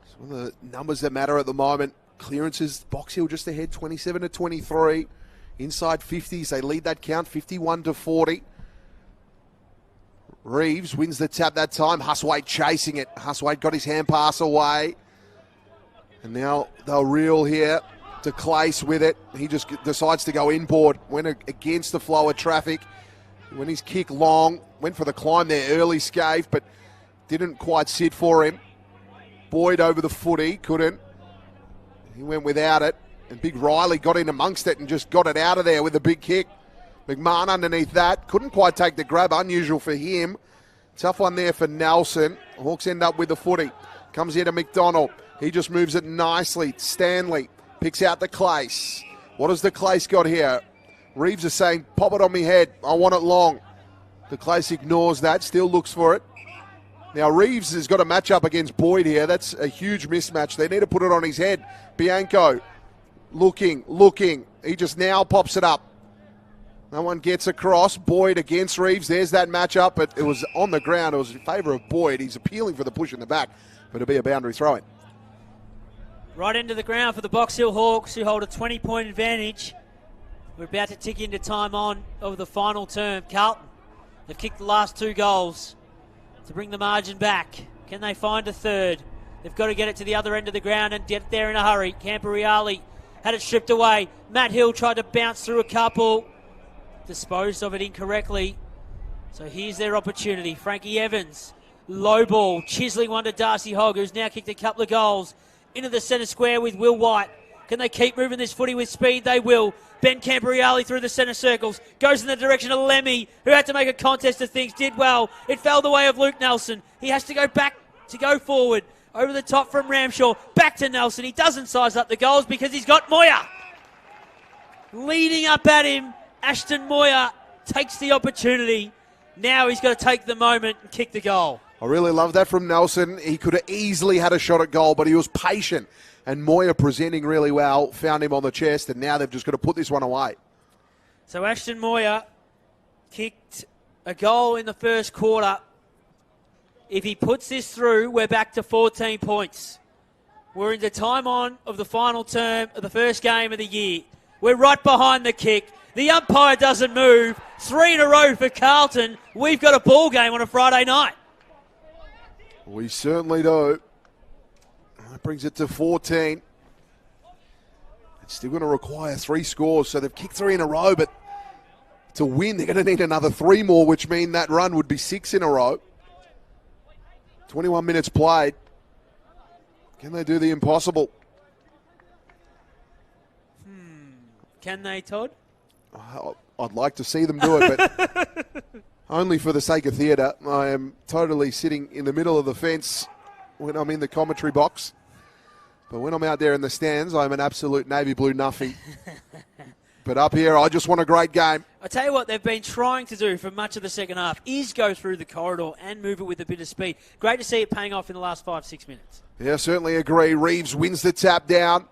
[SPEAKER 1] Some of the numbers that matter at the moment. Clearances, Box Hill just ahead, 27 to 23. Inside 50s, they lead that count, 51 to 40. Reeves wins the tap that time. Huswaite chasing it. Huswaite got his hand pass away. And now they'll reel here to Clace with it. He just decides to go inboard. Went against the flow of traffic. When his kick long, went for the climb there early, Scaife, but didn't quite sit for him. Boyd over the footy, couldn't. He went without it. And big Riley got in amongst it and just got it out of there with a big kick. McMahon underneath that. Couldn't quite take the grab, unusual for him. Tough one there for Nelson. Hawks end up with the footy. Comes here to McDonald. He just moves it nicely. Stanley picks out the Clace. What has the Clace got here? Reeves is saying, pop it on me head. I want it long. The Clace ignores that, still looks for it. Now Reeves has got a match up against Boyd here. That's a huge mismatch. They need to put it on his head. Bianco looking. He just now pops it up. No one gets across. Boyd against Reeves. There's that matchup, but it was on the ground. It was in favour of Boyd. He's appealing for the push in the back, but it'll be a boundary throw-in.
[SPEAKER 2] Right into the ground for the Box Hill Hawks, who hold a 20-point advantage. We're about to tick into time on over the final term. Carlton, they've kicked the last 2 goals to bring the margin back. Can they find a third? They've got to get it to the other end of the ground and get there in a hurry. Camporeale had it stripped away. Matt Hill tried to bounce through a couple. Disposed of it incorrectly. So here's their opportunity. Frankie Evans, low ball, chiseling one to Darcy Hogg, who's now kicked a couple of goals. Into the centre square with Will White. Can they keep moving this footy with speed? They will. Ben Camporeale through the centre circles. Goes in the direction of Lemmy, who had to make a contest of things. Did well. It fell the way of Luke Nelson. He has to go back to go forward. Over the top from Ramshaw. Back to Nelson. He doesn't size up the goals because he's got Moyer. Leading up at him. Ashton Moyer takes the opportunity. Now he's got to take the moment and kick the goal.
[SPEAKER 1] I really love that from Nelson. He could have easily had a shot at goal, but he was patient. And Moyer presenting really well, found him on the chest, and now they've just got to put this one away.
[SPEAKER 2] So Ashton Moyer kicked a goal in the first quarter. If he puts this through, we're back to 14 points. We're into time on of the final term of the first game of the year. We're right behind the kick. The umpire doesn't move. 3 in a row for Carlton. We've got a ball game on a Friday night.
[SPEAKER 1] We certainly do. That brings it to 14. It's still going to require 3 scores, so they've kicked 3 in a row, but to win, they're going to need another 3 more, which means that run would be 6 in a row. 21 minutes played. Can they do the impossible?
[SPEAKER 2] Can they, Todd?
[SPEAKER 1] I'd like to see them do it, but only for the sake of theatre. I am totally sitting in the middle of the fence when I'm in the commentary box. But when I'm out there in the stands, I'm an absolute navy blue nuffy. But up here, I just want a great game.
[SPEAKER 2] I tell you what, they've been trying to do for much of the second half is go through the corridor and move it with a bit of speed. Great to see it paying off in the last 5-6 minutes.
[SPEAKER 1] Yeah, certainly agree. Reeves wins the tap down.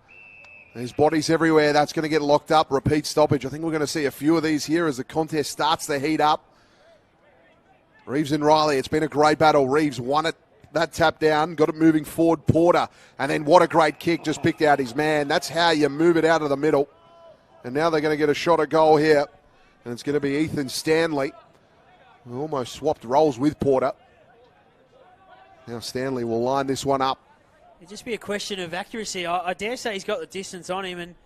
[SPEAKER 1] There's bodies everywhere. That's going to get locked up. Repeat stoppage. I think we're going to see a few of these here as the contest starts to heat up. Reeves and Riley, it's been a great battle. Reeves won it, that tap down, got it moving forward, Porter. And then what a great kick, just picked out his man. That's how you move it out of the middle. And now they're going to get a shot at goal here. And it's going to be Ethan Stanley, who almost swapped roles with Porter. Now Stanley will line this one up.
[SPEAKER 2] It'd just be a question of accuracy. I dare say he's got the distance on him, and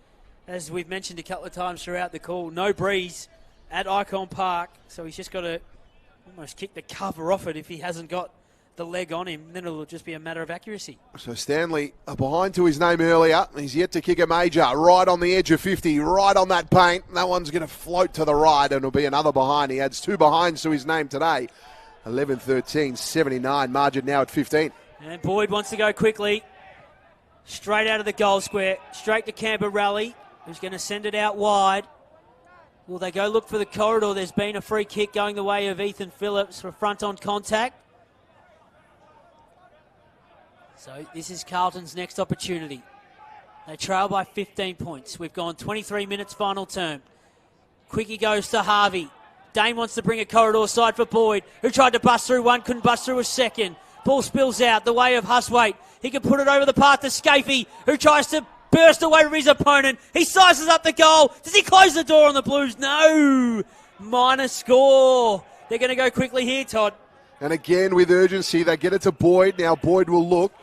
[SPEAKER 2] as we've mentioned a couple of times throughout the call, no breeze at Icon Park, so he's just got to almost kick the cover off it if he hasn't got the leg on him. Then it'll just be a matter of accuracy. So
[SPEAKER 1] Stanley, behind to his name earlier. He's yet to kick a major. Right on the edge of 50, right on that paint. That one's going to float to the right, and it'll be another behind. He adds 2 behinds to his name today. 11-13, 79. Margin now at 15.
[SPEAKER 2] And Boyd wants to go quickly. Straight out of the goal square. Straight to Camporeale, who's going to send it out wide. Will they go look for the corridor? There's been a free kick going the way of Ethan Phillips for front on contact. So this is Carlton's next opportunity. They trail by 15 points. We've gone 23 minutes final term. Quickie goes to Harvey. Dane wants to bring a corridor side for Boyd, who tried to bust through one, couldn't bust through a second. Ball spills out the way of Huswaite. He can put it over the path to Scaife, who tries to burst away from his opponent. He sizes up the goal. Does he close the door on the Blues? No. Minor score. They're going to go quickly here, Todd.
[SPEAKER 1] And again, with urgency, they get it to Boyd. Now Boyd will look.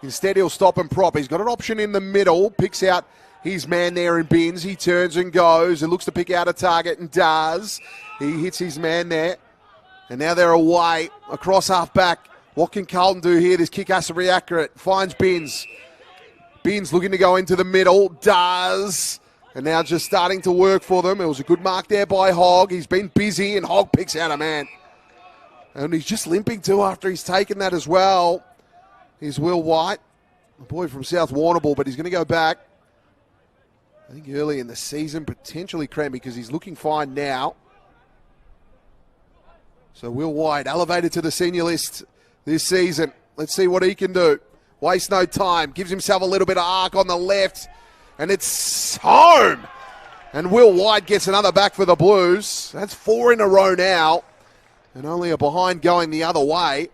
[SPEAKER 1] Instead, he'll stop and prop. He's got an option in the middle. Picks out his man there in Bins. He turns and goes and looks to pick out a target and does. He hits his man there. And now they're away across half back. What can Carlton do here? This kick has to be accurate. Finds Bins. Bins looking to go into the middle. Does. And now just starting to work for them. It was a good mark there by Hogg. He's been busy and Hogg picks out a man. And he's just limping too after he's taken that as well. Here's Will White, a boy from South Warrnambool, but he's going to go back. I think early in the season, potentially cramped because he's looking fine now. So Will White elevated to the senior list this season. Let's see what he can do. Waste no time. Gives himself a little bit of arc on the left. And it's home. And Will White gets another back for the Blues. That's 4 in a row now. And only a behind going the other way.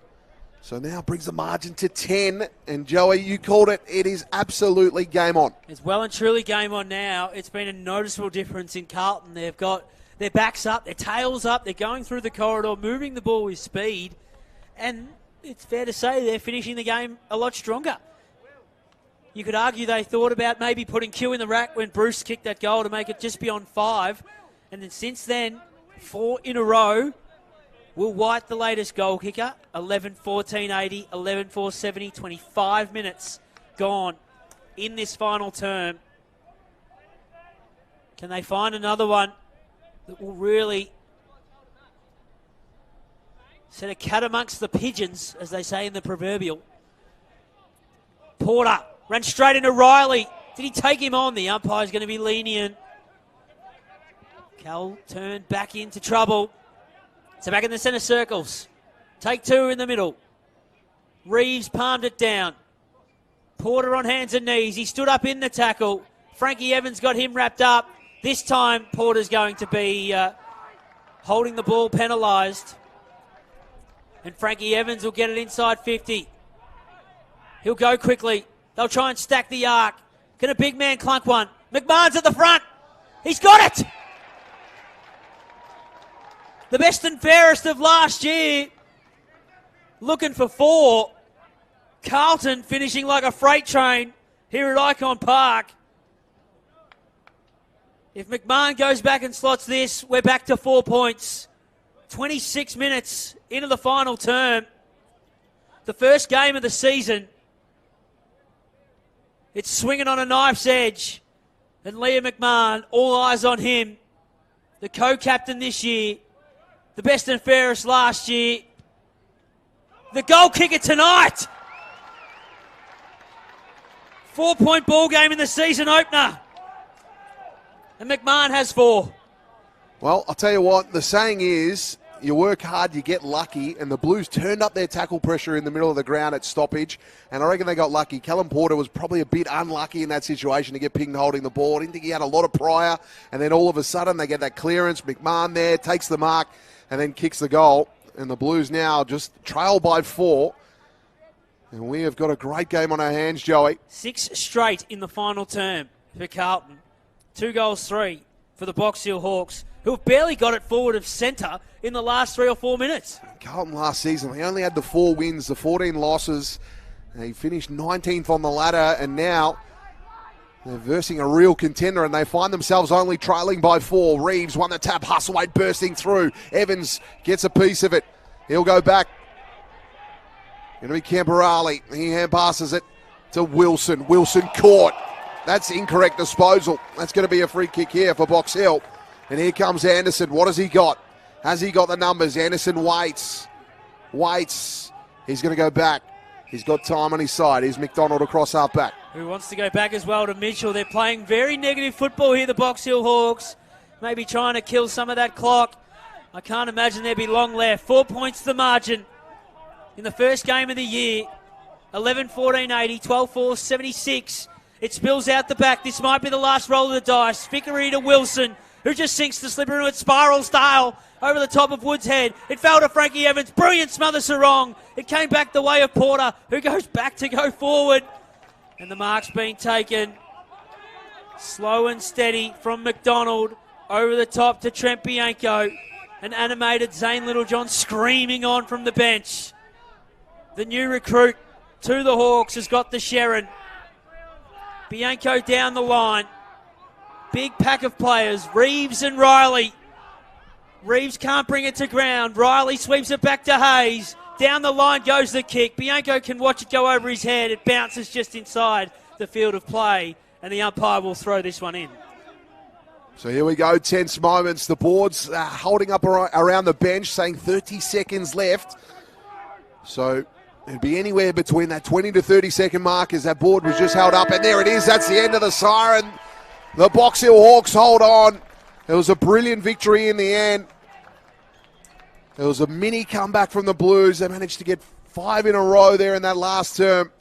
[SPEAKER 1] So now brings the margin to 10. And Joey, you called it. It is absolutely game on.
[SPEAKER 2] It's well and truly game on now. It's been a noticeable difference in Carlton. They've got their backs up, their tails up. They're going through the corridor, moving the ball with speed. And it's fair to say they're finishing the game a lot stronger. You could argue they thought about maybe putting Q in the rack when Bruce kicked that goal to make it just beyond 5. And then since then, 4 in a row. Will White, the latest goal kicker, 11-14-80, 11-4-70, 25 minutes gone in this final term. Can they find another one that will really set a cat amongst the pigeons, as they say in the proverbial? Porter ran straight into Riley. Did he take him on? The umpire's going to be lenient. Cal turned back into trouble. So back in the centre circles. Take 2 in the middle. Reeves palmed it down. Porter on hands and knees. He stood up in the tackle. Frankie Evans got him wrapped up. This time Porter's going to be holding the ball penalised. And Frankie Evans will get it inside 50. He'll go quickly. They'll try and stack the arc. Can a big man clunk one? McMahon's at the front. He's got it! The best and fairest of last year. Looking for 4. Carlton finishing like a freight train here at Icon Park. If McMahon goes back and slots this, we're back to 4 points. 26 minutes into the final term. The first game of the season. It's swinging on a knife's edge. And Liam McMahon, all eyes on him. The co-captain this year. The best and fairest last year. The goal kicker tonight. 4-point ball game in the season opener. And McMahon has 4.
[SPEAKER 1] Well, I'll tell you what, the saying is, you work hard, you get lucky, and the Blues turned up their tackle pressure in the middle of the ground at stoppage, and I reckon they got lucky. Callum Porter was probably a bit unlucky in that situation to get pinged holding the ball. I didn't think he had a lot of prior, and then all of a sudden they get that clearance. McMahon there, takes the mark, and then kicks the goal. And the Blues now just trail by 4. And we have got a great game on our hands, Joey.
[SPEAKER 2] 6 straight in the final term for Carlton. 2 goals, 3 for the Box Hill Hawks, who have barely got it forward of centre in the last 3 or 4 minutes.
[SPEAKER 1] Carlton last season, they only had the 4 wins, the 14 losses. They finished 19th on the ladder, and now they're versing a real contender, and they find themselves only trailing by 4. Reeves won the tap. Hustleway bursting through. Evans gets a piece of it. He'll go back. Going to be Camperali. He hand passes it to Wilson. Wilson caught. That's incorrect disposal. That's going to be a free kick here for Box Hill. And here comes Anderson. What has he got? Has he got the numbers? Anderson waits. He's going to go back. He's got time on his side. Here's McDonald across half back.
[SPEAKER 2] Who wants to go back as well to Mitchell. They're playing very negative football here, the Box Hill Hawks. Maybe trying to kill some of that clock. I can't imagine there'd be long left. 4 points the margin in the first game of the year. 11-14-80, 12-4-76. It spills out the back. This might be the last roll of the dice. Vickery to Wilson, who just sinks the slipper into it spiral style over the top of Wood's head. It fell to Frankie Evans. Brilliant smother sarong. It came back the way of Porter, who goes back to go forward. And the mark's been taken. Slow and steady from McDonald over the top to Trent Bianco. An animated Zane Littlejohn screaming on from the bench. The new recruit to the Hawks has got the Sherrin. Bianco down the line. big pack of players, Reeves and Riley. Reeves can't bring it to ground. Riley sweeps it back to Hayes. Down the line goes the kick. Bianco can watch it go over his head. It bounces just inside the field of play, and the umpire will throw this one in.
[SPEAKER 1] So here we go, tense moments. The board's holding up around the bench, saying 30 seconds left. So it'd be anywhere between that 20 to 30 second mark as that board was just held up. And there it is. That's the end of the siren. The Box Hill Hawks hold on. It was a brilliant victory in the end. It was a mini comeback from the Blues. They managed to get 5 in a row there in that last term.